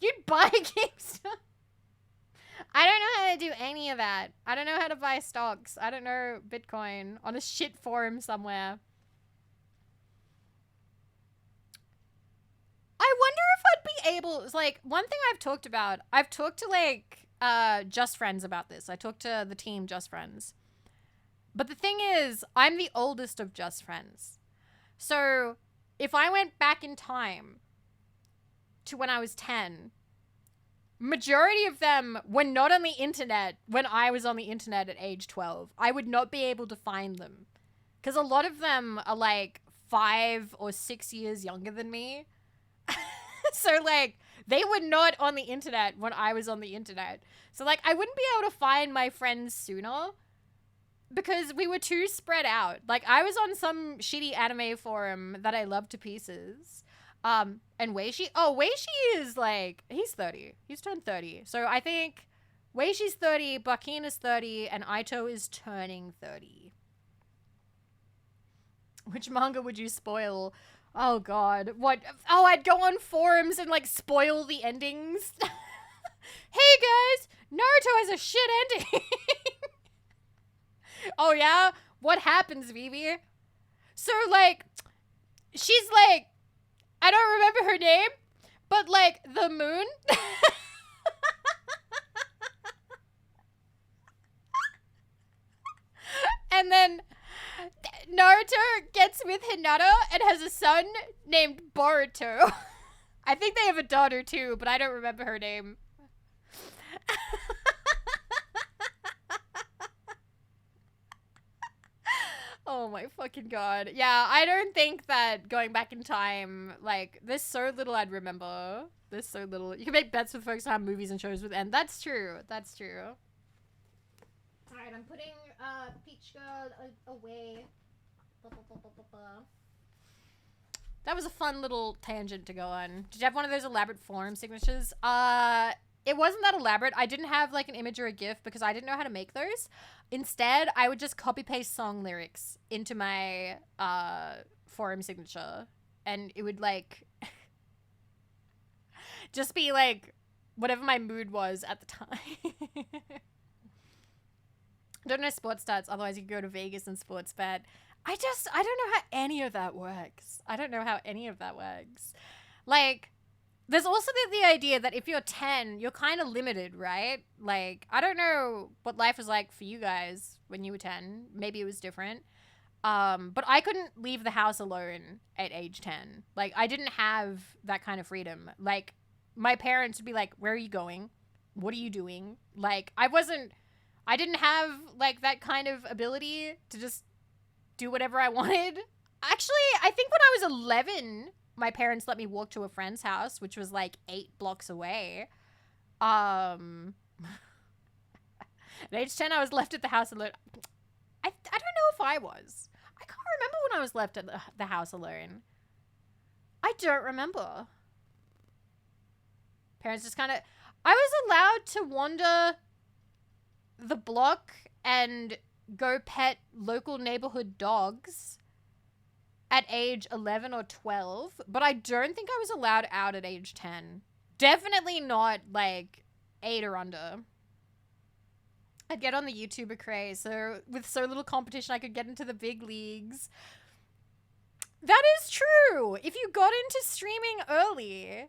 You'd buy GameStop. I don't know how to do any of that. I don't know how to buy stocks. I don't know Bitcoin on a shit forum somewhere. I wonder if I'd be able, like, one thing I've talked to, like, Just Friends about this. I talked to the team Just Friends. But the thing is, I'm the oldest of Just Friends. So, if I went back in time to when I was 10, majority of them were not on the internet when I was on the internet at age 12. I would not be able to find them. Because a lot of them are, like, 5 or 6 years younger than me. So, like, they were not on the internet when I was on the internet. So, like, I wouldn't be able to find my friends sooner because we were too spread out. Like, I was on some shitty anime forum that I love to pieces. And Weishi is, like, he's 30. He's turned 30. So, I think Weishi's 30, Bakin is 30, and Aito is turning 30. Which manga would you spoil? Oh, God. What? Oh, I'd go on forums and, like, spoil the endings. Hey, guys. Naruto has a shit ending. Oh, yeah? What happens, Vivi? So, like, she's, like, I don't remember her name, but, like, the moon. And then Naruto gets with Hinata and has a son named Boruto. I think they have a daughter too, but I don't remember her name. Oh my fucking God. Yeah, I don't think that going back in time, like, there's so little I'd remember. There's so little. You can make bets with folks on how movies and shows would end. That's true. That's true. Alright, I'm putting Peach Girl away. That was a fun little tangent to go on. Did you have one of those elaborate forum signatures? It wasn't that elaborate. I didn't have like an image or a GIF because I didn't know how to make those. Instead, I would just copy paste song lyrics into my forum signature, and it would like just be like whatever my mood was at the time. Don't know sports stats, otherwise you could go to Vegas and sports bet. I don't know how any of that works. I don't know how any of that works. Like, there's also the idea that if you're 10, you're kind of limited, right? Like, I don't know what life was like for you guys when you were 10. Maybe it was different. But I couldn't leave the house alone at age 10. Like, I didn't have that kind of freedom. Like, my parents would be like, where are you going? What are you doing? Like, I didn't have, like, that kind of ability to just do whatever I wanted. Actually, I think when I was 11, my parents let me walk to a friend's house, which was, like, 8 blocks away. At age 10, I was left at the house alone. I don't know if I was. I can't remember when I was left at the house alone. I don't remember. Parents just kind of... I was allowed to wander the block and go pet local neighborhood dogs at age 11 or 12, but I don't think I was allowed out at age 10. Definitely not, like, 8 or under. I'd get on the YouTuber craze, so with so little competition I could get into the big leagues. That is true! If you got into streaming early,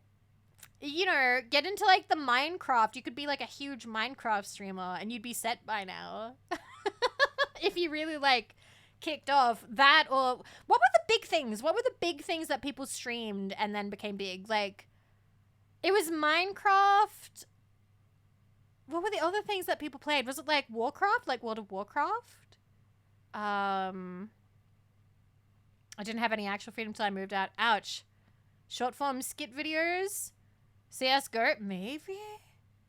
you know, get into like the Minecraft. You could be like a huge Minecraft streamer and you'd be set by now. If you really like kicked off that, or what were the big things? What were the big things that people streamed and then became big? Like, it was Minecraft. What were the other things that people played? Was it like Warcraft, like World of Warcraft? I didn't have any actual freedom until I moved out. Ouch. Short form skit videos. CSGO, maybe?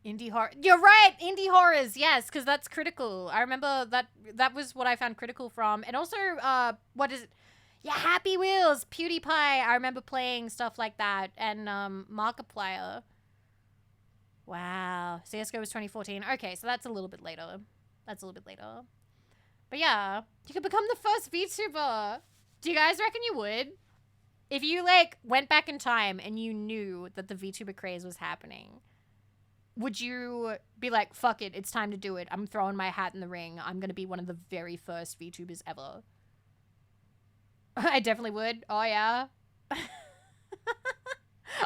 Indie horror. You're right, indie horrors. Yes, because that's Critical. I remember that was what I found Critical from. And also, what is it? Yeah, Happy Wheels, PewDiePie. I remember playing stuff like that. And Markiplier. Wow. CSGO was 2014. Okay, so that's a little bit later. But yeah, you could become the first VTuber. Do you guys reckon you would? If you, like, went back in time and you knew that the VTuber craze was happening, would you be like, fuck it, it's time to do it. I'm throwing my hat in the ring. I'm going to be one of the very first VTubers ever. I definitely would. Oh, yeah.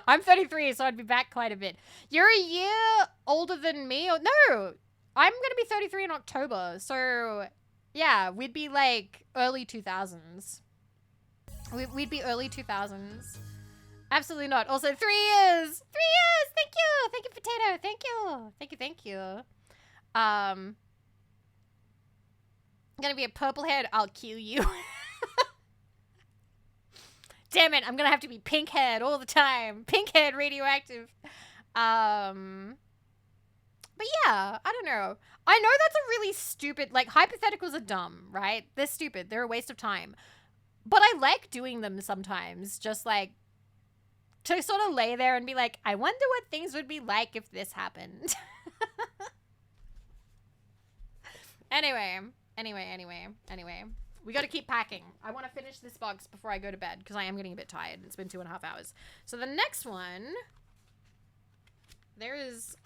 I'm 33, so I'd be back quite a bit. You're a year older than me? Or, no, I'm going to be 33 in October. So, yeah, we'd be, like, early 2000s. We'd be early 2000s. Absolutely not. Also, 3 years! 3 years! Thank you! Thank you, Potato! Thank you! Thank you, thank you. I'm gonna be a purple-haired, I'll kill you. Damn it, I'm gonna have to be pink-haired all the time. Pink-haired radioactive. But yeah, I don't know. I know that's a really stupid, like, hypotheticals are dumb, right? They're stupid. They're a waste of time. But I like doing them sometimes, just like, to sort of lay there and be like, I wonder what things would be like if this happened. Anyway. We gotta keep packing. I want to finish this box before I go to bed, because I am getting a bit tired. It's been 2.5 hours. So the next one, there is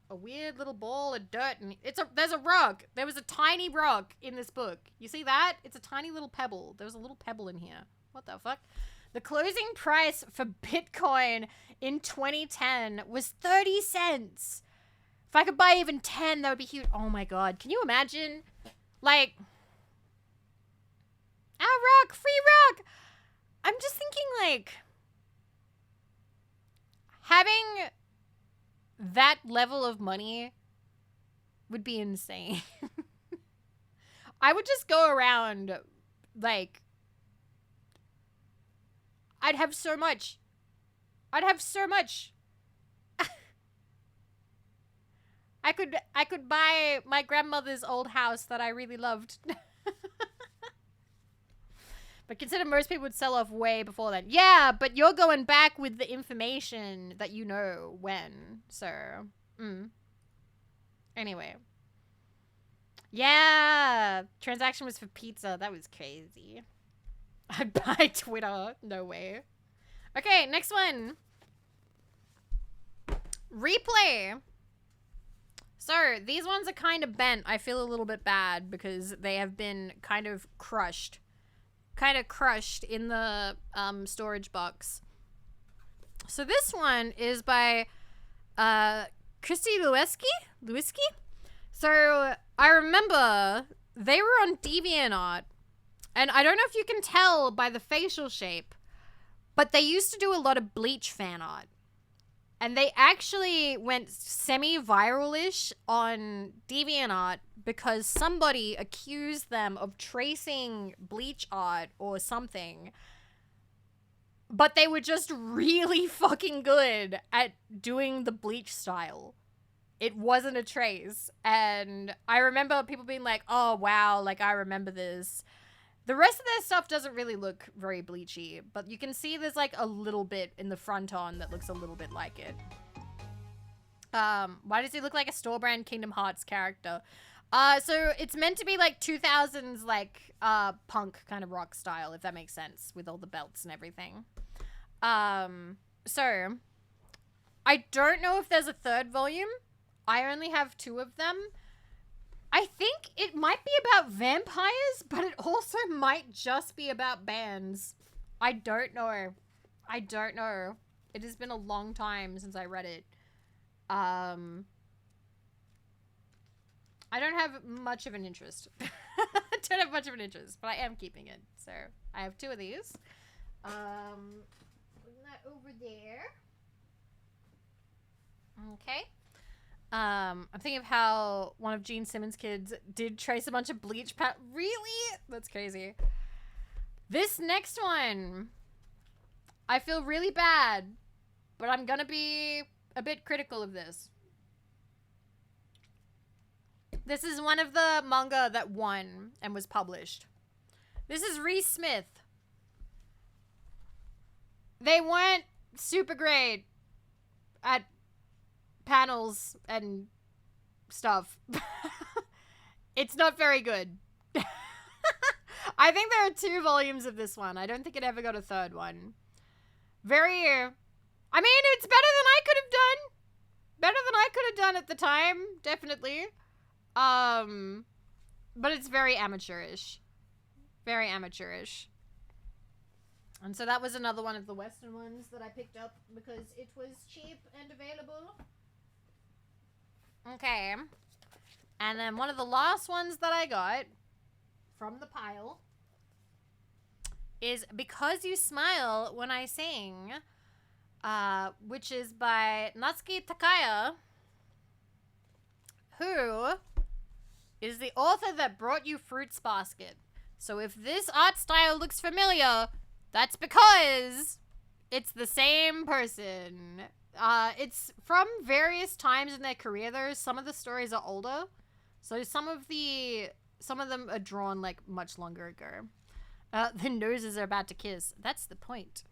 a weird little ball of dirt, and there's a rock. There was a tiny rock in this book. You see that? It's a tiny little pebble. There was a little pebble in here. What the fuck? The closing price for Bitcoin in 2010 was 30 cents. If I could buy even 10, that would be huge. Oh my god. Can you imagine? Like, rock, free rock. I'm just thinking, like, having that level of money would be insane. I would just go around, like, I'd have so much. I could buy my grandmother's old house that I really loved. But consider most people would sell off way before then. Yeah, but you're going back with the information that you know when. So, Anyway. Yeah, transaction was for pizza. That was crazy. I'd buy Twitter. No way. Okay, next one. Replay. So, these ones are kind of bent. I feel a little bit bad because they have been kind of crushed. In the storage box. So this one is by Christy Lewinsky. So I remember they were on DeviantArt, and I don't know if you can tell by the facial shape, but they used to do a lot of Bleach fan art. And they actually went semi-viral-ish on DeviantArt because somebody accused them of tracing Bleach art or something. But they were just really fucking good at doing the Bleach style. It wasn't a trace. And I remember people being like, oh, wow, like, I remember this. The rest of their stuff doesn't really look very bleachy, but you can see there's, like, a little bit in the front on that looks a little bit like it. Why does he look like a store brand Kingdom Hearts character? So it's meant to be, like, 2000s, like, punk kind of rock style, if that makes sense, with all the belts and everything. So, I don't know if there's a third volume. I only have 2 of them. I think it might be about vampires, but it also might just be about bands. I don't know. It has been a long time since I read it. I don't have much of an interest. I don't have much of an interest, but I am keeping it. So I have 2 of these. Putting that over there. Okay. I'm thinking of how one of Gene Simmons' kids did trace a bunch of bleach Really? That's crazy. This next one, I feel really bad, but I'm gonna be a bit critical of this. This is one of the manga that won and was published. This is Reese Smith. They weren't super great at panels and stuff. It's not very good. I think there are 2 volumes of this one. I don't think it ever got a 3rd one. I mean, it's better than I could have done. Better than I could have done at the time, definitely. But it's very amateurish. Very amateurish. And so that was another one of the Western ones that I picked up because it was cheap and available. Okay. And then one of the last ones that I got from the pile is Because You Smile When I Sing, which is by Natsuki Takaya, who is the author that brought you Fruits Basket. So if this art style looks familiar, that's because it's the same person. It's from various times in their career, though. Some of the stories are older. So some of them are drawn, like, much longer ago. The noses are about to kiss. That's the point.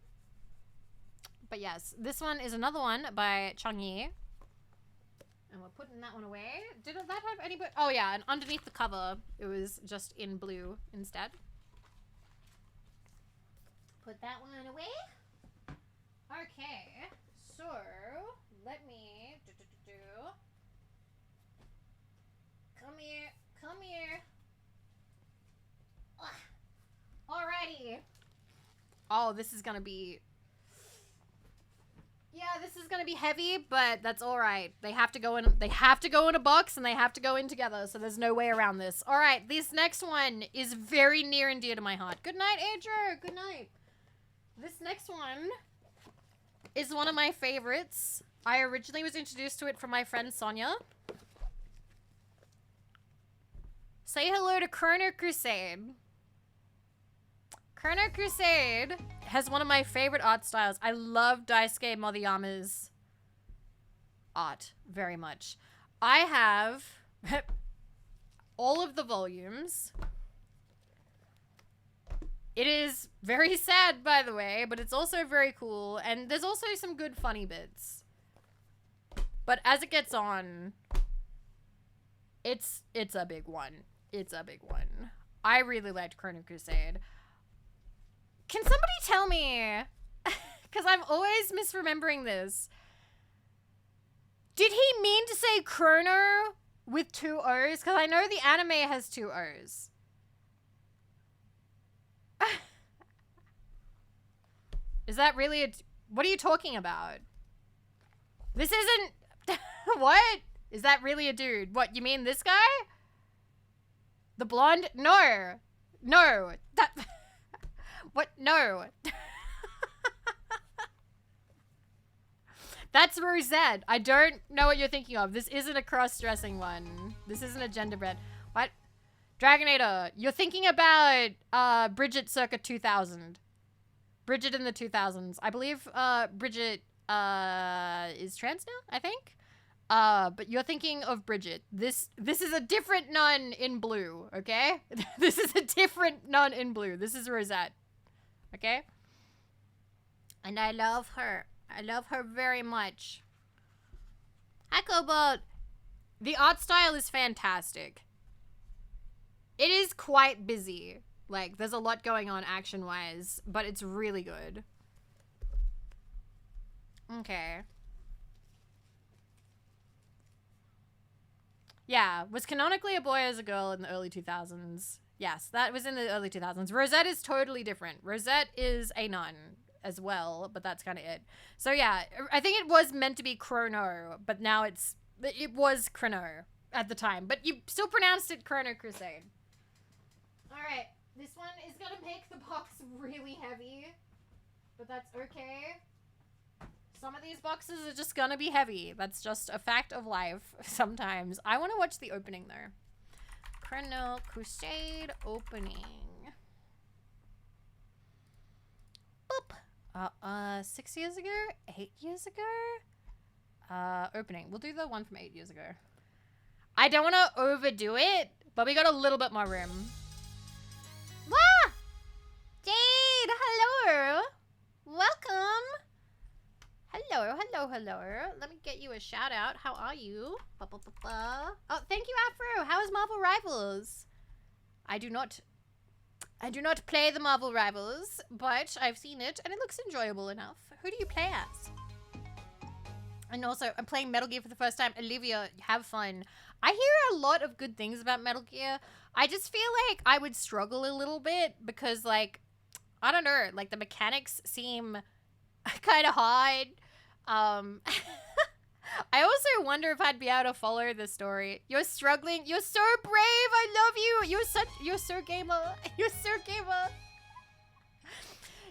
But yes, this one is another one by Chung-Yi. And we're putting that one away. Did that have anybody? Oh, yeah, and underneath the cover, it was just in blue instead. Put that one away. Okay, so let me Come here. Ugh. Alrighty. Oh, this is gonna be. Yeah, this is gonna be heavy, but that's all right. They have to go in. They have to go in a box, and they have to go in together. So there's no way around this. All right, this next one is very near and dear to my heart. Good night, Andrew. Good night. This next one is one of my favorites. I originally was introduced to it from my friend Sonia. Say hello to Chrono Crusade. Chrono Crusade has one of my favorite art styles. I love Daisuke Motoyama's art very much. I have all of the volumes. It is very sad, by the way, but it's also very cool. And there's also some good funny bits. But as it gets on, it's a big one. It's a big one. I really liked Chrono Crusade. Can somebody tell me, because I'm always misremembering this, did he mean to say Chrono with 2 O's? Because I know the anime has 2 O's. Is that really a... What are you talking about? This isn't... What? Is that really a dude? What, you mean this guy? The blonde? No. No. That... What? No. That's Rosette. I don't know what you're thinking of. This isn't a cross-dressing one. This isn't a gender bend. What? Dragonator, you're thinking about Bridget circa 2000. Bridget in the 2000s. I believe Bridget is trans now, I think. But you're thinking of Bridget. This is a different nun in blue, okay? This is a different nun in blue. This is Rosette. Okay? And I love her. I love her very much. Hi, Cobalt. The art style is fantastic. It is quite busy. Like, there's a lot going on action-wise, but it's really good. Okay. Yeah, was canonically a boy as a girl in the early 2000s. Yes, that was in the early 2000s. Rosette is totally different. Rosette is a nun. as well, but that's kind of it. So yeah, I think it was meant to be Chrono, but now it was Chrono at the time, but you still pronounced it Chrono Crusade. All right, this one is gonna make the box really heavy, but that's okay. Some of these boxes are just gonna be heavy. That's just a fact of life sometimes. I want to watch the opening though. Chrono Crusade opening. Boop. 6 years ago? 8 years ago? Opening. We'll do the one from 8 years ago. I don't want to overdo it, but we got a little bit more room. Wah! Jade, hello! Welcome! Hello, hello, hello. Let me get you a shout out. How are you? Oh, thank you, Afro. How is Marvel Rivals? I do not play the Marvel Rivals, but I've seen it and it looks enjoyable enough. Who do you play as? And also, I'm playing Metal Gear for the first time. Olivia, have fun. I hear a lot of good things about Metal Gear. I just feel like I would struggle a little bit because, like, I don't know, like the mechanics seem kind of hard. I also wonder if I'd be able to follow the story. You're struggling. You're so brave. I love you. You're so gamer. You're so gamer.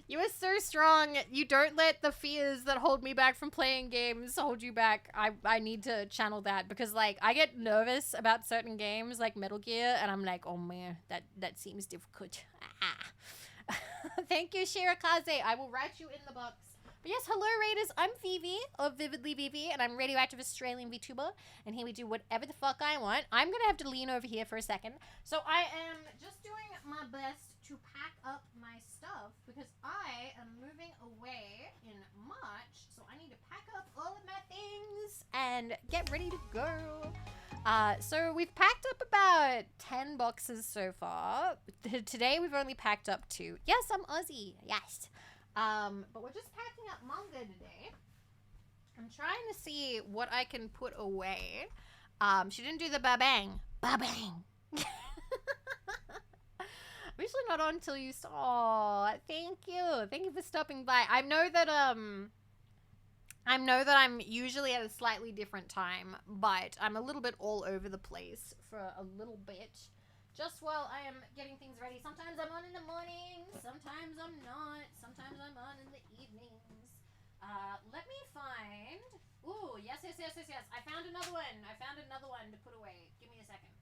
You are so strong. You don't let the fears that hold me back from playing games hold you back. I need to channel that because, like, I get nervous about certain games like Metal Gear and I'm like, oh man, that seems difficult. Thank you, Shirakaze. I will write you in the box. But yes, hello Raiders, I'm Vivi of Vividly Vivi, and I'm radioactive Australian VTuber, and here we do whatever the fuck I want. I'm gonna have to lean over here for a second. So I am just doing my best to pack up my stuff because I am moving away in March, so I need to pack up all of my things and get ready to go. So we've packed up about 10 boxes so far. Today we've only packed up 2. Yes, I'm Aussie. Yes. But we're just packing up manga today. I'm trying to see what I can put away. She didn't do the ba-bang. Ba-bang. I'm usually not on until you saw. Thank you. Thank you for stopping by. I know that I'm usually at a slightly different time, but I'm a little bit all over the place for a little bit. Just while I am getting things ready. Sometimes I'm on in the morning, sometimes I'm not, sometimes I'm on in the evenings. Let me find... Ooh, yes. I found another one to put away. Give me a second.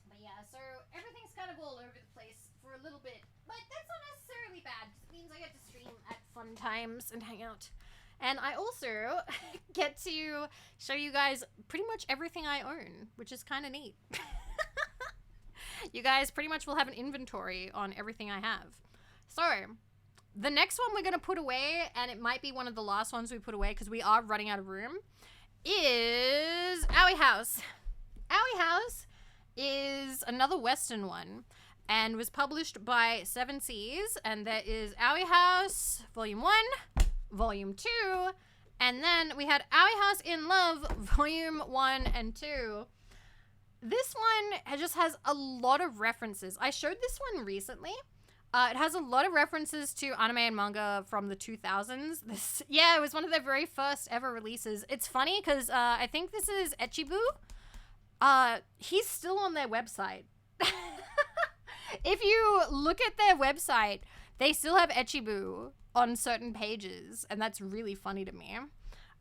But yeah, so everything's kind of all over the place for a little bit. But that's not necessarily bad, because it means I get to stream at fun times and hang out. And I also get to show you guys pretty much everything I own, which is kind of neat. You guys pretty much will have an inventory on everything I have. So, the next one we're going to put away, and it might be one of the last ones we put away because we are running out of room, is Owie House. Owie House is another Western one and was published by Seven Seas, and that is Owie House Volume 1, Volume 2, and then we had Owie House in Love Volume 1 and 2. This one just has a lot of references. I showed this one recently. It has a lot of references to anime and manga from the 2000s. It was one of their very first ever releases. It's funny because I think this is Echibu. He's still on their website. If you look at their website, they still have Echibu on certain pages, and that's really funny to me.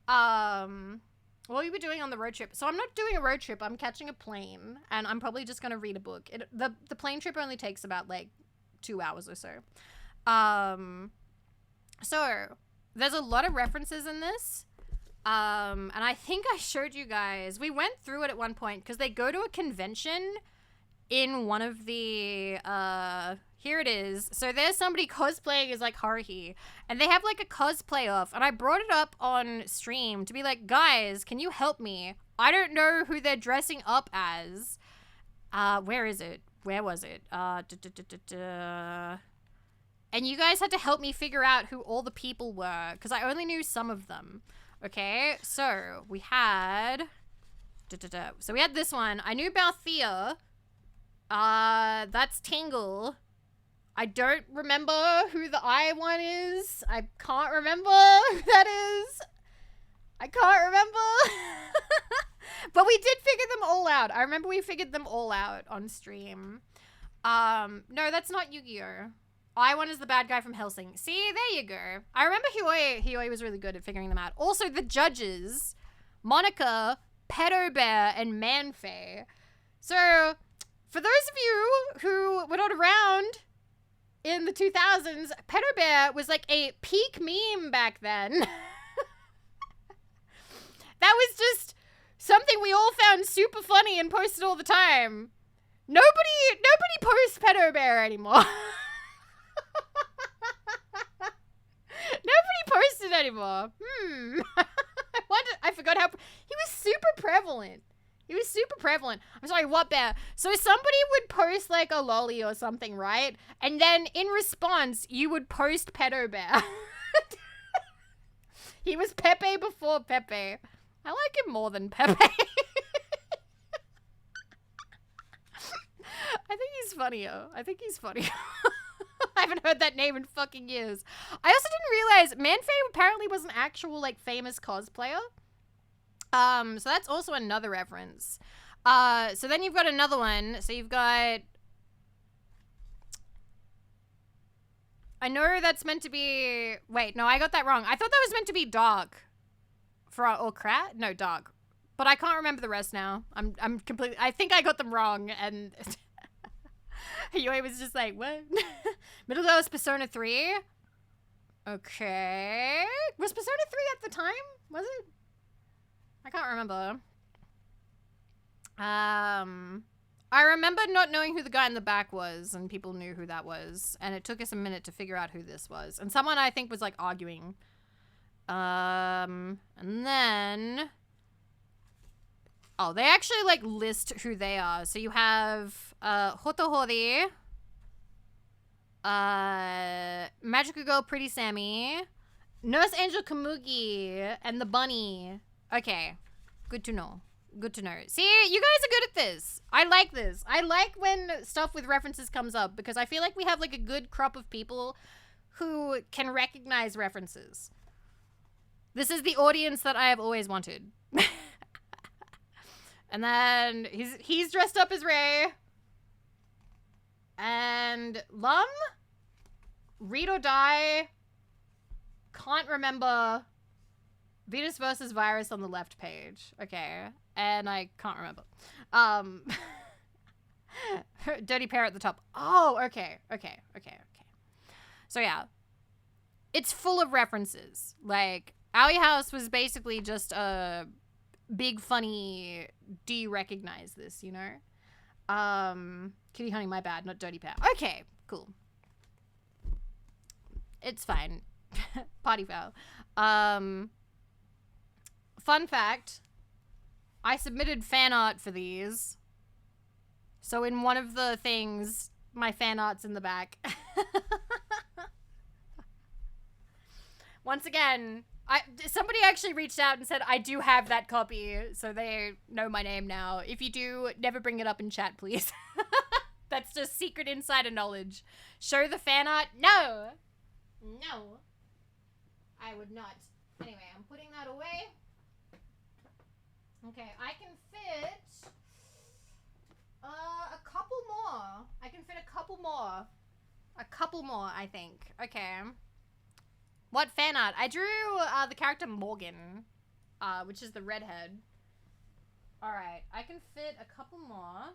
What we were doing on the road trip. So I'm not doing a road trip. I'm catching a plane, and I'm probably just going to read a book. The plane trip only takes about, like, 2 hours or so. So there's a lot of references in this. And I think I showed you guys. We went through it at one point, because they go to a convention in one of the, here it is. So there's somebody cosplaying as, like, Haruhi, and they have, like, a cosplay off, and I brought it up on stream to be like, guys, can you help me? I don't know who they're dressing up as. Where is it? Where was it? And you guys had to help me figure out who all the people were, because I only knew some of them. Okay, so we had, so we had this one. I knew Balthea. That's Tingle. I don't remember who the I one is. I can't remember who that is. I can't remember. But we did figure them all out. I remember we figured them all out on stream. No, that's not Yu-Gi-Oh! I one is the bad guy from Helsing. See, there you go. I remember Hioi was really good at figuring them out. Also, the judges, Monica, Pedo Bear, and Manfei. So, for those of you who were not around in the 2000s, Pedo Bear was like a peak meme back then. That was just something we all found super funny and posted all the time. Nobody posts Pedo Bear anymore. Nobody posted anymore. I forgot how he was super prevalent. I'm sorry, what bear? So somebody would post like a lolly or something, right? And then in response, you would post Pedo Bear. He was Pepe before Pepe. I like him more than Pepe. I think he's funnier. I haven't heard that name in fucking years. I also didn't realize Manfei apparently was an actual like famous cosplayer. So that's also another reference. So then you've got another one. So you've got, I know that's meant to be, wait, no, I got that wrong. I thought that was meant to be dog or Krat? No, dog. But I can't remember the rest now. I'm completely, I think I got them wrong and Yui was just like, what? Middle Girl was Persona 3? Okay. Was Persona 3 at the time? Was it? I can't remember. I remember not knowing who the guy in the back was, and people knew who that was, and it took us a minute to figure out who this was. And someone, I think, was, like, arguing. And then... Oh, they actually, like, list who they are. So you have, Hotohori, Magical Girl Pretty Sammy, Nurse Angel Kamugi, and the bunny. Okay. Good to know. Good to know. See, you guys are good at this. I like this. I like when stuff with references comes up because I feel like we have, like, a good crop of people who can recognize references. This is the audience that I have always wanted. And then he's dressed up as Ray. And Lum? Read or Die? Can't remember. Venus versus Virus on the left page. Okay. And I can't remember. Dirty Pair at the top. Oh, okay. So yeah. It's full of references. Like, Owie House was basically just a big funny, do you recognize this, you know? Kitty Honey, my bad, not Dirty Pair. Okay, cool. It's fine. Party foul. Fun fact, I submitted fan art for these. So in one of the things, my fan art's in the back. Once again, somebody actually reached out and said, I do have that copy, so they know my name now. If you do, never bring it up in chat, please. That's just secret insider knowledge. Show the fan art? No! No. I would not. Anyway, I'm putting that away. Okay, I can fit a couple more. I can fit a couple more. A couple more, I think. Okay. What fan art? I drew the character Morgan, which is the redhead. Alright, I can fit a couple more.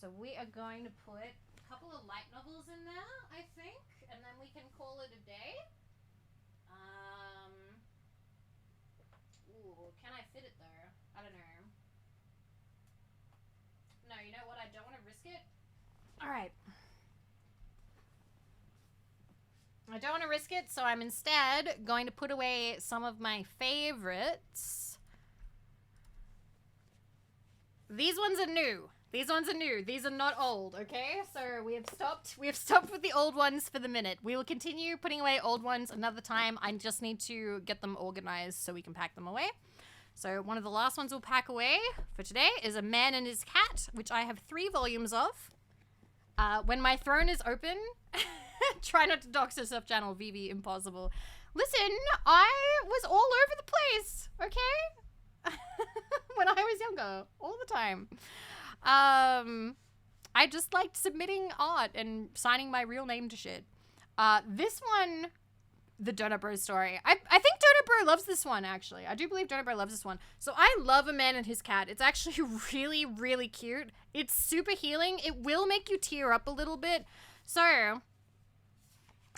So we are going to put a couple of light novels in there, I think, and then we can call it a day. Ooh, can I fit it though? I don't know. No, you know what? I don't want to risk it. Alright. I don't want to risk it, so I'm instead going to put away some of my favorites. These ones are new. These are not old, okay? So we have stopped with the old ones for the minute. We will continue putting away old ones another time. I just need to get them organized so we can pack them away. So one of the last ones we'll pack away for today is A Man and His Cat, which I have 3 volumes of. When my throne is open, try not to dox yourself channel, Vivi, impossible. Listen, I was all over the place, okay? When I was younger, all the time. I just liked submitting art and signing my real name to shit. This one, the Donut Bro story. I think Donut Bro loves this one, actually. I do believe Donut Bro loves this one. So I love A Man and His Cat. It's actually really, really cute. It's super healing. It will make you tear up a little bit. So,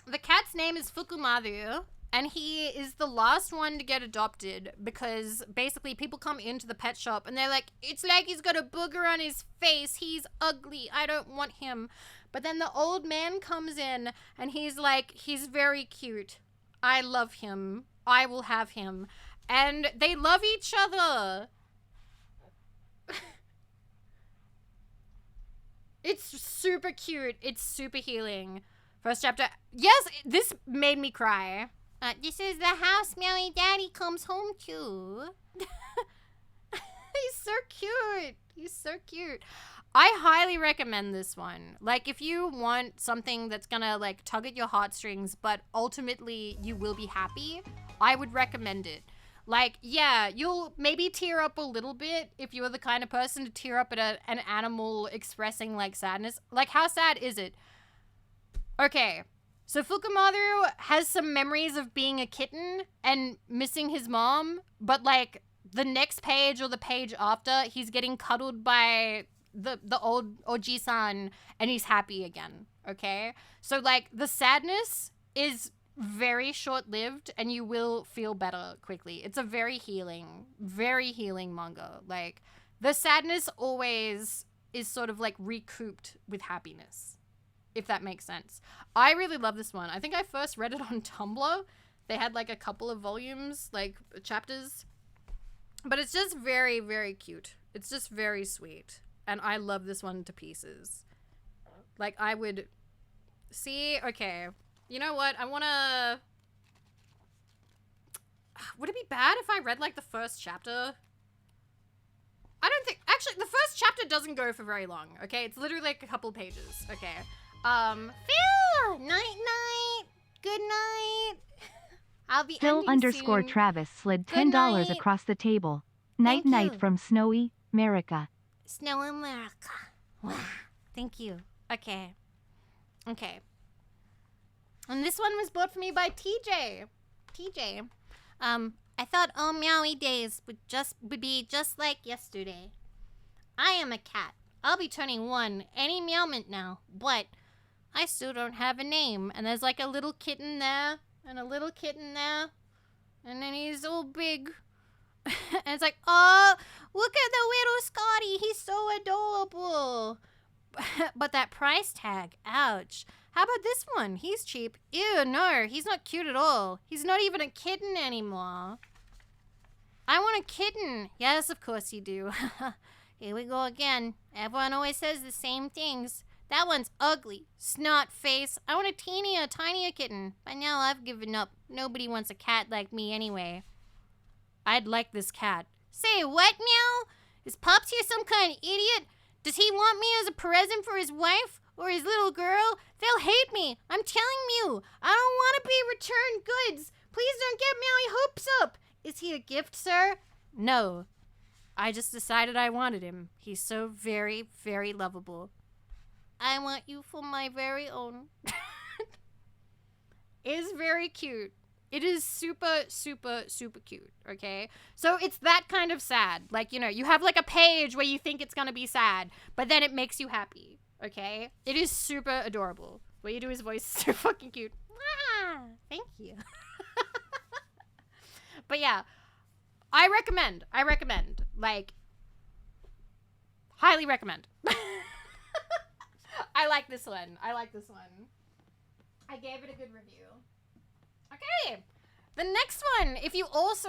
the cat's name is Fukumaru, and he is the last one to get adopted because basically people come into the pet shop and they're like, it's like he's got a booger on his face. He's ugly. I don't want him. But then the old man comes in and he's like, he's very cute. I love him. I will have him. And they love each other. It's super cute. It's super healing. First chapter. Yes, this made me cry. This is the house Meowy Daddy comes home to. He's so cute. He's so cute. I highly recommend this one. Like, if you want something that's gonna, like, tug at your heartstrings, but ultimately you will be happy, I would recommend it. Like, yeah, you'll maybe tear up a little bit if you're the kind of person to tear up at an animal expressing, like, sadness. Like, how sad is it? Okay, so Fukumaru has some memories of being a kitten and missing his mom, but, like, the next page or the page after, he's getting cuddled by the old Oji-san and he's happy again, okay? So, like, the sadness is very short-lived and you will feel better quickly. It's a very healing manga. Like, the sadness always is sort of, like, recouped with happiness, if that makes sense. I really love this one. I think I first read it on Tumblr. They had, like, a couple of volumes, like, chapters. But it's just very, very cute. It's just very sweet. And I love this one to pieces. Like, I would... See? Okay. You know what? I want to... Would it be bad if I read, like, the first chapter? I don't think... Actually, the first chapter doesn't go for very long, okay? It's literally, like, a couple pages. Okay. Phil! Night-night! Good night! I'll be Phil ending _ soon. Travis slid Good $10 night. across the table. Thank Night-night you. from Snowy, America. Snow America. Wow. Thank you. Okay. Okay. And this one was bought for me by TJ. TJ. I thought all meowy days would be just like yesterday. I am a cat. I'll be turning 1 any meowment now, but I still don't have a name. And there's like a little kitten there, and a little kitten there, and then he's all big. And it's like, oh, look at the little Scotty. He's so adorable. But that price tag, ouch. How about this one? He's cheap. Ew, no, he's not cute at all. He's not even a kitten anymore. I want a kitten. Yes, of course you do. Here we go again. Everyone always says the same things. That one's ugly. Snot face. I want a tinier kitten. By now I've given up. Nobody wants a cat like me anyway. I'd like this cat. Say what, meow? Is Pops here some kind of idiot? Does he want me as a present for his wife or his little girl? They'll hate me. I'm telling you. I don't want to be returned goods. Please don't get Meowy hopes up. Is he a gift, sir? No. I just decided I wanted him. He's so very, very lovable. I want you for my very own. It is very cute. It is super, super, super cute, okay? So it's that kind of sad. Like, you know, you have like a page where you think it's gonna be sad, but then it makes you happy, okay? It is super adorable. The way you do his voice is so fucking cute. Ah, thank you. But yeah, I recommend. Like, highly recommend. I like this one. I gave it a good review. Okay, the next one. If you also,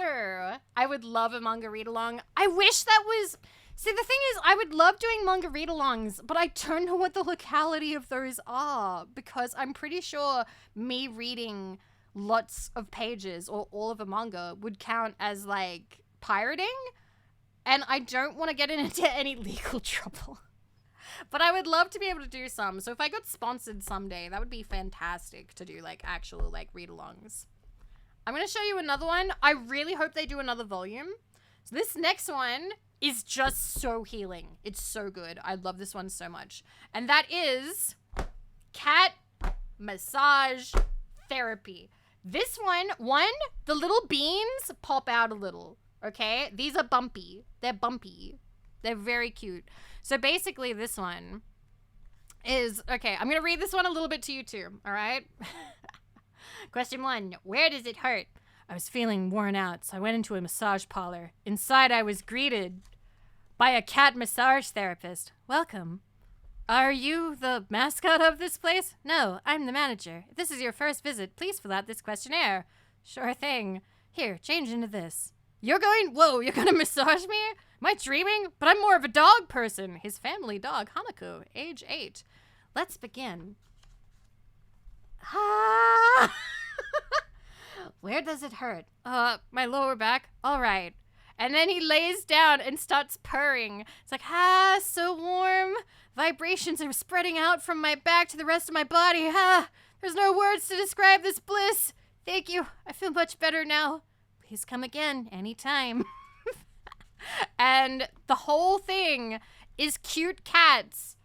I would love a manga read-along. I wish that was... See, the thing is, I would love doing manga read-alongs, but I don't know what the locality of those are, because I'm pretty sure me reading lots of pages or all of a manga would count as, like, pirating, and I don't want to get into any legal trouble. But I would love to be able to do some. So if I got sponsored someday, that would be fantastic to do like actual like read-alongs. I'm going to show you another one. I really hope they do another volume. So this next one is just so healing. It's so good. I love this one so much. And that is cat massage therapy. This one, the little beans pop out a little, okay? These are bumpy. They're bumpy. They're very cute. So basically this one is, okay, I'm going to read this one a little bit to you too, all right? Question 1, where does it hurt? I was feeling worn out, so I went into a massage parlor. Inside, I was greeted by a cat massage therapist. Welcome. Are you the mascot of this place? No, I'm the manager. If this is your first visit, please fill out this questionnaire. Sure thing. Here, change into this. You're going to massage me? Am I dreaming? But I'm more of a dog person. His family dog, Hanako, age 8. Let's begin. Ah! Where does it hurt? My lower back. All right. And then he lays down and starts purring. It's like, so warm. Vibrations are spreading out from my back to the rest of my body. There's no words to describe this bliss. Thank you. I feel much better now. Please come again anytime. And the whole thing is cute cats.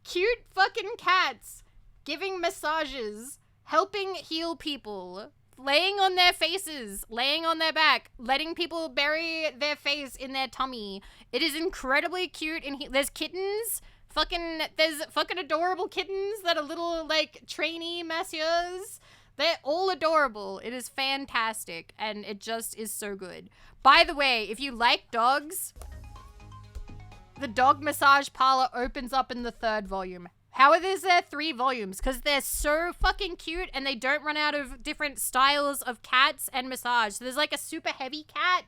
Cute fucking cats giving massages, helping heal people, laying on their faces, laying on their back, letting people bury their face in their tummy. It is incredibly cute. And there's kittens. There's fucking adorable kittens that are little, like, trainee masseurs. They're all adorable. It is fantastic. And it just is so good. By the way, if you like dogs, the dog massage parlor opens up in the 3rd volume. How are there 3 volumes? Because they're so fucking cute and they don't run out of different styles of cats and massage. So there's like a super heavy cat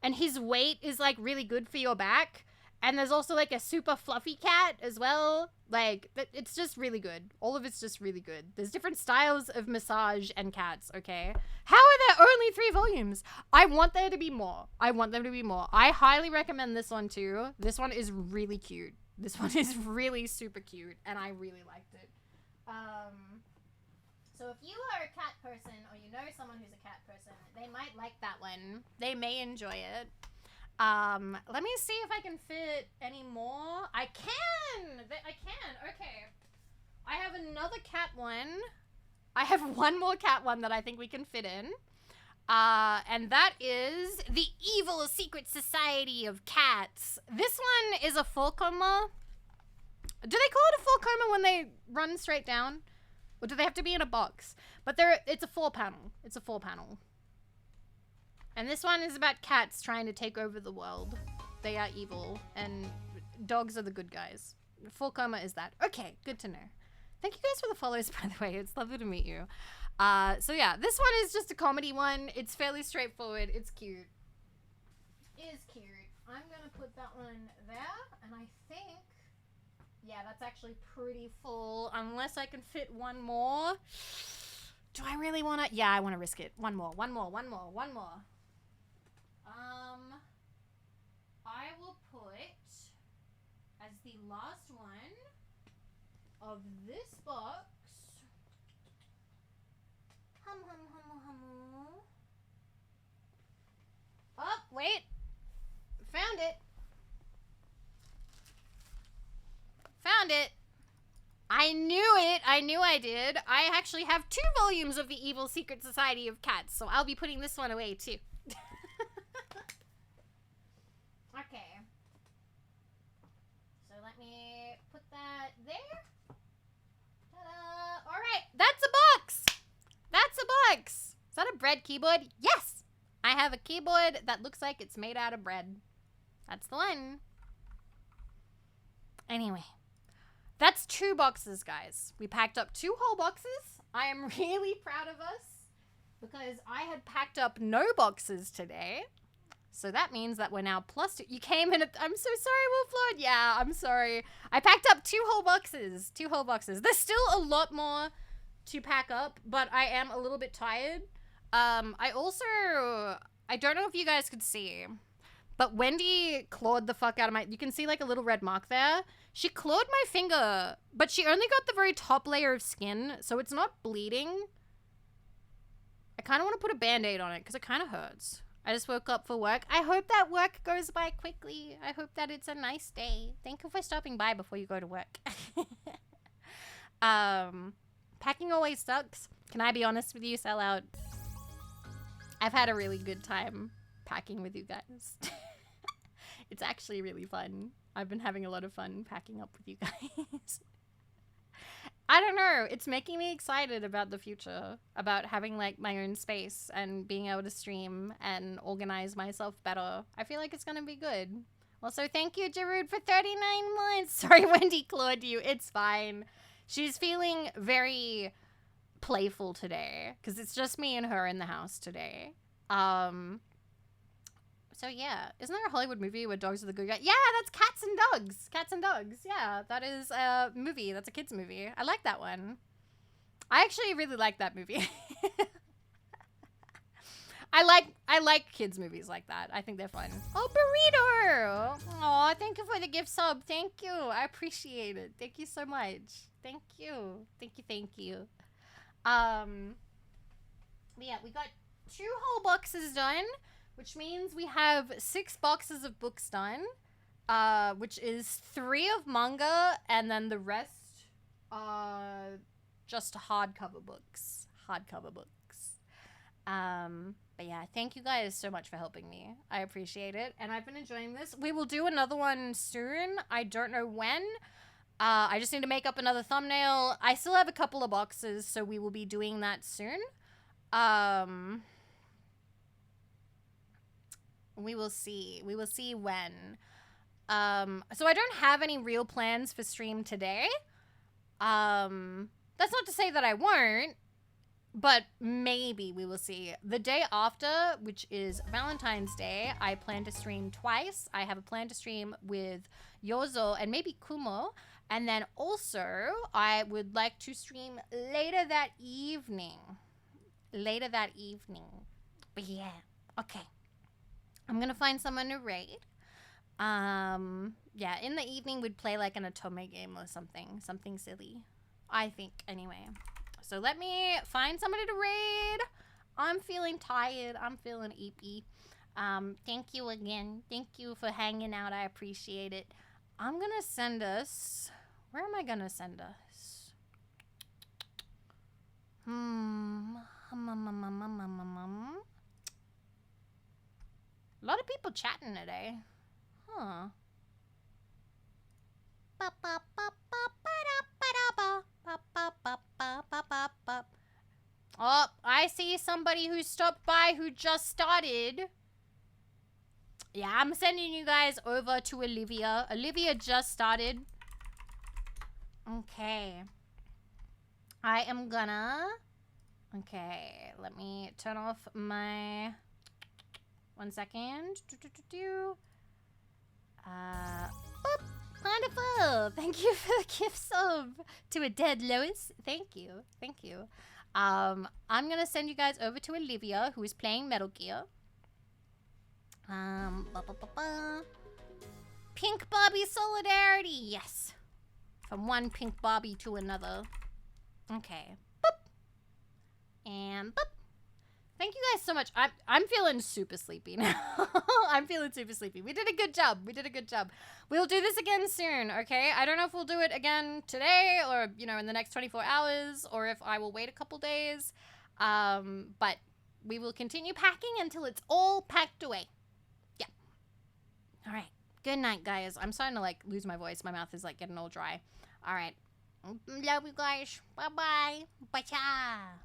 and his weight is like really good for your back. And there's also like a super fluffy cat as well. Like, it's just really good. All of it's just really good. There's different styles of massage and cats, okay? How are there only 3 volumes? I want there to be more. I want them to be more. I highly recommend this one too. This one is really cute. This one is really super cute, and I really liked it. So if you are a cat person, or you know someone who's a cat person, they might like that one. They may enjoy it. Let me see if I can fit any more. I can! I can, okay. I have another cat one. I have one more cat one that I think we can fit in. And that is the Evil Secret Society of Cats. This one is a full coma. Do they call it a full coma when they run straight down? Or do they have to be in a box? But it's a 4-panel. It's a 4-panel. And this one is about cats trying to take over the world. They are evil, and dogs are the good guys. Full coma is that. Okay, good to know. Thank you guys for the follows, by the way. It's lovely to meet you. So yeah, this one is just a comedy one. It's fairly straightforward. It's cute. It is cute. I'm gonna put that one there, and I think, yeah, that's actually pretty full, unless I can fit one more. Do I really wanna? Yeah, I wanna risk it. One more. I will put as the last one of this box. Oh, wait. Found it. Found it. I knew it. I knew I did. I actually have 2 volumes of the Evil Secret Society of Cats, so I'll be putting this one away too. Okay. So let me put that there. Ta-da! All right, that's a box. That's a box. Is that a bread keyboard? Yes. I have a keyboard that looks like it's made out of bread. That's the one. Anyway. That's 2 boxes, guys. We packed up 2 whole boxes. I am really proud of us because I had packed up no boxes today. So that means that we're now +2. You came in I'm so sorry, Wolflord. Yeah, I'm sorry. I packed up 2 whole boxes. 2 whole boxes. There's still a lot more to pack up, but I am a little bit tired. I don't know if you guys could see, But Wendy clawed the fuck out of my... You can see like a little red mark there. She clawed my finger, but she only got the very top layer of skin, so it's not bleeding. I kind of want to put a band-aid on it because it kind of hurts. I just woke up for work. I hope that work goes by quickly. I hope that it's a nice day. Thank you for stopping by before you go to work. Packing always sucks. Can I be honest with you, Sellout? I've had a really good time packing with you guys. It's actually really fun. I've been having a lot of fun packing up with you guys. I don't know. It's making me excited about the future, about having like my own space and being able to stream and organize myself better. I feel like it's going to be good. Also, thank you, Jarud, for 39 months. Sorry, Wendy clawed you. It's fine. She's feeling very playful today because it's just me and her in the house today. So yeah, isn't there a Hollywood movie where dogs are the good guy? Yeah, that's Cats and Dogs. Cats and Dogs. Yeah, that is a movie. That's a kids movie. I like that one. I actually really like that movie. I like kids movies like that. I think they're fun. Oh, Burrito! Aw, thank you for the gift sub. Thank you. I appreciate it. Thank you so much. Thank you. Thank you. Thank you. But yeah, we got 2 whole boxes done, which means we have 6 boxes of books done, which is 3 of manga, and then the rest just hardcover books. But yeah, thank you guys so much for helping me. I appreciate it, and I've been enjoying this. We will do another one soon. I don't know when. I just need to make up another thumbnail. I still have a couple of boxes, so we will be doing that soon. We will see. We will see when. So I don't have any real plans for stream today. That's not to say that I won't, but maybe we will see. The day after, which is Valentine's Day, I plan to stream twice. I have a plan to stream with Yozo and maybe Kumo. And then also, I would like to stream later that evening. But yeah, okay. I'm gonna find someone to raid. Yeah, in the evening we'd play like an Otome game or something silly. I think, anyway. So let me find somebody to raid. I'm feeling tired. I'm feeling eepy. Thank you again. Thank you for hanging out. I appreciate it. I'm gonna send us... Where am I gonna send us? A lot of people chatting today. Huh. Oh, I see somebody who stopped by who just started. Yeah, I'm sending you guys over to Olivia. Olivia just started. Okay. I am gonna... Okay, let me turn off my... 1 second. Boop. Wonderful. Thank you for the gift sub to a dead Lois. Thank you. Thank you. I'm gonna send you guys over to Olivia, who is playing Metal Gear. Pink Barbie solidarity. Yes. From one pink Barbie to another. Okay. Boop. And boop. Thank you guys so much. I'm feeling super sleepy now. I'm feeling super sleepy. We did a good job. We'll do this again soon, okay? I don't know if we'll do it again today or, you know, in the next 24 hours or if I will wait a couple days. But we will continue packing until it's all packed away. Yeah. All right. Good night, guys. I'm starting to, like, lose my voice. My mouth is, like, getting all dry. All right. Love you guys. Bye-bye. Bye-cha.